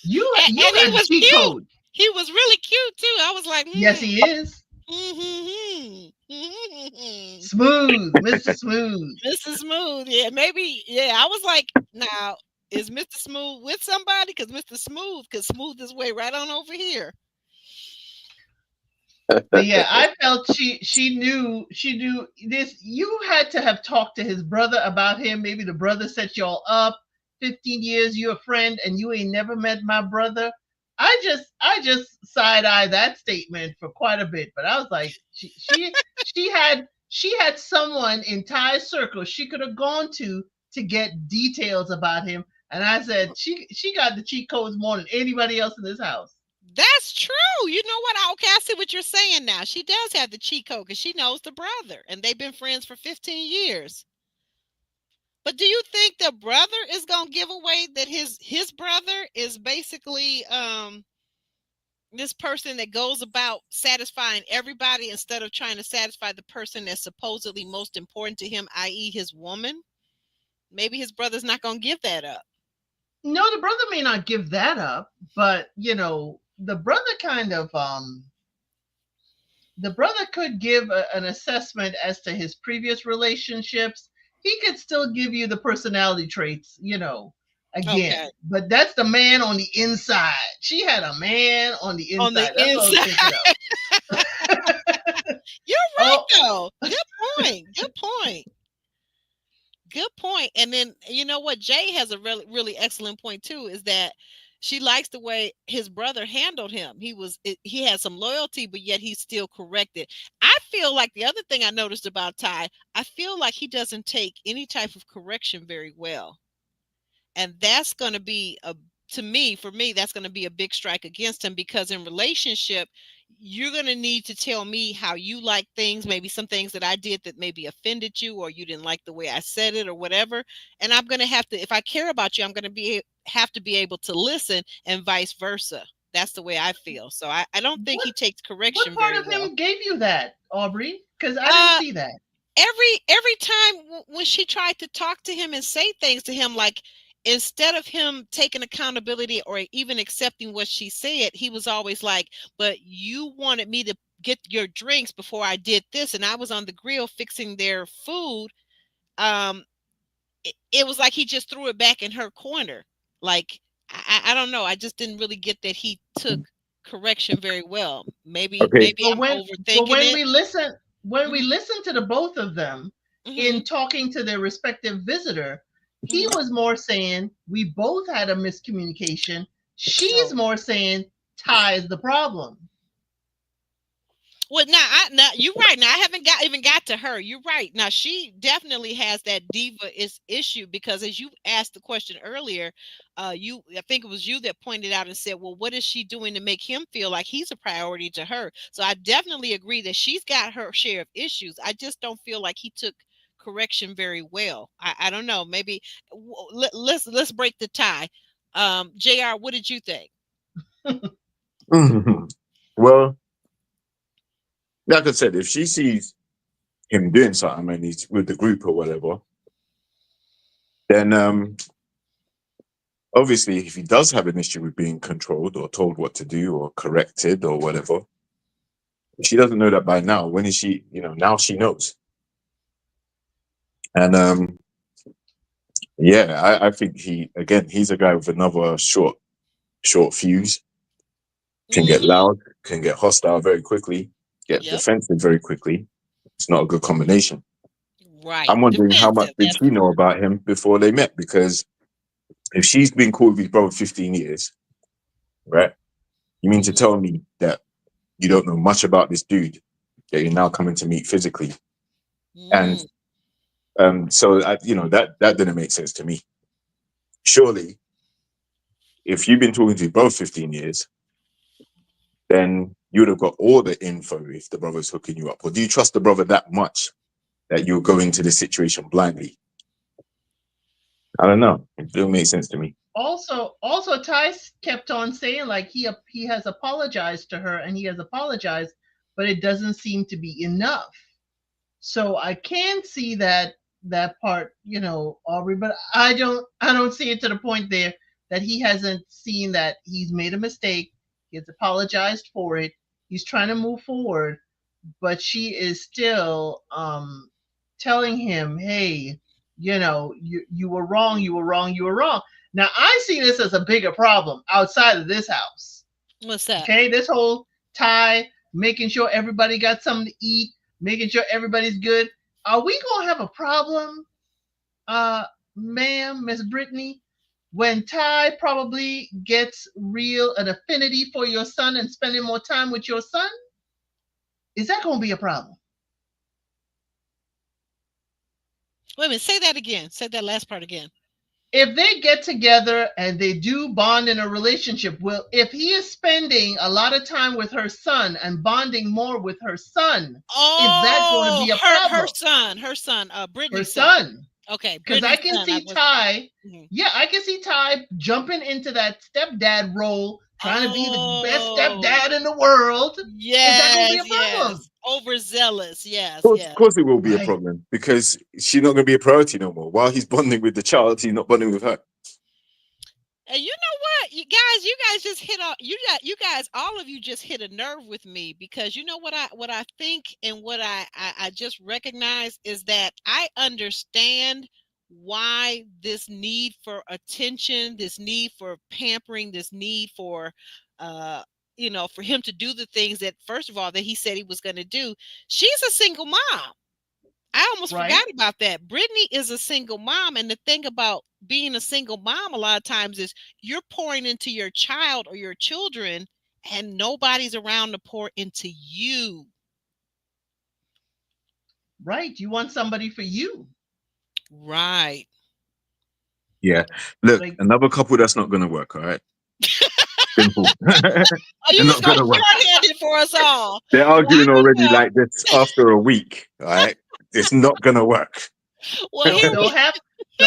You and got he the was cheat cute. code. He was really cute too. I was like, Yes, he is. Smooth, Mr. Smooth. Mr. Smooth. Yeah, maybe. Yeah, I was like, now, is Mr. Smooth with somebody? Because Mr. Smooth could smooth his way right on over here. But yeah, I felt she knew this. You had to have talked to his brother about him. Maybe the brother set y'all up. 15 years, you're a friend, and you ain't never met my brother. I just side eye that statement for quite a bit. But I was like, she had someone in Ty's circle she could have gone to get details about him. And I said she got the cheat codes more than anybody else in this house. That's true. You know what? Okay, I see what you're saying now. She does have the cheat code because she knows the brother, and they've been friends for 15 years. But do you think the brother is gonna give away that his brother is basically this person that goes about satisfying everybody instead of trying to satisfy the person that's supposedly most important to him, i.e., his woman? Maybe his brother's not gonna give that up. No, the brother may not give that up, but the brother kind of the brother could give an assessment as to his previous relationships. He could still give you the personality traits, again. Okay. But that's the man on the inside. She had a man on the inside. On the that's what I was thinking of. You're right, though. Good point. Good point. Good point. And then you know what? Jay has a really, really excellent point too, is that she likes the way his brother handled him. He had some loyalty, but yet he's still corrected. I feel like the other thing I noticed about Ty, I feel like he doesn't take any type of correction very well. And that's going to be for me, that's going to be a big strike against him, because in relationship, you're going to need to tell me how you like things, maybe some things that I did that maybe offended you, or you didn't like the way I said it or whatever. And I'm going to have to, if I care about you, I'm going to have to be able to listen, and vice versa. That's the way I feel. So I don't think he takes correction. What part of him gave you that, Aubrey? Because I didn't see that. Every time when she tried to talk to him and say things to him, like, instead of him taking accountability or even accepting what she said, he was always like, but you wanted me to get your drinks before I did this, and I was on the grill fixing their food. It was like he just threw it back in her corner. Like, I don't know. I just didn't really get that he took correction very well. Maybe I'm overthinking when it. we listen to the both of them in talking to their respective visitor, he was more saying we both had a miscommunication. She's more saying Ty is the problem. Well, now you're right. Now I haven't even got to her. You're right. Now she definitely has that diva issue, because as you asked the question earlier, I think it was you that pointed out and said, well, what is she doing to make him feel like he's a priority to her? So I definitely agree that she's got her share of issues. I just don't feel like he took correction very well. I don't know. Maybe let's break the tie. JR, what did you think? Well, like I said, if she sees him doing something and he's with the group or whatever, then obviously if he does have an issue with being controlled or told what to do or corrected or whatever, she doesn't know that by now. When is she? Now she knows. And I think he's a guy with another short fuse. Can get loud, can get hostile very quickly, get defensive very quickly. It's not a good combination. Right. I'm wondering how much did she know about him before they met? Because if she's been cool with his brother 15 years, right? You mean to tell me that you don't know much about this dude that you're now coming to meet physically? And so that didn't make sense to me. Surely if you've been talking to your brother 15 years, then you would have got all the info if the brother's hooking you up. Or do you trust the brother that much that you'll go into the situation blindly? I don't know. It don't make sense to me. Also, Ty kept on saying like he has apologized to her and he has apologized, but it doesn't seem to be enough. So I can see that part, Aubrey, but I don't see it to the point there that he hasn't seen that he's made a mistake. He has apologized for it. He's trying to move forward, but she is still telling him, hey, you were wrong, you were wrong, you were wrong. Now I see this as a bigger problem outside of this house. What's that? Okay, this whole Ty making sure everybody got something to eat, making sure everybody's good. Are we gonna have a problem, ma'am, Miss Brittany, when Ty probably gets an affinity for your son and spending more time with your son? Is that gonna be a problem? Wait a minute. Say that again. Say that last part again. If they get together and they do bond in a relationship, well, if he is spending a lot of time with her son and bonding more with her son, is that going to be a problem? Her son, Her Brittany's son. Okay, Because I can see Ty. Mhm. Yeah, I can see Ty jumping into that stepdad role, trying to be the best stepdad in the world. Yes, Is that going to be a problem? yes. Overzealous, yes, Of yes. course, it will be a Right. problem because she's not going to be a priority no more. While he's bonding with the child, he's not bonding with her. And you know what, you guys just hit on you guys, all of you just hit a nerve with me, because you know what I think, and what I just recognize is that I understand why this need for attention, this need for pampering, this need for for him to do the things that, first of all, that he said he was going to do. She's a single mom. I almost forgot about that. Brittany is a single mom. And the thing about being a single mom a lot of times is you're pouring into your child or your children, and nobody's around to pour into you. Right. You want somebody for you. Right. Yeah. Look, Like, another couple that's not going to work. All right. Simple. Oh, you They're just not go going to work. short-handed for us all. They're arguing already Well, like this after a week. All right. It's not going to work. well, here don't we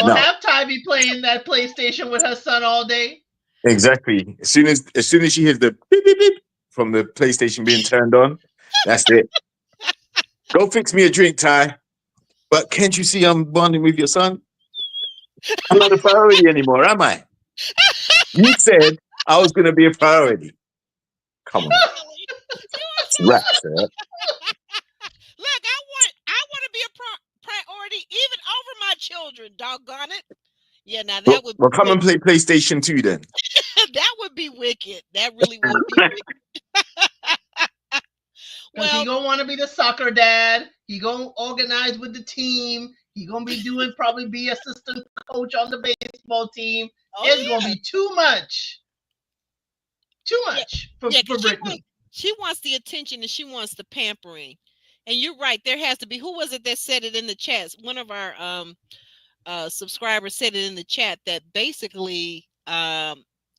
No. have Ty be playing that PlayStation with her son all day. Exactly. As soon as she hears the beep, beep, beep from the PlayStation being turned on, that's it. Go fix me a drink, Ty. But can't you see I'm bonding with your son? I'm not a priority anymore, am I? You said I was going to be a priority. Come on, rap, sir. look, I want to be a priority even over my children, doggone it. Yeah, now Well, that would well, be come and wicked. play PlayStation 2 then. That would be wicked. That really would be wicked. Because he Well, gonna want to be the soccer dad. He gonna organize with the team. He gonna be probably be assistant coach on the baseball team. oh It's gonna yeah, be too much. Too yeah, much for, yeah. for Because Brittany. she wants the attention, and she wants the pampering. And you're right. There has to be. Who was it that said it in the chats? One of our subscribers said it in the chat that basically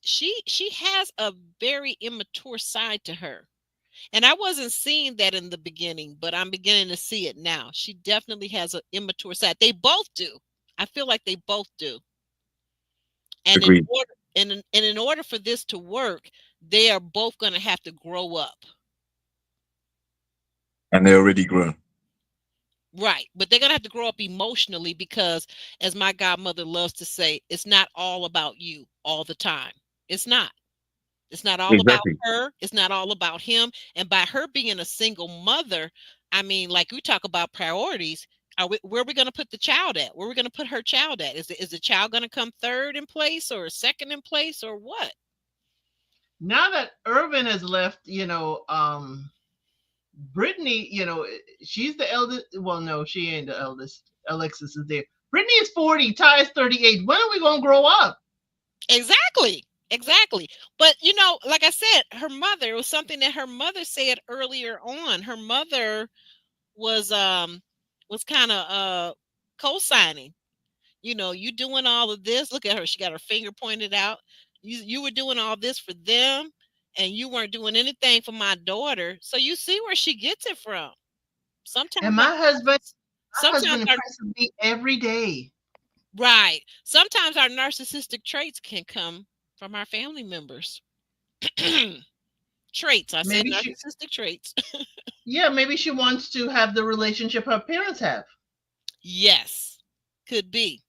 she has a very immature side to her. And I wasn't seeing that in the beginning, but I'm beginning to see it now. She definitely has an immature side. They both do. I feel like they both do. And Agreed. in order for this to work, they are both going to have to grow up. And they're already grown. Right. But they're going to have to grow up emotionally, because, as my godmother loves to say, it's not all about you all the time. It's not. It's not all about Exactly. her. It's not all about him. And by her being a single mother, I mean, like we talk about priorities, where are we going to put the child at? Where are we going to put her child at? Is the child going to come third in place, or second in place, or what? Now that Irvin has left, Brittany, she's the eldest. Well, no, she ain't the eldest. Alexis is there. Brittany is 40. Ty is 38. When are we gonna grow up? Exactly. But like I said, her mother, it was something that her mother said earlier on. Her mother was kind of co-signing. You doing all of this. Look at her. She got her finger pointed out. You were doing all this for them, and you weren't doing anything for my daughter. So you see where she gets it from. And Sometimes my husband, my sometimes husband our impresses me every day. right. Sometimes our narcissistic traits can come from our family members. Traits. I said Maybe she, narcissistic traits. yeah, maybe she wants to have the relationship her parents have. Yes, could be.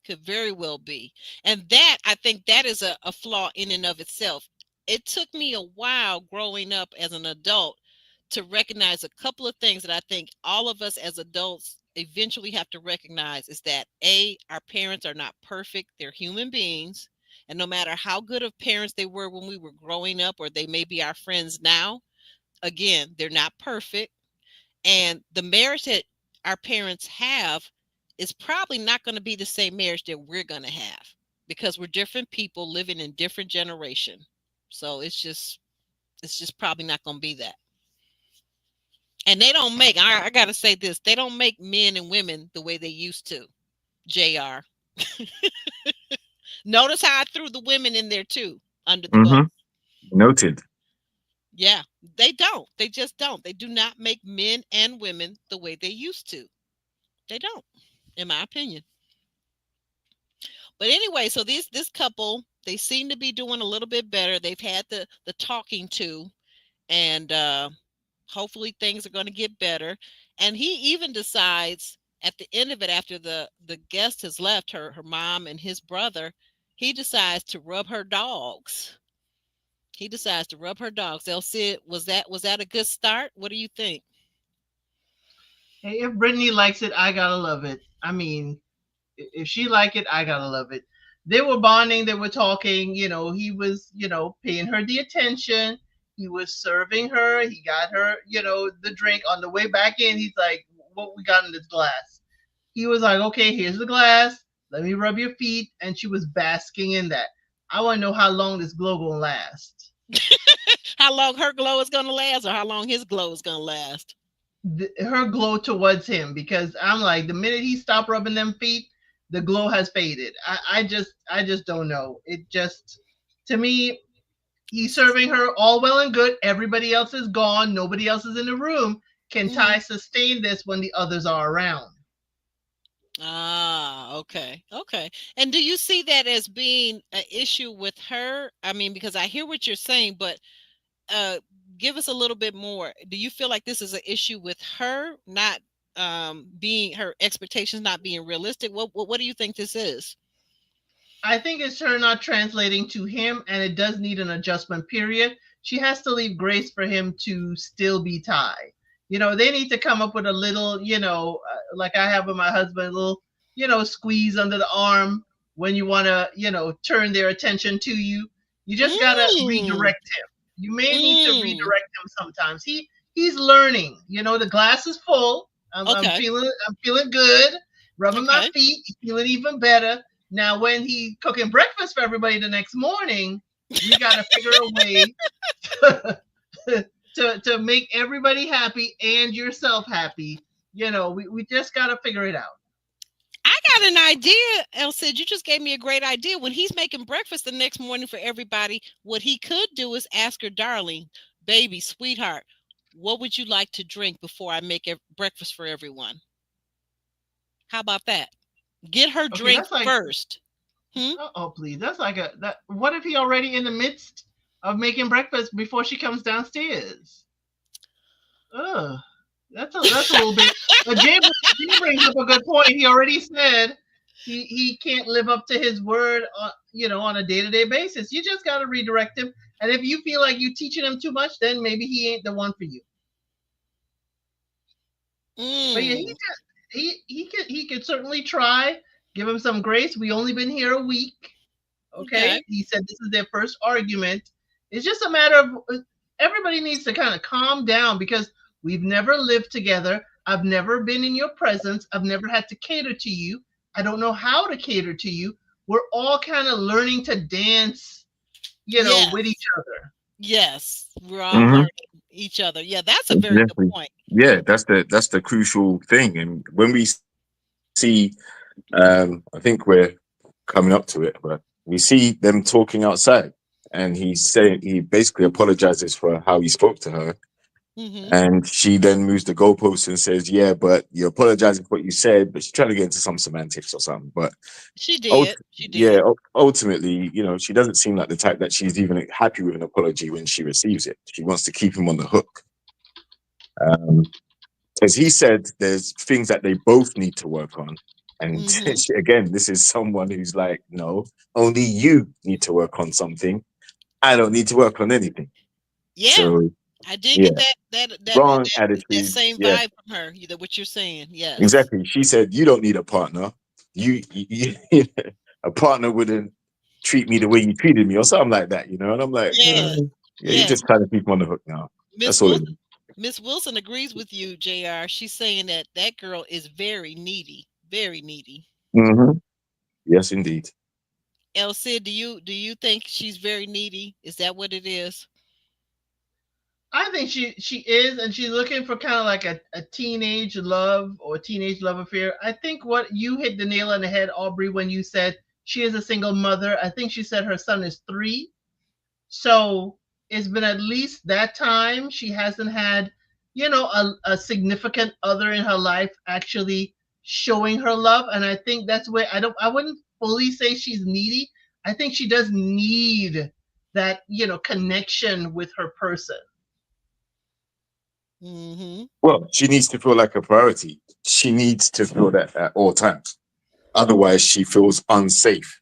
Could very well be. And that, I think that is a flaw in and of itself. It took me a while growing up as an adult to recognize a couple of things that I think all of us as adults eventually have to recognize is that our parents are not perfect. They're human beings. And no matter how good of parents they were when we were growing up, or they may be our friends now, again, they're not perfect. And the marriage that our parents have is probably not going to be the same marriage that we're going to have, because we're different people living in different generation. So it's just probably not going to be that. And they don't make, I got to say this, they don't make men and women the way they used to. JR, notice how I threw the women in there too, under the bus. Mm-hmm. Noted. Yeah, they don't. They just don't. They do not make men and women the way they used to. They don't, in my opinion. But anyway, so this couple, they seem to be doing a little bit better. They've had the talking to, and hopefully things are going to get better. And he even decides at the end of it, after the guest has left, her mom and his brother, he decides to rub her dogs. He decides to rub her dogs. Elsie, was that a good start? What do you think? Hey, if Brittany likes it, I gotta love it. I mean, if she like it, I gotta love it. They were bonding, they were talking, he was, paying her the attention. He was serving her. He got her, the drink on the way back in. He's like, what we got in this glass? He was like, okay, here's the glass. Let me rub your feet. And she was basking in that. I want to know how long this glow gonna last. How long her glow is going to last, or how long his glow is going to last? Her glow towards him, because I'm like, the minute he stopped rubbing them feet, the glow has faded. I just don't know. It just, to me, he's serving her all well and good. Everybody else is gone. Nobody else is in the room. Can Mhm. Ty sustain this when the others are around? Ah, okay. Okay. And do you see that as being an issue with her? I mean, because I hear what you're saying, but uh give us a little bit more. Do you feel like this is an issue with her not being, her expectations not being realistic? What do you think this is? I think it's her not translating to him, and it does need an adjustment period. She has to leave grace for him to still be Ty. They need to come up with a little, like I have with my husband, a little, squeeze under the arm when you want to, turn their attention to you. You just gotta Mm, redirect him. You may need to mm, redirect him sometimes. He's learning. The glass is full. okay. I'm feeling good. Rubbing my Okay. feet. He's feeling even better. Now, when he cooking breakfast for everybody the next morning, we got to figure a way to make everybody happy and yourself happy. We just got to figure it out. I got an idea, El Cid. You just gave me a great idea. When he's making breakfast the next morning for everybody, what he could do is ask her, darling, baby, sweetheart, what would you like to drink before I make breakfast for everyone? How about that? Get her Okay, drink that's like, first. Hmm? oh, please, that's like that. What if he already in the midst of making breakfast before she comes downstairs? Ugh, that's a little bit. But Jay brings up a good point. He already said he can't live up to his word, on a day-to-day basis. You just got to redirect him. And if you feel like you're teaching him too much, then maybe he ain't the one for you. But yeah, Mm, he could certainly try. Give him some grace. We only been here a week. okay. Okay, he said this is their first argument. It's just a matter of everybody needs to kind of calm down, because we've never lived together. I've never been in your presence. I've never had to cater to you. I don't know how to cater to you. We're all kind of learning to dance, with Yes. each other. Yes. We're all Mm-hmm. learning each other. Yeah, that's a very good Exactly. point. Yeah, that's the crucial thing. And when we see, I think we're coming up to it, but we see them talking outside, and he basically apologizes for how he spoke to her, Mm-hmm. and she then moves the goalposts and says, "Yeah, but you're apologizing for what you said," but she's trying to get into some semantics or something. But She did. She yeah, did. ultimately, she doesn't seem like the type that she's even happy with an apology when she receives it. She wants to keep him on the hook. As he said, there's things that they both need to work on. And Mm-hmm. again, this is someone who's like, no, only you need to work on something. I don't need to work on anything. Yeah, So I did yeah, get wrong that attitude. same Yeah, vibe from her. What you're saying? Yes. exactly. She said, you don't need a partner. A partner wouldn't treat me the way you treated me or something like that, And I'm like, Yes. yeah, you're Yes. just trying to keep him on the hook now. Miss That's all it is. Wilson. Miss Wilson agrees with you, Jr. She's saying that that girl is very needy. Very needy. Mm-hmm. Yes, indeed. Elsie, do you think she's very needy? Is that what it is? I think she is, and she's looking for kind of like a teenage love or teenage love affair. I think what you hit the nail on the head, Aubrey, when you said she is a single mother. I think she said her son is 3. So it's been at least that time she hasn't had, a significant other in her life actually showing her love. And I think that's where I wouldn't fully say she's needy. I think she does need that, connection with her person. Mm-hmm. Well, she needs to feel like a priority. She needs to feel that at all times. Otherwise, she feels unsafe.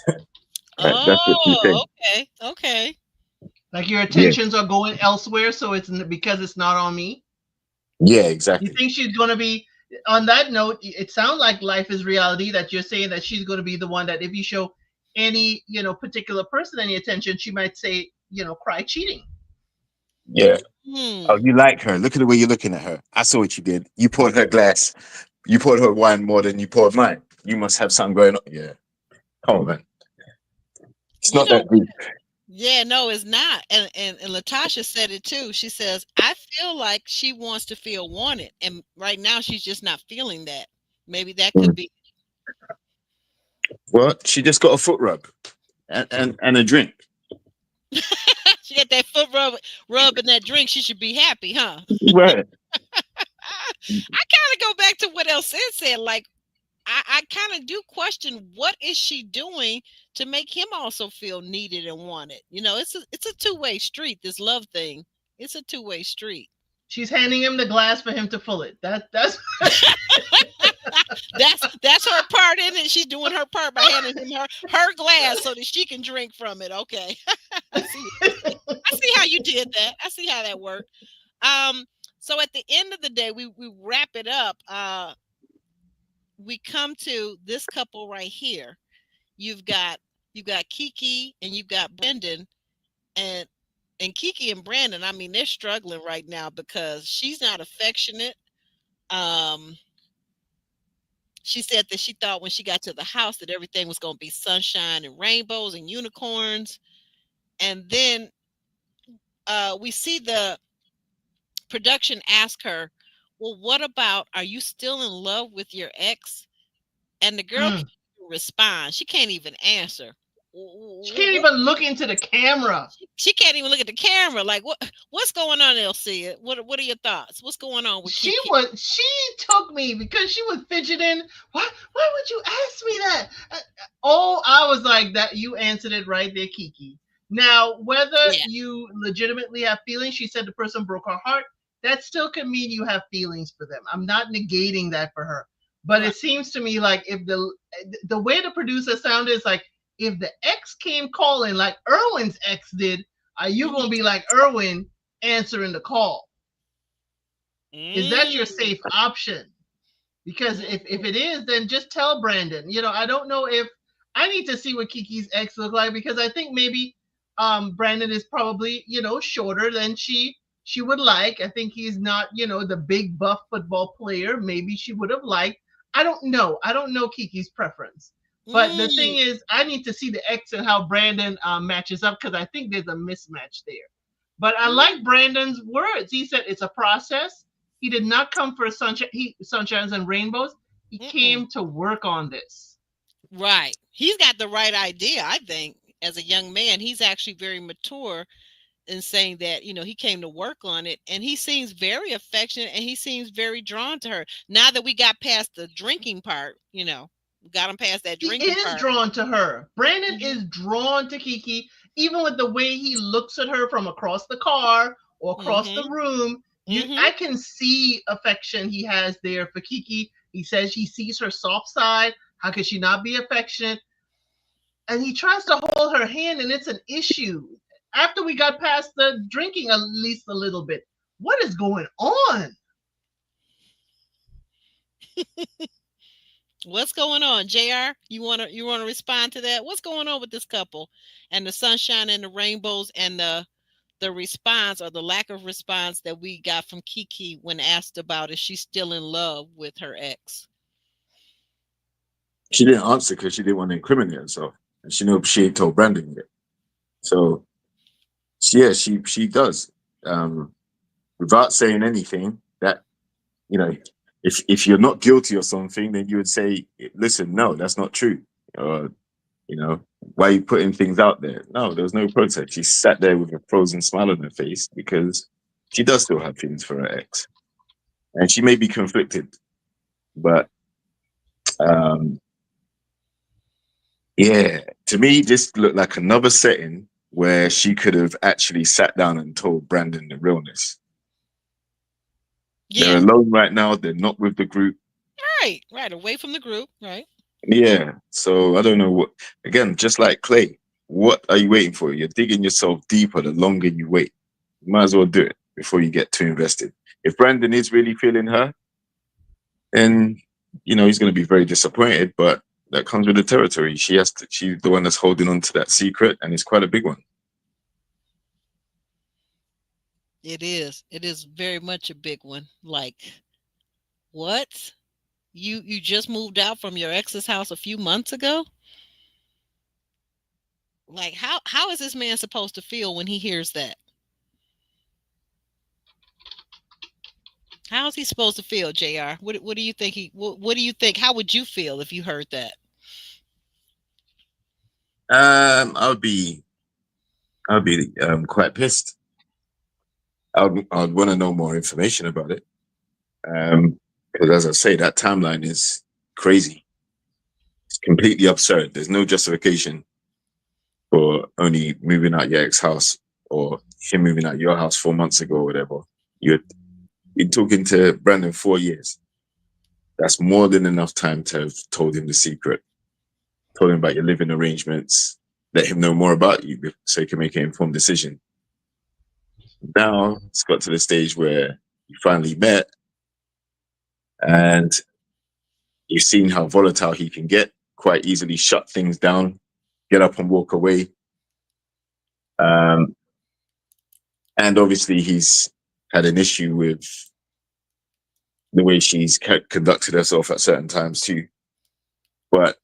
Right? That's the key Oh, thing. okay. Okay. Like your Yeah. attentions are going elsewhere, so it's because it's not on me. Yeah, You exactly. think she's going to be, on that note, it sounds like life is reality, that you're saying that she's going to be the one that if you show any, particular person any attention, she might say, cry cheating. Yeah. Oh, Hmm. you like her. Look at the way you're looking at her. I saw what you did. You poured her glass. You poured her wine more than you poured mine. You must have something going on. Yeah. Come on, man. It's You not know, that deep. yeah, no, it's not. And Latasha said it too. She says, I feel like she wants to feel wanted. And right now she's just not feeling that. Maybe that could Mm. be. Well, she just got a foot rub and a drink. She got that foot rub and that drink. She should be happy, huh? Right. I kind of go back to what else said. Like, I kind of do question what is she doing to make him also feel needed and wanted. It's a two-way street. This love thing. It's a two-way street. She's handing him the glass for him to fill it. That's That's her part in it. She's doing her part by handing him her glass so that she can drink from it. Okay. I see. I see how you did that. I see how that worked. Um, so at the end of the day, we wrap it up. We come to this couple right here. You've got Kiki and you've got Brendan, and Kiki and Brandon. I mean, they're struggling right now because she's not affectionate. Um, she said that she thought when she got to the house that everything was going to be sunshine and rainbows and unicorns, and then we see the production ask her, "Well, what about, are you still in love with your ex?" And the girl can't mm. even respond. She can't even answer. She can't even look into the camera. She can't even look at the camera. Like, what's going on, Elsie? What are your thoughts? What's going on with Kiki? She took me because she was fidgeting. Why would you ask me that? Oh, I was like that. You answered it right there, Kiki. Now, whether Yeah. you legitimately have feelings, she said the person broke her heart. That still can mean you have feelings for them. I'm not negating that for her, but Right. it seems to me like if the way the producer sounded is like if the ex came calling like Erwin's ex did, are you gonna Mhm. be like Erwin answering the call? Is that your Mm, safe option? Because if mm, it is, then just tell Brandon. I don't know if I need to see what Kiki's ex look like because I think maybe Brandon is probably, shorter than she would like. I think he's not, the big buff football player maybe she would have liked. I don't know. I don't know Kiki's preference. But the thing mm, is, I need to see the ex and how Brandon matches up because I think there's a mismatch there. But I like mm, Brandon's words. He said it's a process. He did not come for sunshines and rainbows. He mm-mm. came to work on this. Right. He's got the right idea, I think. As a young man, he's actually very mature in saying that, he came to work on it, and he seems very affectionate, and he seems very drawn to her. Now that we got past the drinking part, we got him past that He drinking is part. drawn to her. Brandon Mhm. is drawn to Kiki, even with the way he looks at her from across the car or across the Mhm. room. Mhm. I can see affection he has there for Kiki. He says he sees her soft side. How could she not be affectionate? And he tries to hold her hand, and it's an issue. After we got past the drinking, at least a little bit, what is going on? What's going on, JR? You wanna respond to that? What's going on with this couple and the sunshine and the rainbows and the response or the lack of response that we got from Kiki when asked about if she's still in love with her ex? She didn't answer because she didn't want to incriminate herself, and she knew she ain't told Brandon yet. So yeah, she does. Um, Without saying anything, that you know, if you're not guilty of something, then you would say, listen, no, that's not true. Or why are you putting things out there? No, there was no protest. She sat there with a frozen smile on her face because she does still have feelings for her ex, and she may be conflicted, but um, yeah, to me, this looked like another setting where she could have actually sat down and told Brandon the realness. They're Yeah, alone right now. They're not with the group. right, away from the group, right? Yeah. So I don't know what, again, just like Clay, what are you waiting for? You're digging yourself deeper the longer you wait. You might as well do it before you get too invested. If Brandon is really feeling her, then, he's going to be very disappointed, but that comes with the territory. She's the one that's holding on to that secret, and it's quite a big one. It is. It is very much a big one. Like, what? You just moved out from your ex's house a few months ago? Like, how is this man supposed to feel when he hears that? How is he supposed to feel, JR? What do you think what do you think? How would you feel if you heard that? I'd be quite pissed. I'd want to know more information about it. Because as I say, that timeline is crazy. It's completely absurd. There's no justification for only moving out your ex house or him moving out your house 4 months ago or whatever. You're been talking to Brandon 4 years. That's more than enough time to have told him the secret, told him about your living arrangements, let him know more about you so he can make an informed decision. Now it's got to the stage where you finally met and you've seen how volatile he can get, quite easily shut things down, get up and walk away. Um, and obviously, he's had an issue with the way she's conducted herself at certain times too. But,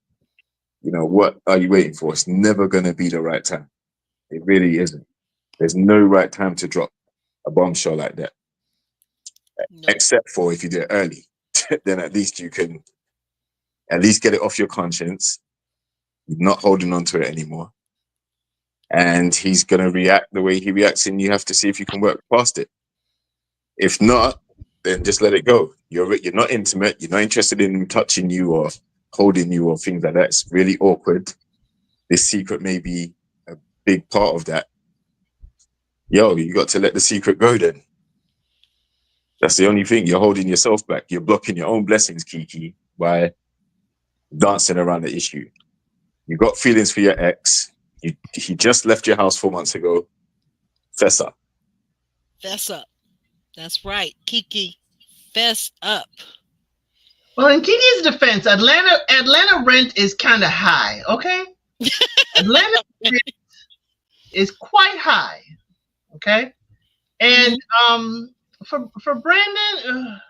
what are you waiting for? It's never going to be the right time. It really isn't. There's no right time to drop a bombshell like that, No. except for if you do it early. Then at least you can at least get it off your conscience. You're not holding on to it anymore. And he's going to react the way he reacts, and you have to see if you can work past it. If not, then just let it go. You're not intimate. You're not interested in him touching you or holding you or things like that. It's really awkward. This secret may be a big part of that. Yo, you got to let the secret go then. That's the only thing. You're holding yourself back. You're blocking your own blessings, Kiki, by dancing around the issue. You got feelings for your ex. He just left your house 4 months ago. Fess up. Fess up. That's right. Kiki, fess up. Well, in Kiki's defense, Atlanta rent is kind of high. Okay, Atlanta rent is quite high. Okay, and for Brandon,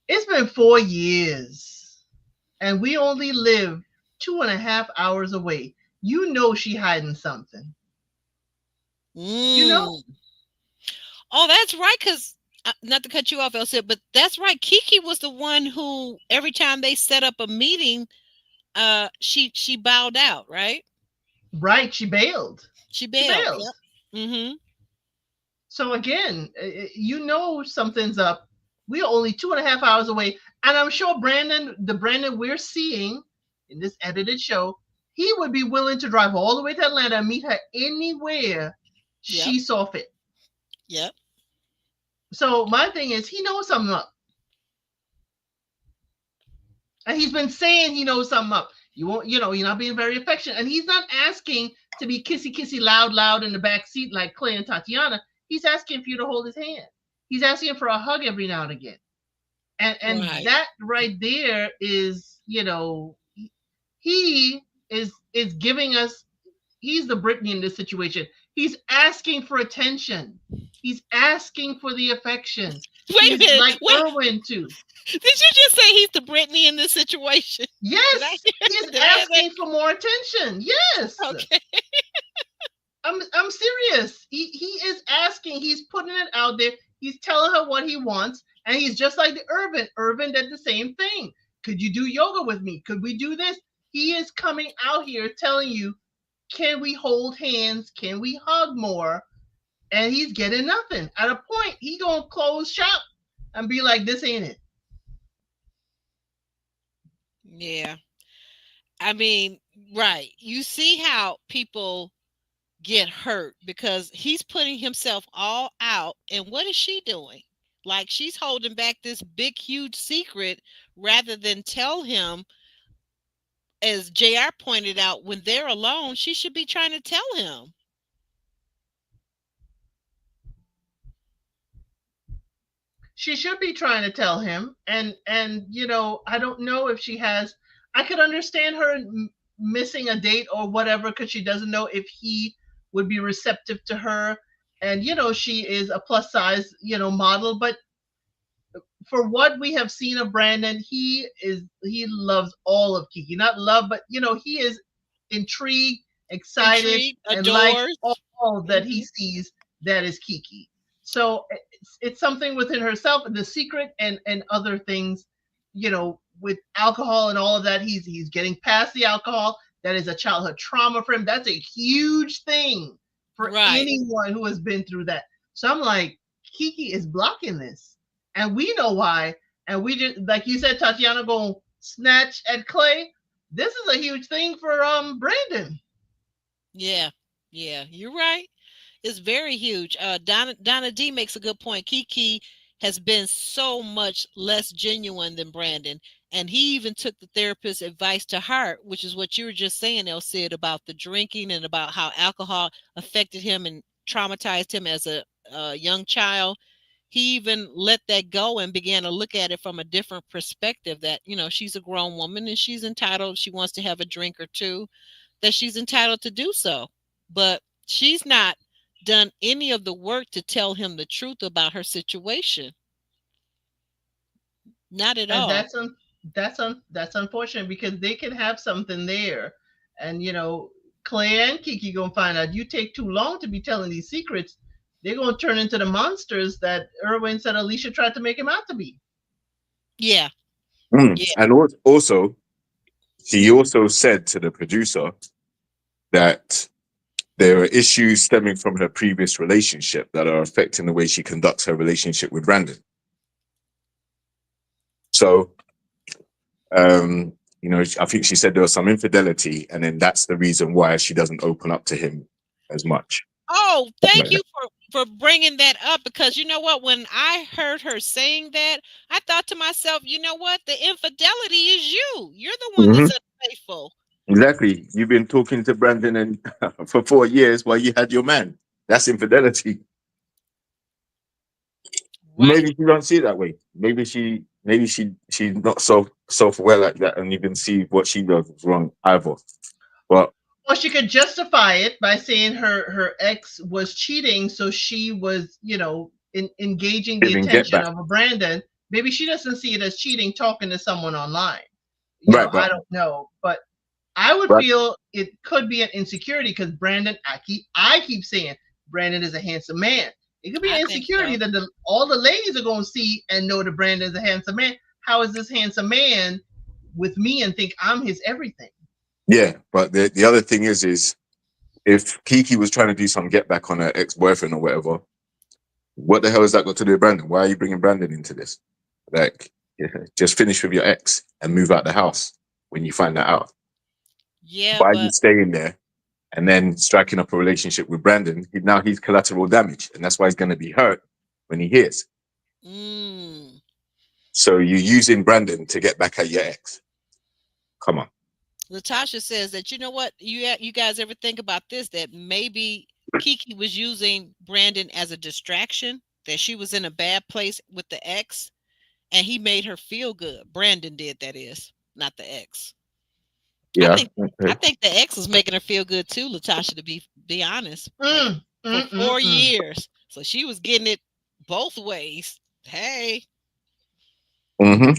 it's been 4 years, and we only live 2.5 hours away. You know she hiding something. You know. Oh, that's right. Because not to cut you off, Elsa, but that's right. Kiki was the one who every time they set up a meeting, she bowed out, right? Right, she bailed. She She bailed. bailed. Yep. Mm-hmm. So again, something's up. We are only 2.5 hours away, and I'm sure the Brandon we're seeing in this edited show, he would be willing to drive all the way to Atlanta and meet her anywhere Yep. she saw fit. Yep. So my thing is, he knows something up, and he's been saying he knows something up. You won't, you're not being very affectionate, and he's not asking to be kissy kissy loud in the back seat like Clay and Tatiana. He's asking for you to hold his hand. He's asking for a hug every now and again. And Right. that right there is, he is giving us, he's the Britney in this situation. He's asking for attention. He's asking for the affection. Wait a He's minute. like Wait. Irwin too. Did you just say he's the Brittany in this situation? Yes, he's asking for more attention. Yes. Okay. I'm serious. He is asking. He's putting it out there. He's telling her what he wants, and he's just like the Irvin. Irvin did the same thing. Could you do yoga with me? Could we do this? He is coming out here telling you, can we hold hands? Can we hug more? And he's getting nothing. At a point, he gonna close shop and be like, this ain't it. Yeah. I mean, right. You see how people get hurt because he's putting himself all out. And what is she doing? Like, she's holding back this big, huge secret rather than tell him, as JR pointed out, when they're alone, she should be trying to tell him. She should be trying to tell him, and I don't know if she has. I could understand her missing a date or whatever because she doesn't know if he would be receptive to her, and she is a plus size model, but for what we have seen of Brandon, he loves all of Kiki. Not love, but he is intrigued, excited, and likes adores. all that he sees that is Kiki. So it's something within herself, the secret and other things, with alcohol and all of that. He's getting past the alcohol. That is a childhood trauma for him. That's a huge thing for anyone who has been through that. So I'm like, Kiki is blocking this. And we know why. And we just, like you said, Tatiana gonna snatch at Clay. This is a huge thing for Brandon. Yeah, you're right. It's very huge. Donna D makes a good point. Kiki has been so much less genuine than Brandon, and he even took the therapist's advice to heart, which is what you were just saying, El Cid, about the drinking and about how alcohol affected him and traumatized him as a young child. He even let that go and began to look at it from a different perspective, that she's a grown woman and she's entitled, she wants to have a drink or two, that she's entitled to do so. But she's not done any of the work to tell him the truth about her situation. Not at all. That's unfortunate because they can have something there, and Clay and Kiki gonna find out. You take too long to be telling these secrets, they're gonna turn into the monsters that Irwin said Alicia tried to make him out to be. Yeah. And also, he also said to the producer that there are issues stemming from her previous relationship that are affecting the way she conducts her relationship with Brandon. So, I think she said there was some infidelity, and then that's the reason why she doesn't open up to him as much. Oh, thank you for bringing that up, because you know what? When I heard her saying that, I thought to myself, you know what? The infidelity is you. You're the one that's unfaithful. Exactly. You've been talking to Brandon and for 4 years while you had your man. That's infidelity. Right. Maybe she don't see it that way. Maybe she's not so self-aware like that, and even see what she does is wrong either. But she could justify it by saying her ex was cheating, so she was engaging the attention of a Brandon. Maybe she doesn't see it as cheating, talking to someone online. I don't know, but I would feel it could be an insecurity because Brandon, I keep saying Brandon is a handsome man. It could be an insecurity that all the ladies are going to see and know that Brandon is a handsome man. How is this handsome man with me and think I'm his everything. Yeah, but the other thing is if Kiki was trying to do some get back on her ex-boyfriend or whatever, what the hell has that got to do with Brandon? Why are you bringing Brandon into this? Like, yeah, just finish with your ex and move out the house when you find that out. Yeah, Why are you but staying there and then striking up a relationship with Brandon? Now he's collateral damage, and that's why he's going to be hurt when he hears. mm, So you're using Brandon to get back at your ex. Come on. Latasha says that, you know what, you guys ever think about this, that maybe Kiki was using Brandon as a distraction, that she was in a bad place with the ex and he made her feel good. Brandon did, that is, not the ex. I Yeah. think I think the ex was making her feel good too, Latasha, to be honest. Like, for 4 years. So she was getting it both ways. Hey. Mm-hmm.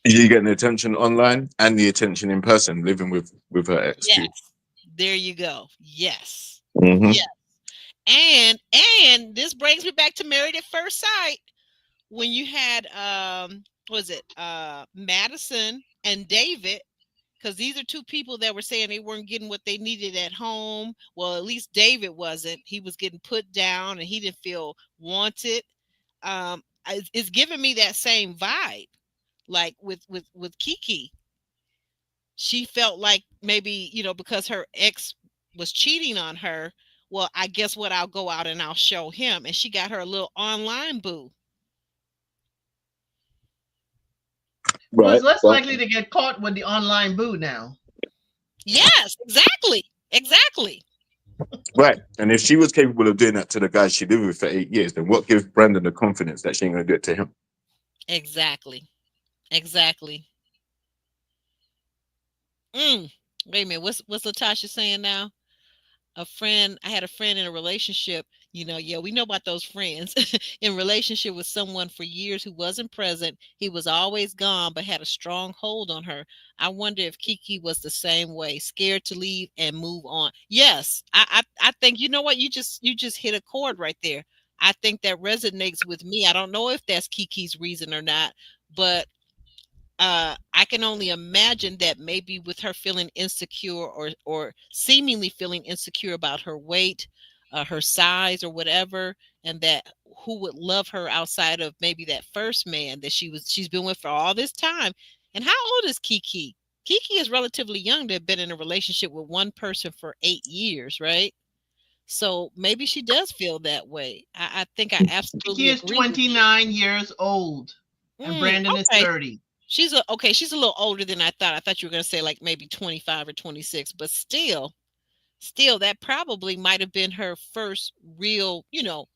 You getting the attention online and the attention in person, living with her ex Yes. too. There you go. Yes. Mm-hmm. Yes. And this brings me back to Married at First Sight, when you had was it Madison and David, because these are two people that were saying they weren't getting what they needed at home. Well, at least David wasn't. He was getting put down and he didn't feel wanted. It's giving me that same vibe, like with Kiki. She felt like maybe, because her ex was cheating on her. Well, I guess what, I'll go out and I'll show him. And she got her a little online boo. Who's Right. less But likely to get caught with the online boo now? Yes, exactly. Exactly. right. And if she was capable of doing that to the guy she lived with for 8 years, then what gives Brandon the confidence that she ain't gonna do it to him? Exactly. Exactly. Wait a minute. What's Latasha saying now? I had a friend in a relationship, yeah, we know about those friends. In relationship with someone for years who wasn't present. He was always gone, but had a strong hold on her. I wonder if Kiki was the same way, scared to leave and move on. Yes, I think, you know what, you just hit a chord right there. I think that resonates with me. I don't know if that's Kiki's reason or not, but I can only imagine that maybe with her feeling insecure, or seemingly feeling insecure about her weight, her size, or whatever, and that who would love her outside of maybe that first man that she's been with for all this time. And how old is Kiki? Kiki is relatively young to have been in a relationship with one person for 8 years, right? So maybe she does feel that way. I think I He absolutely is agree with you. 29 years old, and Brandon is Okay. 30. She's a little older than I thought. I thought you were going to say like maybe 25 or 26, but still that probably might have been her first real,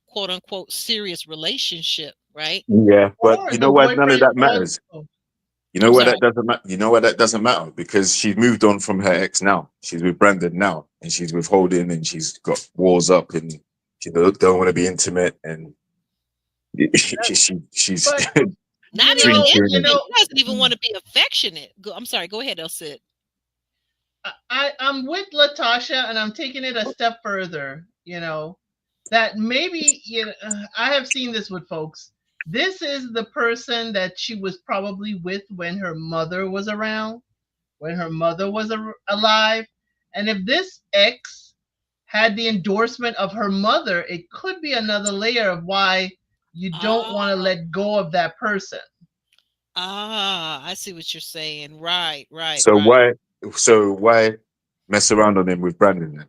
quote unquote serious relationship, right? Yeah, but Or you the know why none of boyfriend that matters? also. You know I'm why sorry. that doesn't matter? You know why that doesn't matter? Because she's moved on from her ex now. She's with Brandon now, and she's withholding, and she's got walls up, and she don't want to be intimate, and she's But Not even drinking. intimate. She doesn't even want to be affectionate. I'm sorry. Go ahead, Elsid. I'm with Latasha, and I'm taking it a step further. That maybe I have seen this with folks. This is the person that she was probably with when her mother was around, when her mother was alive, and if this ex had the endorsement of her mother, it could be another layer of why you don't want to Ah, let go of that person. I see what you're saying. Right, right, So right. why mess around on him with Brandon then?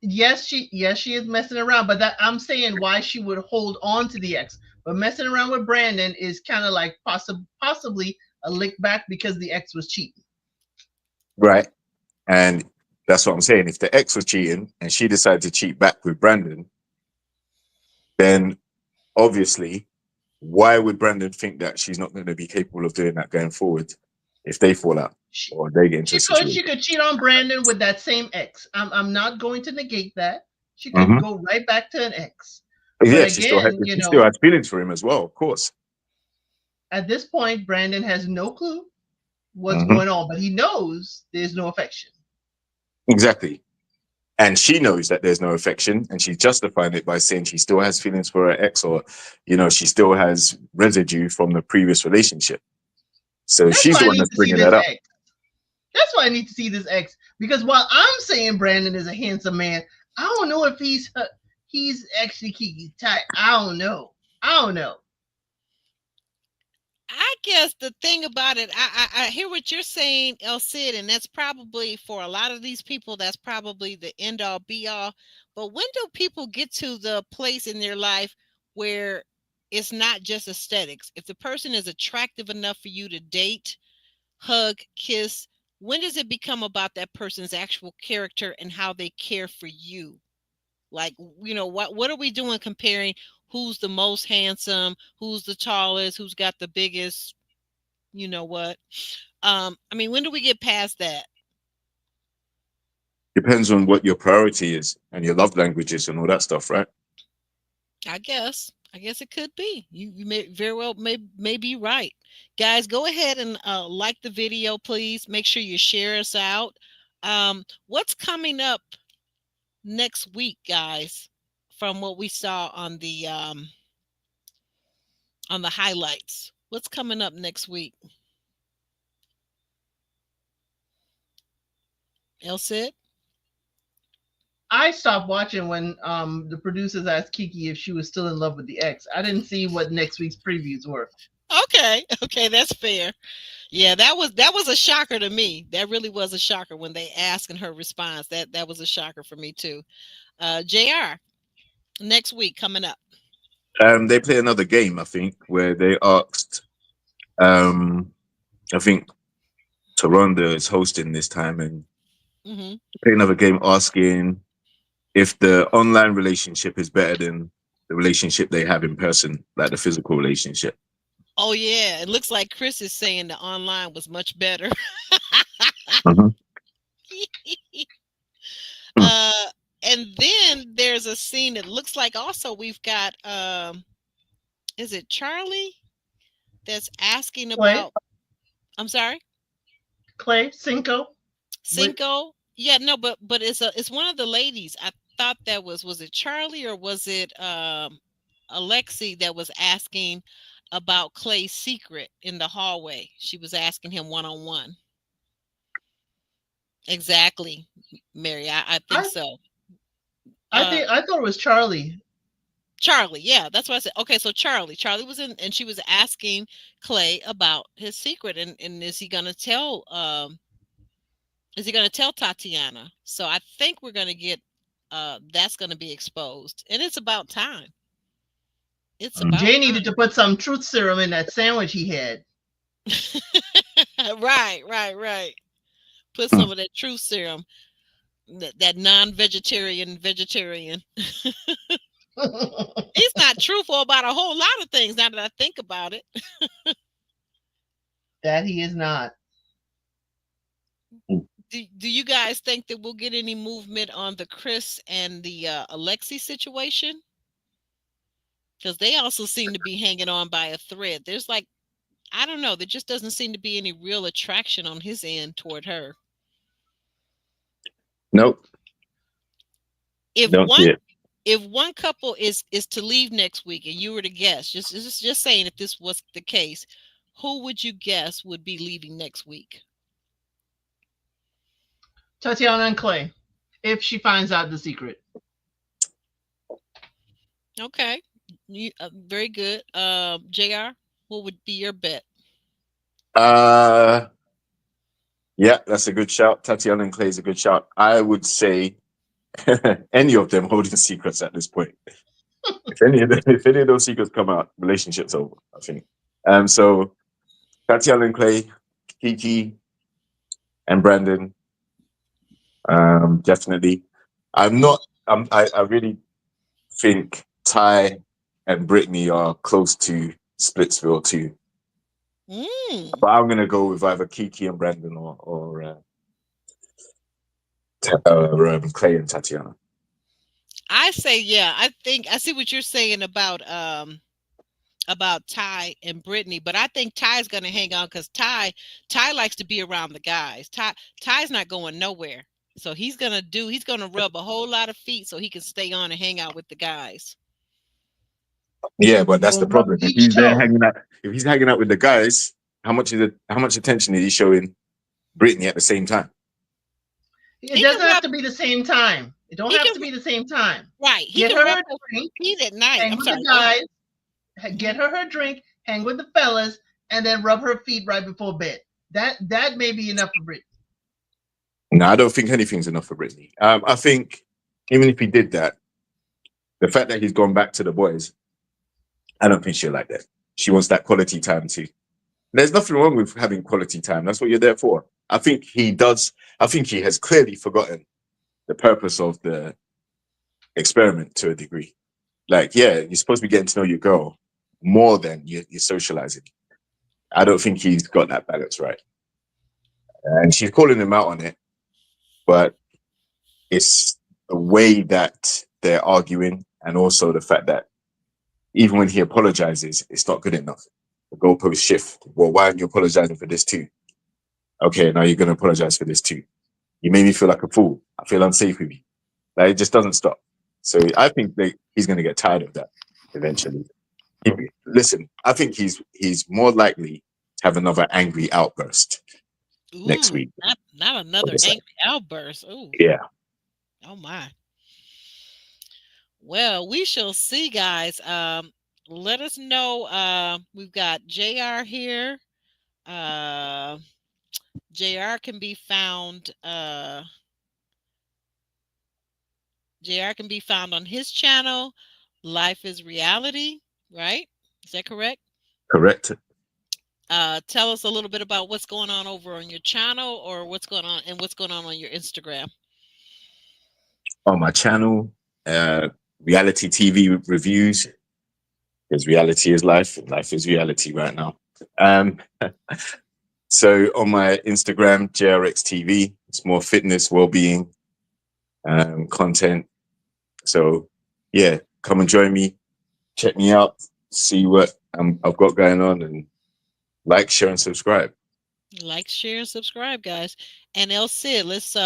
Yes, she is messing around, but that I'm saying why she would hold on to the ex. But messing around with Brandon is kind of like possibly a lick back because the ex was cheating. Right. And that's what I'm saying. If the ex was cheating and she decided to cheat back with Brandon, then obviously, why would Brandon think that she's not going to be capable of doing that going forward if they fall out She, or they get into a she situation? could cheat on Brandon with that same ex. I'm not going to negate that. She could Mm-hmm. go right back to an ex. But Yeah, again, she still has feelings for him as well, of course. at this point, Brandon has no clue what's Mm-hmm. going on, but he knows there's no affection. Exactly. And she knows that there's no affection, and she's justifying it by saying she still has feelings for her ex, or she still has residue from the previous relationship. So That's she's why the I one need that's to see bringing this that up. X. That's why I need to see this X. Because while I'm saying Brandon is a handsome man, I don't know if he's actually Kiki's type. I don't know. I guess the thing about it, I hear what you're saying, El Cid, and that's probably for a lot of these people, that's probably the end all be all. But when do people get to the place in their life where it's not just aesthetics? If the person is attractive enough for you to date, hug, kiss, when does it become about that person's actual character and how they care for you? Like, what are we doing comparing who's the most handsome, who's the tallest, who's got the biggest, you know what? I mean, when do we get past that? Depends on what your priority is and your love languages and all that stuff, right? I guess it could be. You may very well may be right. Guys, go ahead and like the video, please. Make sure you share us out. What's coming up next week, guys, from what we saw on the highlights? What's coming up next week? El Cid? I stopped watching when the producers asked Kiki if she was still in love with the ex. I didn't see what next week's previews were. Okay, that's fair. Yeah, that was a shocker to me. That really was a shocker when they asked and her response. That was a shocker for me too. JR, next week coming up. They play another game, I think, where they asked. I think Toronto is hosting this time, and Hmm. play another game asking if the online relationship is better than the relationship they have in person, like the physical relationship. Oh yeah, it looks like Chris is saying the online was much better. Mhm. Hmm. uh, and then there's a scene that looks like also we've got is it Charlie that's asking Clay, about? I'm sorry. Cinco. Cinco? Yeah, no, but it's one of the ladies. I thought that was it Charlie or was it Alexi that was asking about Clay's secret in the hallway? She was asking him one on one. Exactly, Mary. I think I so. I thought it was Charlie. Charlie, yeah, that's what I said. Okay, so Charlie was in, and she was asking Clay about his secret, and is he gonna tell Tatiana? So I think we're gonna get that's gonna be exposed. And it's about time. It's about Jay needed to put some truth serum in that sandwich he had. time. Right. Put Hmm. some of that truth serum, that non-vegetarian vegetarian. He's not truthful about a whole lot of things now that I think about it. That he is not. Do you guys think that we'll get any movement on the Chris and the Alexi situation? Because they also seem to be hanging on by a thread. There's like, I don't know, there just doesn't seem to be any real attraction on his end toward her. Nope, If don't see it. one couple is to leave next week and you were to guess, just saying if this was the case, who would you guess would be leaving next week? Tatiana and Clay, if she finds out the secret. Okay. Very good. JR, what would be your bet? Yeah, that's a good shout. Tatiana and Clay is a good shout. I would say any of them holding secrets at this point. If any of those secrets come out, relationship's over, I think. So Tatiana and Clay, Kiki and Brandon, definitely. I'm not. I really think Ty and Brittany are close to Splitsville too. But I'm gonna go with either Kiki and Brandon or Clay and Tatiana. I say, yeah, I think I see what you're saying about Ty and Brittany, but I think Ty's gonna hang on because Ty likes to be around the guys. Ty's not going nowhere. So he's gonna rub a whole lot of feet so he can stay on and hang out with the guys. Yeah, but that's the Gonna rub problem. each toe. If he's hanging out with the guys, how much attention is he showing Brittany at the same time? It He doesn't can have rub. to be the same time. It don't He have can to be the same time. right. He Get can her rub her her drink, feet at night. hang I'm with sorry. the Go ahead. guys, get her her drink, hang with the fellas, and then rub her feet right before bed. That may be enough for Brittany. No, I don't think anything's enough for Brittany. I think even if he did that, the fact that he's gone back to the boys, I don't think she'll like that. She wants that quality time too. There's nothing wrong with having quality time. That's what you're there for. I think he does. I think he has clearly forgotten the purpose of the experiment to a degree. Like, yeah, you're supposed to be getting to know your girl more than you're socializing. I don't think he's got that balance right. And she's calling him out on it, but it's the way that they're arguing, and also the fact that even when he apologizes, it's not good enough. The goalpost shift. Well, why aren't you apologizing for this too? Okay, now you're going to apologize for this too. You made me feel like a fool. I feel unsafe with you. Like, it just doesn't stop. So I think he's going to get tired of that eventually. Listen, I think he's more likely to have another angry outburst next Ooh, week. not another angry outburst. Ooh, Yeah. oh my. Well, we shall see, guys. Let us know. We've got JR here. Uh, JR can be found. JR can be found on his channel. Life is Reality, right? Is that correct? Correct. Tell us a little bit about what's going on over on your channel, or what's going on your Instagram. On my channel, reality TV reviews, because reality is life, and life is reality right now. So on my Instagram, JRXTV, it's more fitness, well-being, content. So yeah, come and join me, check me out, see what I've got going on, and like, share, and subscribe. Like, share, and subscribe, guys. And El Cid, let's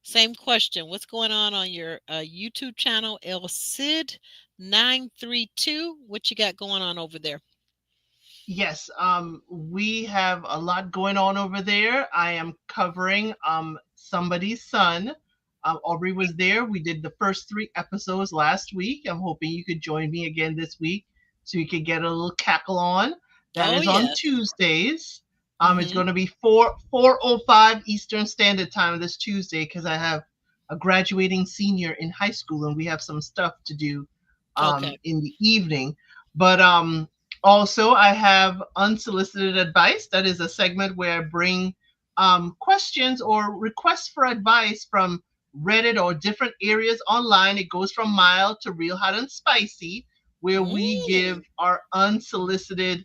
same question. What's going on your YouTube channel, El Cid 932? What you got going on over there? Yes, we have a lot going on over there. I am covering somebody's son. Aubrey was there. We did the first 3 episodes last week. I'm hoping you could join me again this week so you could get a little cackle on. That Oh, is on yes. Tuesdays. It's Mhm. going to be 4:05 Eastern Standard Time this Tuesday because I have a graduating senior in high school and we have some stuff to do Okay. in the evening. But also, I have Unsolicited Advice. That is a segment where I bring questions or requests for advice from Reddit or different areas online. It goes from mild to real hot and spicy, where we give Mm. our unsolicited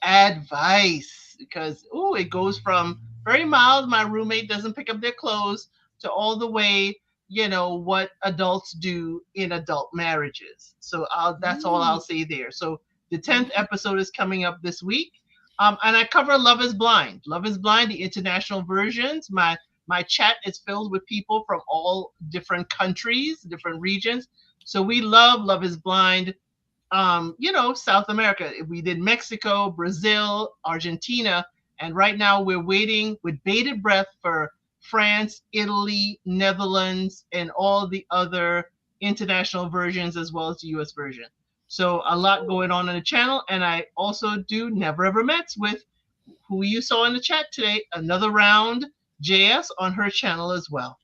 advice. Because, it goes from very mild, my roommate doesn't pick up their clothes, to all the way, what adults do in adult marriages. So that's all I'll Mm. say there. So the 10th episode is coming up this week. And I cover Love is Blind. Love is Blind, the international versions. My chat is filled with people from all different countries, different regions. So we love Love is Blind. South America. We did Mexico, Brazil, Argentina, and right now we're waiting with bated breath for France, Italy, Netherlands, and all the other international versions as well as the US version. So a lot going on the channel, and I also do Never Ever Mets with who you saw in the chat today, Another Round JS on her channel as well.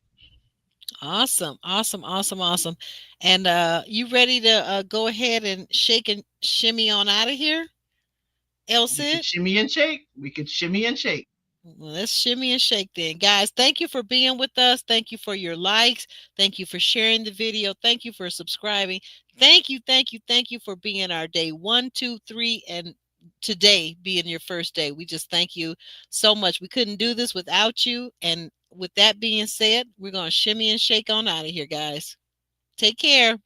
Awesome, awesome, awesome, awesome. And you ready to go ahead and shake and shimmy on out of here, El We could Cid? shimmy and shake. We could shimmy and shake. Well, let's shimmy and shake then. Guys, thank you for being with us. Thank you for your likes. Thank you for sharing the video. Thank you for subscribing. Thank you, thank you, thank you for being our day 1, 2, 3, and today being your first day. We just thank you so much. We couldn't do this without you. And with that being said, we're going to shimmy and shake on out of here, guys. Take care.